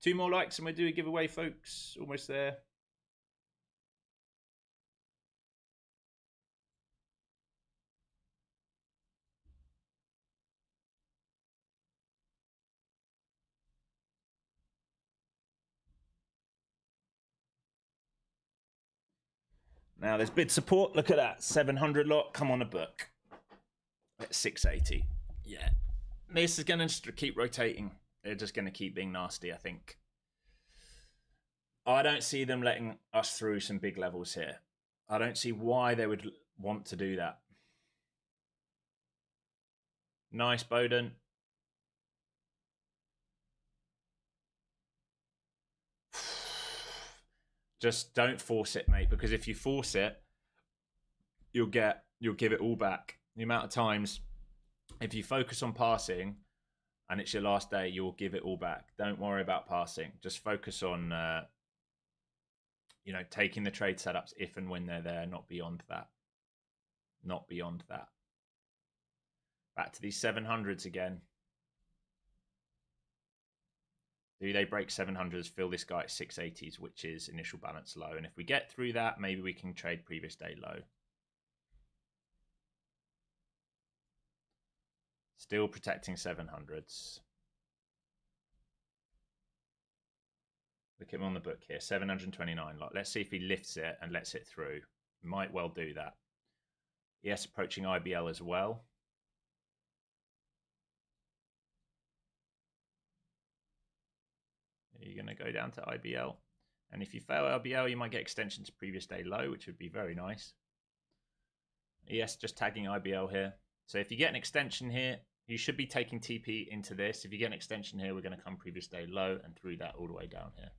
Two more likes and we'll do a giveaway, folks. Almost there. Now there's bid support. Look at that. 700 lot. Come on a book. At 680. Yeah. This is going to keep rotating. They're just going to keep being nasty, I think. I don't see them letting us through some big levels here. I don't see why they would want to do that. Nice, Bowden. Just don't force it, mate, because if you force it, you'll give it all back. The amount of times, if you focus on passing and it's your last day, you'll give it all back. Don't worry about passing. Just focus on taking the trade setups if and when they're there, not beyond that. Not beyond that. Back to these 700s again. Do they break 700s, fill this guy at 680s, which is initial balance low? And if we get through that, maybe we can trade previous day low. Still protecting 700s. Look at him on the book here, 729. Let's see if he lifts it and lets it through. Might well do that. Yes, approaching IBL as well. You're going to go down to IBL. And if you fail IBL, you might get extension to previous day low, which would be very nice. Yes, just tagging IBL here. So if you get an extension here, you should be taking TP into this. If you get an extension here, we're going to come previous day low and through that all the way down here.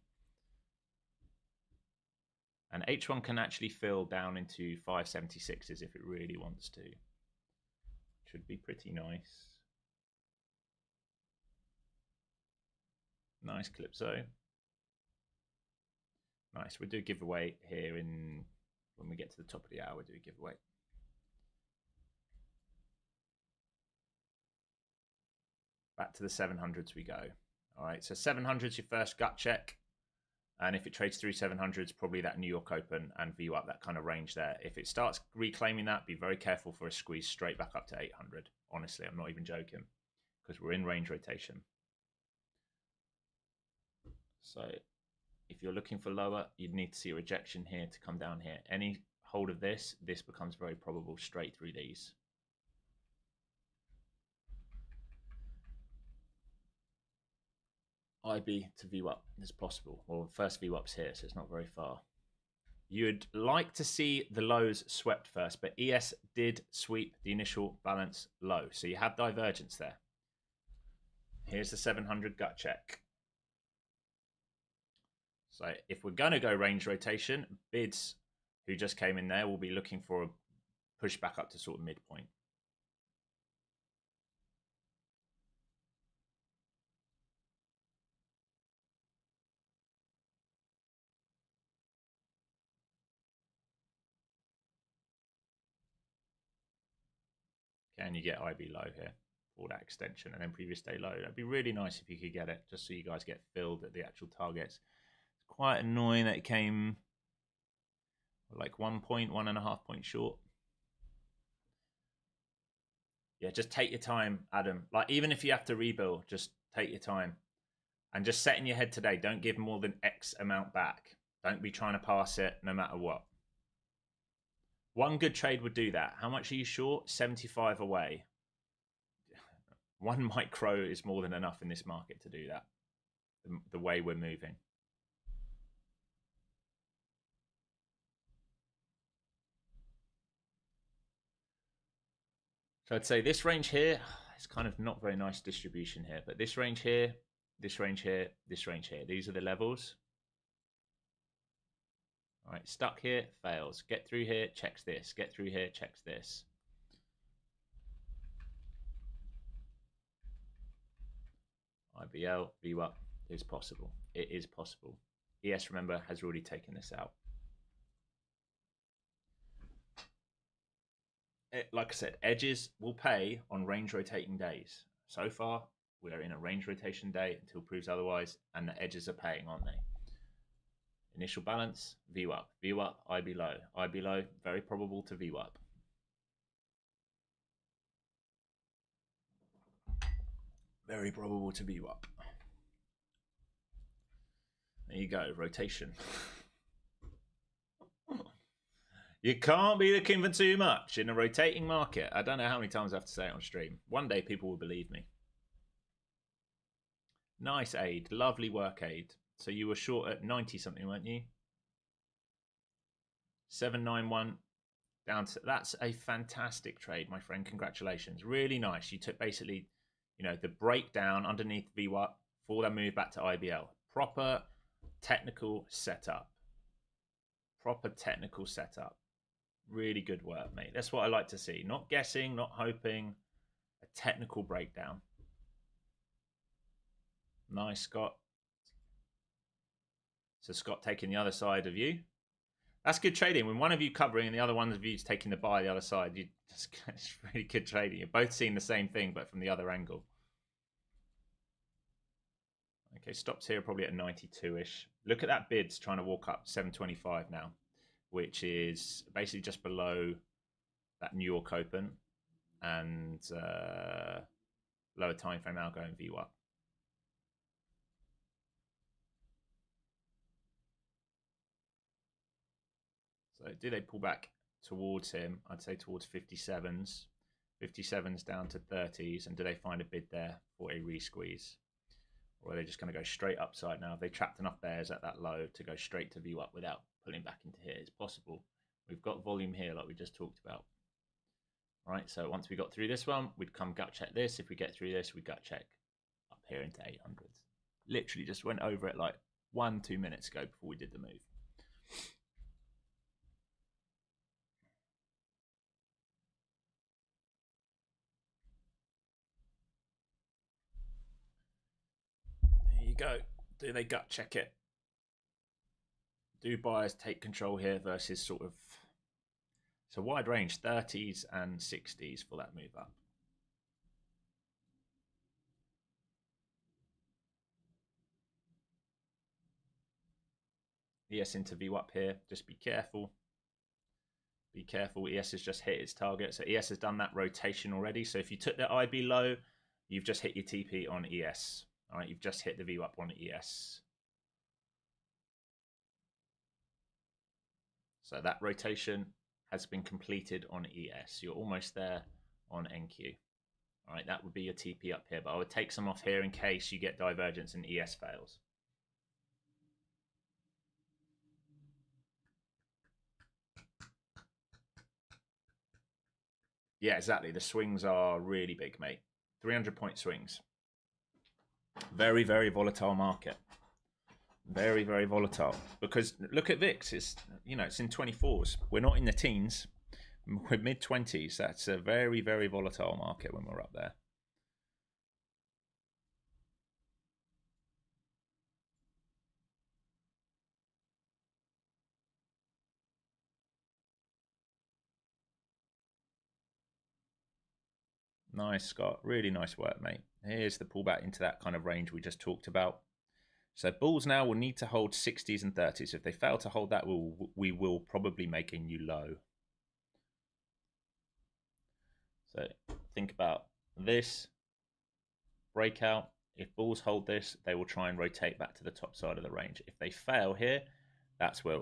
And H1 can actually fill down into 576s if it really wants to. Should be pretty nice. Nice Calypso. Nice. We'll do a giveaway here when we get to the top of the hour. We'll do a giveaway. Back to the 700s we go. All right, so 700s your first gut check. And if it trades through 700s, probably that New York Open and VWAP, that kind of range there. If it starts reclaiming that, be very careful for a squeeze straight back up to 800. Honestly, I'm not even joking, because we're in range rotation. So if you're looking for lower, you'd need to see a rejection here to come down here. Any hold of this becomes very probable straight through these. IB to VWAP is possible. Well, first VWAP's here, so it's not very far. You'd like to see the lows swept first, but ES did sweep the initial balance low. So you have divergence there. Here's the 700 gut check. So if we're going to go range rotation, bids who just came in there will be looking for a push back up to sort of midpoint. Can you get IB low here for that extension and then previous day low? That'd be really nice if you could get it, just so you guys get filled at the actual targets. It's quite annoying that it came like 1.5 points short. Yeah, just take your time, Adam. Like, even if you have to rebuild, just take your time. And just set in your head today, don't give more than X amount back. Don't be trying to pass it no matter what. One good trade would do that. How much are you short? 75 away. One micro is more than enough in this market to do that, the way we're moving. So I'd say this range here, it's kind of not very nice distribution here, but this range here, this range here, this range here, these are the levels. All right, stuck here, fails. Get through here, checks this. Get through here, checks this. IBL, VWAP is possible. It is possible. ES, remember, has already taken this out. Like I said, edges will pay on range rotating days. So far, we are in a range rotation day until proves otherwise, and the edges are paying, aren't they? Initial balance, VWAP. VWAP, IB low. IB low, very probable to VWAP. Very probable to VWAP. There you go, rotation. You can't be looking for too much in a rotating market. I don't know how many times I have to say it on stream. One day people will believe me. Nice, Aid. Lovely work, Aid. So you were short at 90 something, weren't you? 791 down to, that's a fantastic trade, my friend. Congratulations. Really nice. You took basically, you know, the breakdown underneath VWAP for that move back to IBL. Proper technical setup. Proper technical setup. Really good work, mate. That's what I like to see. Not guessing, not hoping. A technical breakdown. Nice, Scott. So Scott taking the other side of you. That's good trading. When one of you covering and the other one of you is taking the buy the other side, it's really good trading. You're both seeing the same thing, but from the other angle. Okay, stops here probably at 92-ish. Look at that bid's trying to walk up 725 now, which is basically just below that New York Open and lower time frame algo and VWAP. So do they pull back towards him? I'd say towards 57s. 57s down to 30s. And do they find a bid there for a re-squeeze? Or are they just going to go straight upside now? Have they trapped enough bears at that low to go straight to view up without pulling back into here? It's possible. We've got volume here like we just talked about. Right, so once we got through this one, we'd come gut check this. If we get through this, we gut check up here into 800s. Literally just went over it like 1-2 minutes ago before we did the move. There you go. Do they gut check it? Do buyers take control here versus sort of... It's a wide range, 30s and 60s for that move up. ES into view up here. Just be careful. Be careful. ES has just hit its target. So ES has done that rotation already. So if you took the IB low, you've just hit your TP on ES. All right, you've just hit the view up on ES. So that rotation has been completed on ES. You're almost there on NQ. All right, that would be your TP up here. But I would take some off here in case you get divergence and ES fails. Yeah, exactly. The swings are really big, mate. 300-point swings. Very, very volatile market. Very, very volatile. Because look at VIX. It's, you know, it's in 24s. We're not in the teens. We're mid-20s. That's a very, very volatile market when we're up there. Nice, Scott. Really nice work, mate. Here's the pullback into that kind of range we just talked about. So bulls now will need to hold 60s and 30s. If they fail to hold that, we will probably make a new low. So think about this breakout. If bulls hold this, they will try and rotate back to the top side of the range. If they fail here, that's where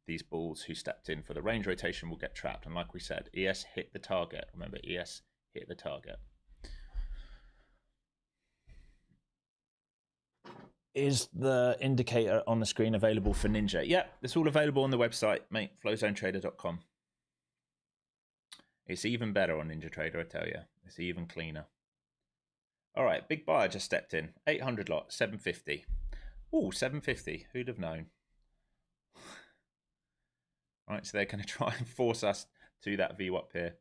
these bulls who stepped in for the range rotation will get trapped. And like we said, ES hit the target. Remember, ES hit the target. Is the indicator on the screen available for Ninja? Yep, it's all available on the website, mate, flowzonetrader.com. It's even better on NinjaTrader, I tell you. It's even cleaner. All right, big buyer just stepped in. 800 lot, 750. Oh, 750. Who'd have known? All right, so they're going to try and force us to that VWAP here.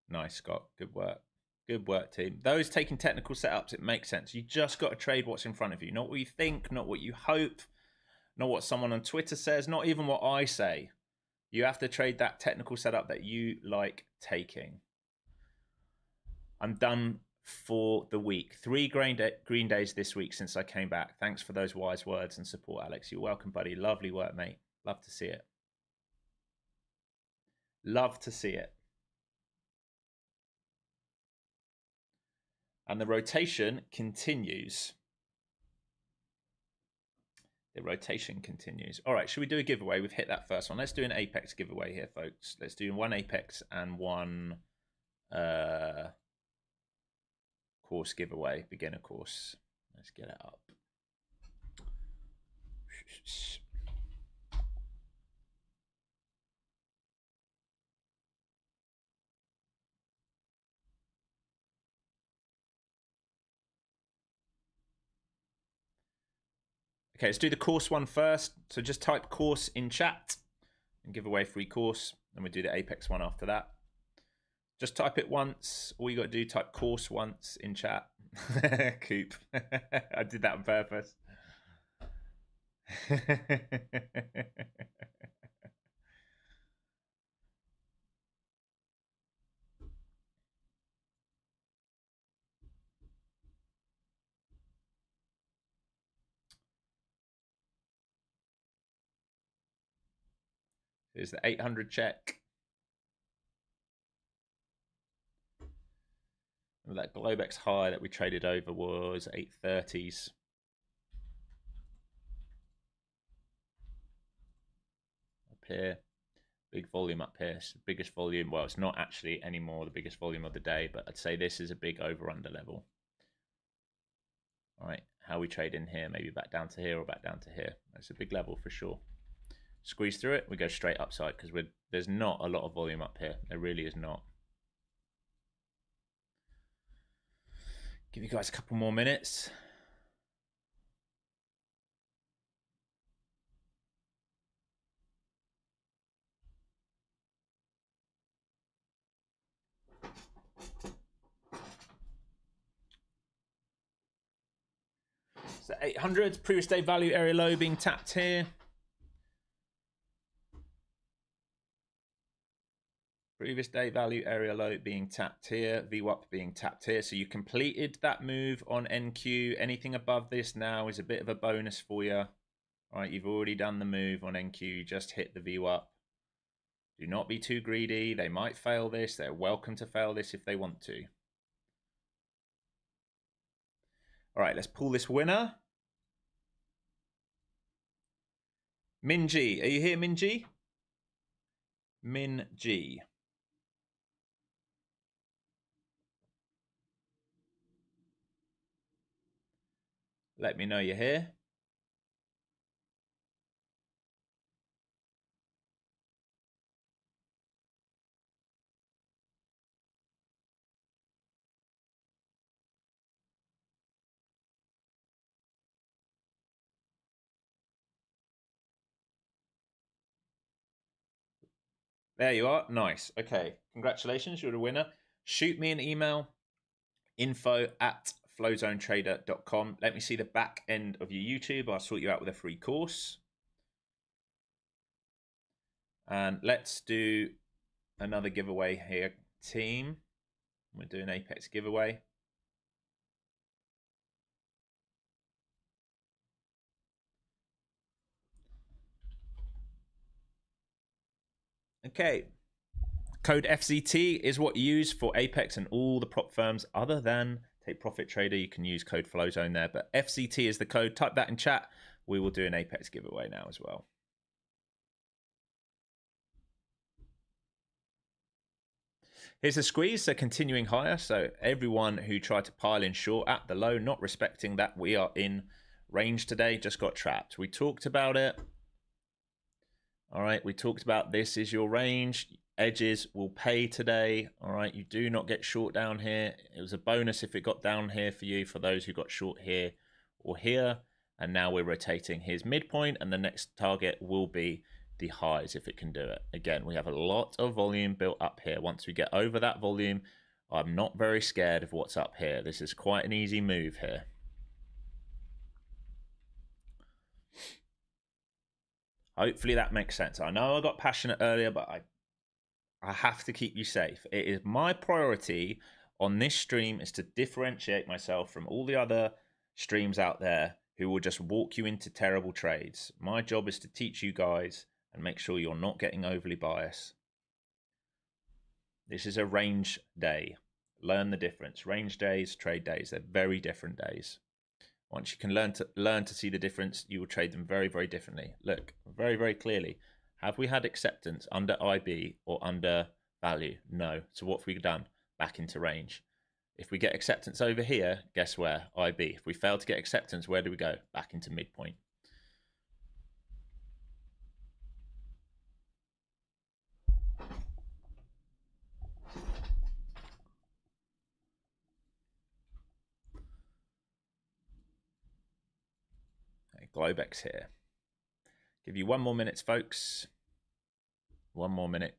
Nice, Scott. Good work. Good work, team. Those taking technical setups, it makes sense. You just got to trade what's in front of you. Not what you think, not what you hope, not what someone on Twitter says, not even what I say. You have to trade that technical setup that you like taking. I'm done for the week. 3 green days this week since I came back. Thanks for those wise words and support, Alex. You're welcome, buddy. Lovely work, mate. Love to see it. Love to see it. And the rotation continues. The rotation continues. All right, should we do a giveaway? We've hit that first one. Let's do an Apex giveaway here, folks. Let's do one Apex and one course giveaway, beginner course. Let's get it up. Okay, let's do the course one first. So just type course in chat and give away free course. And we'll do the Apex one after that. Just type it once. All you got to do, type course once in chat. Coop. I did that on purpose. Here's the 800 check. And that Globex high that we traded over was 830s. Up here. Big volume up here. It's the biggest volume. Well, it's not actually anymore the biggest volume of the day, but I'd say this is a big over-under level. All right, how we trade in here, maybe back down to here or back down to here. That's a big level for sure. Squeeze through it, we go straight upside because there's not a lot of volume up here. There really is not. Give you guys a couple more minutes. So 800, previous day value area low being tapped here. Previous day value area low being tapped here. VWAP being tapped here. So you completed that move on NQ. Anything above this now is a bit of a bonus for you. All right, you've already done the move on NQ. You just hit the VWAP. Do not be too greedy. They might fail this. They're welcome to fail this if they want to. All right, let's pull this winner. Min G. Are you here, Min G? Min G. Let me know you're here. There you are. Nice. Okay. Congratulations. You're the winner. Shoot me an email, info@flowzonetrader.com. Let me see the back end of your YouTube. I'll sort you out with a free course. And let's do another giveaway here, team. We're doing Apex giveaway. Okay. Code FZT is what you use for Apex and all the prop firms other than Take Profit Trader. You can use code FlowZone there, but FZT is the code. Type that in chat. We will do an Apex giveaway now as well. Here's the squeeze, so continuing higher. So everyone who tried to pile in short at the low, not respecting that we are in range today, just got trapped. We talked about it. All right, we talked about this is your range. Edges will pay today. All right, you do not get short down here. It was a bonus if it got down here for you, for those who got short here or here. And now we're rotating his midpoint, and the next target will be the highs if it can do it. Again, we have a lot of volume built up here. Once we get over that volume, I'm not very scared of what's up here. This is quite an easy move here. Hopefully that makes sense. I know I got passionate earlier, but I have to keep you safe. It is my priority on this stream is to differentiate myself from all the other streams out there who will just walk you into terrible trades. My job is to teach you guys and make sure you're not getting overly biased. This is a range day. Learn the difference. Range days, trade days, they're very different days. Once you can learn to see the difference, you will trade them very, very differently. Look, very, very clearly. Have we had acceptance under IB or under value? No. So what have we done? Back into range. If we get acceptance over here, guess where? IB. If we fail to get acceptance, where do we go? Back into midpoint. Okay, Globex here. Give you 1 more minute, folks. 1 more minute.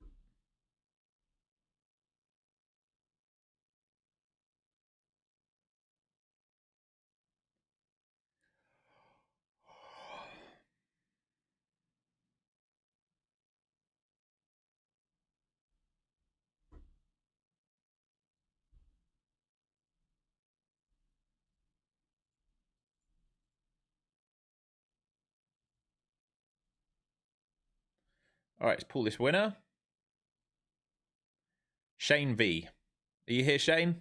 All right, let's pull this winner. Shane V. Are you here, Shane?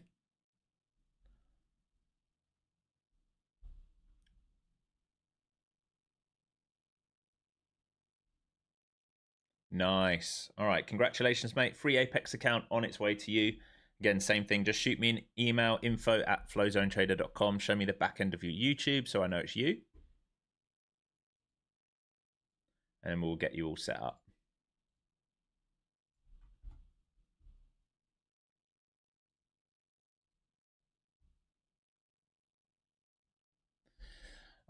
Nice. All right, congratulations, mate. Free Apex account on its way to you. Again, same thing. Just shoot me an email, info@flowzonetrader.com. Show me the back end of your YouTube so I know it's you. And we'll get you all set up.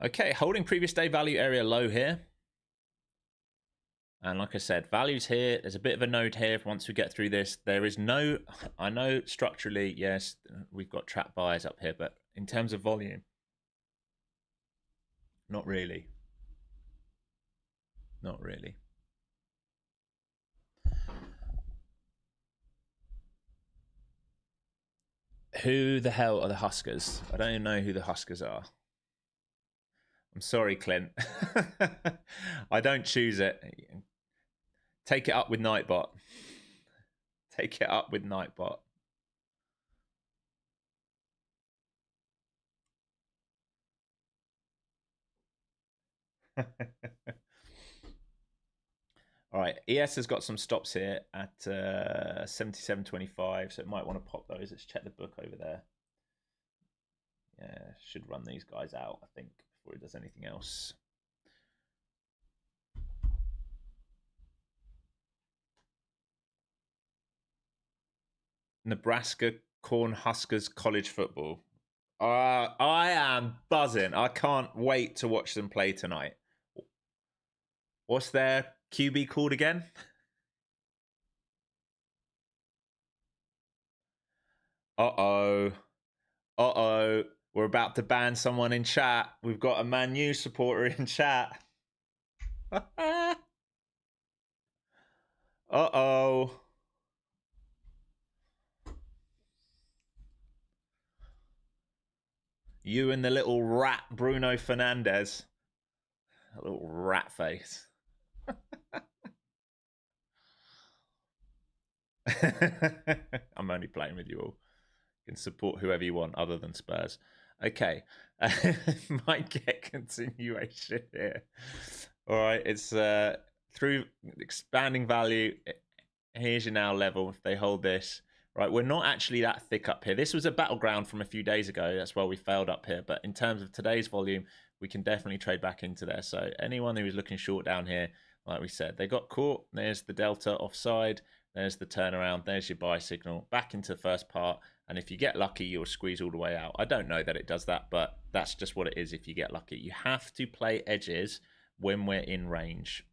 Okay, holding previous day value area low here. And like I said, values here. There's a bit of a node here. Once we get through this, there is no, I know structurally, yes, we've got trap buyers up here, but in terms of volume, not really. Not really. Who the hell are the Huskers? I don't even know who the Huskers are. I'm sorry, Clint. I don't choose it. Take it up with Nightbot. Take it up with Nightbot. All right, ES has got some stops here at 77.25, so it might want to pop those. Let's check the book over there. Yeah, should run these guys out, I think, before it does anything else. Nebraska Cornhuskers college football. I am buzzing. I can't wait to watch them play tonight. What's their QB called again? Uh-oh. Uh-oh. We're about to ban someone in chat. We've got a Man U supporter in chat. Uh-oh. You and the little rat Bruno Fernandes. A little rat face. I'm only playing with you all. You can support whoever you want other than Spurs. Okay. Might get continuation here. All right. It's through expanding value. Here's your now level. If they hold this. Right. We're not actually that thick up here. This was a battleground from a few days ago. That's why we failed up here. But in terms of today's volume, we can definitely trade back into there. So anyone who is looking short down here, like we said, they got caught. There's the delta offside. There's the turnaround. There's your buy signal. Back into the first part. And if you get lucky, you'll squeeze all the way out. I don't know that it does that, but that's just what it is if you get lucky. You have to play edges when we're in range.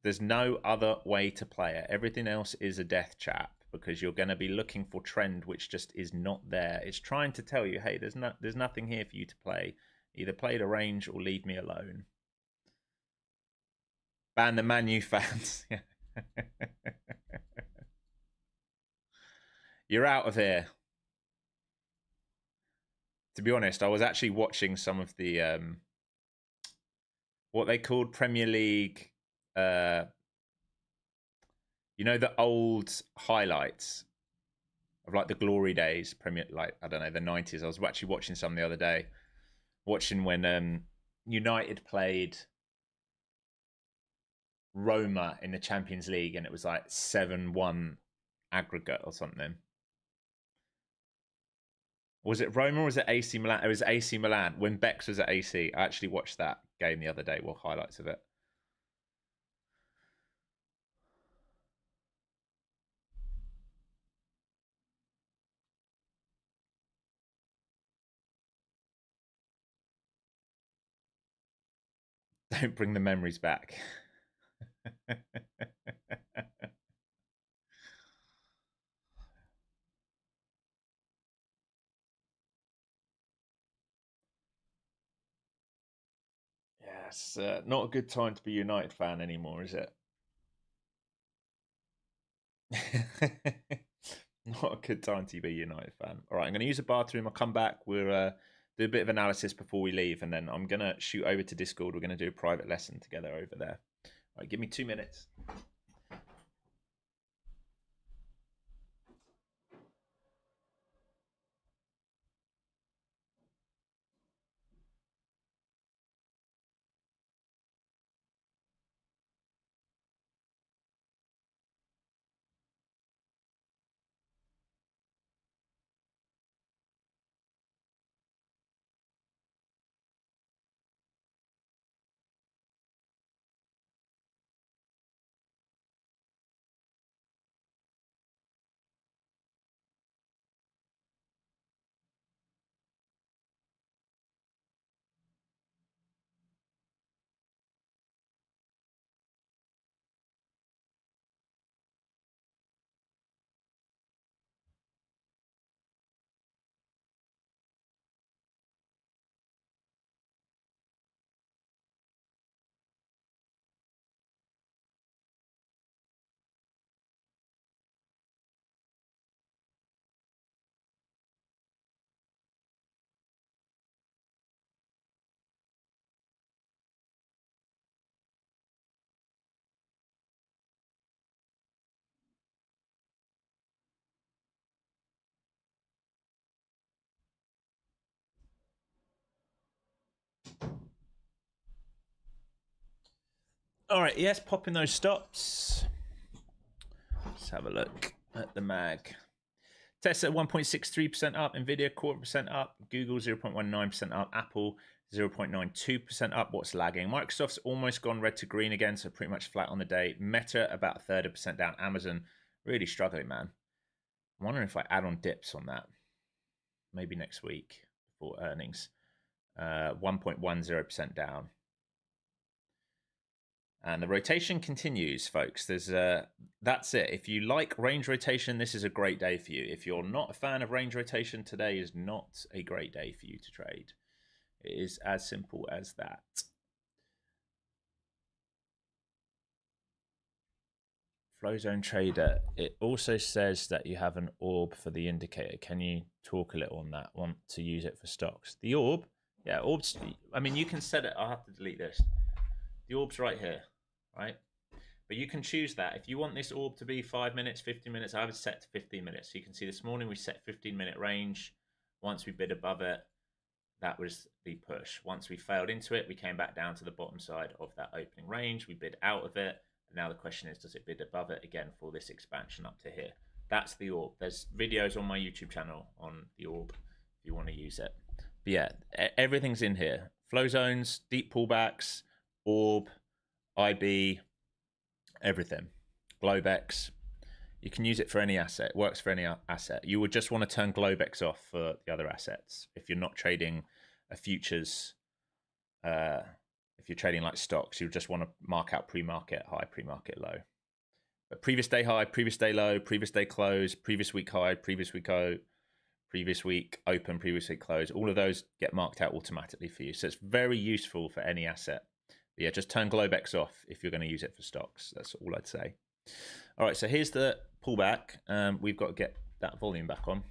There's no other way to play it. Everything else is a death trap because you're going to be looking for trend, which just is not there. It's trying to tell you, hey, there's nothing here for you to play. Either play the range or leave me alone. Ban the Man U fans. You're out of here. To be honest, I was actually watching some of the what they called Premier League. You know, the old highlights of like the glory days, Premier, like I don't know, the 90s. I was actually watching some the other day. watching when United played Roma in the Champions League, and it was like 7-1 aggregate or something. Was it Roma or was it AC Milan? It was AC Milan when Bex was at AC. I actually watched that game the other day. Well, highlights of it. Don't bring the memories back. Yes, not a good time to be a United fan anymore, is it? Not a good time to be a United fan. All right, I'm going to use a bathroom. I'll come back. We'll do a bit of analysis before we leave, and then I'm going to shoot over to Discord. We're going to do a private lesson together over there. All right, give me 2 minutes. All right, yes, popping those stops. Let's have a look at the mag. Tesla 1.63% up, Nvidia 0.25% up, Google 0.19% up, Apple 0.92% up. What's lagging? Microsoft's almost gone red to green again, so pretty much flat on the day. Meta about 30% down. Amazon really struggling, man. I'm wondering if I add on dips on that. Maybe next week for earnings. 1.10% down. And the rotation continues, folks. That's it. If you like range rotation, this is a great day for you. If you're not a fan of range rotation, today is not a great day for you to trade. It is as simple as that. Flowzone Trader. It also says that you have an orb for the indicator. Can you talk a little on that? Want to use it for stocks? The orb? Yeah, orbs. I mean, you can set it. I'll have to delete this. The orb's right here, right? But you can choose that. If you want this orb to be 5 minutes, 15 minutes, I have it set to 15 minutes. So you can see this morning we set 15-minute range. Once we bid above it, that was the push. Once we failed into it, we came back down to the bottom side of that opening range. We bid out of it. And now the question is, does it bid above it again for this expansion up to here? That's the orb. There's videos on my YouTube channel on the orb if you want to use it. But yeah, everything's in here. Flow zones, deep pullbacks, orb, IB, everything. Globex. You can use it for any asset. It works for any asset. You would just want to turn Globex off for the other assets. If you're not trading a futures, if you're trading like stocks, you just want to mark out pre-market high, pre-market low. But previous day high, previous day low, previous day close, previous week high, previous week low, previous week open, previous week close. All of those get marked out automatically for you. So it's very useful for any asset. But yeah, just turn Globex off if you're going to use it for stocks. That's all I'd say. All right, so here's the pullback. We've got to get that volume back on.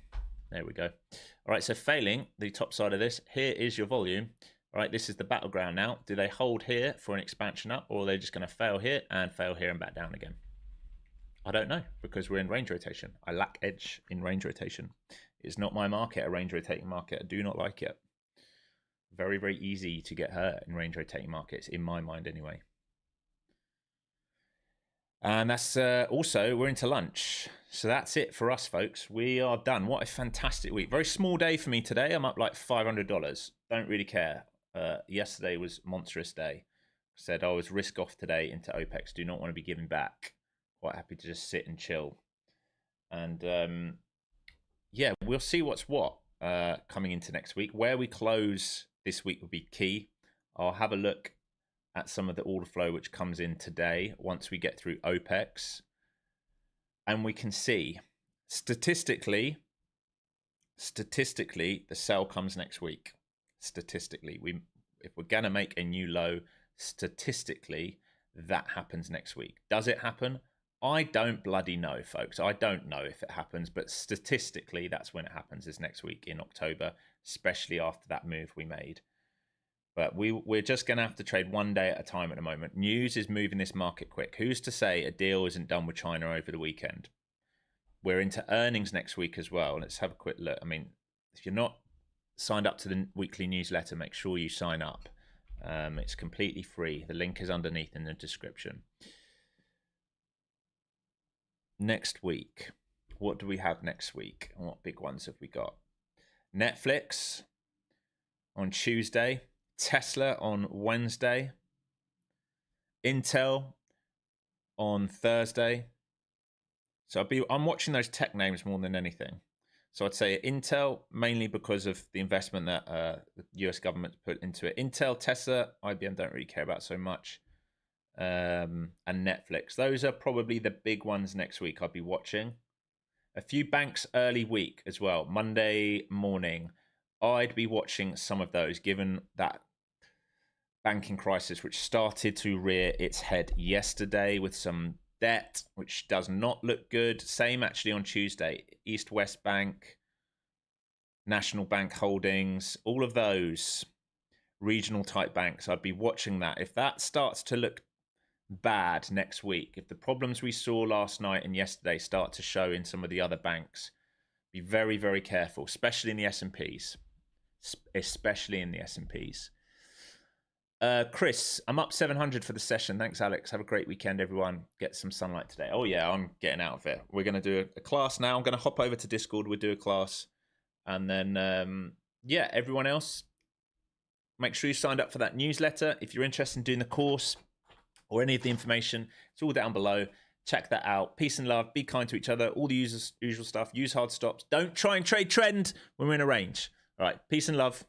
There we go. All right, so failing the top side of this, here is your volume. All right, this is the battleground now. Do they hold here for an expansion up, or are they just going to fail here and back down again? I don't know, because we're in range rotation. I lack edge in range rotation. It's not my market, a range rotating market. I do not like it. Very, very easy to get hurt in range rotating markets, in my mind anyway. And that's also, we're into lunch. So that's it for us, folks. We are done. What a fantastic week. Very small day for me today. I'm up like $500. Don't really care. Yesterday was monstrous day. Said I was risk off today into OPEX. Do not want to be giving back. Quite happy to just sit and chill. And yeah, we'll see what's what coming into next week. Where we close this week will be key. I'll have a look at some of the order flow which comes in today once we get through OPEX. And we can see statistically, the sell comes next week. Statistically, if we're going to make a new low, statistically, that happens next week. Does it happen? I don't bloody know, folks. I don't know if it happens, but statistically, that's when it happens, is next week in October, especially after that move we made. But we're just going to have to trade one day at a time at the moment. News is moving this market quick. Who's to say a deal isn't done with China over the weekend? We're into earnings next week as well. Let's have a quick look. I mean, if you're not signed up to the weekly newsletter, make sure you sign up. It's completely free. The link is underneath in the description. Next week, what do we have next week? What big ones have we got? Netflix on Tuesday. Tesla on Wednesday, Intel on Thursday. So I'm watching those tech names more than anything. So I'd say Intel, mainly because of the investment that the US government put into it. Intel, Tesla, IBM don't really care about so much. And Netflix. Those are probably the big ones next week I'll be watching. A few banks early week as well. Monday morning, I'd be watching some of those, given that banking crisis, which started to rear its head yesterday with some debt, which does not look good. Same actually on Tuesday. East West Bank, National Bank Holdings, all of those regional type banks. I'd be watching that. If that starts to look bad next week, if the problems we saw last night and yesterday start to show in some of the other banks, be very, very careful, especially in the S&Ps. Especially in the S&Ps. Chris, I'm up 700 for the session. Thanks, Alex. Have a great weekend, everyone. Get some sunlight today. Oh, yeah, I'm getting out of it. We're going to do a class now. I'm going to hop over to Discord. We'll do a class. And then, yeah, everyone else, make sure you signed up for that newsletter. If you're interested in doing the course or any of the information, it's all down below. Check that out. Peace and love. Be kind to each other. All the usual stuff. Use hard stops. Don't try and trade trend when we're in a range. All right. Peace and love.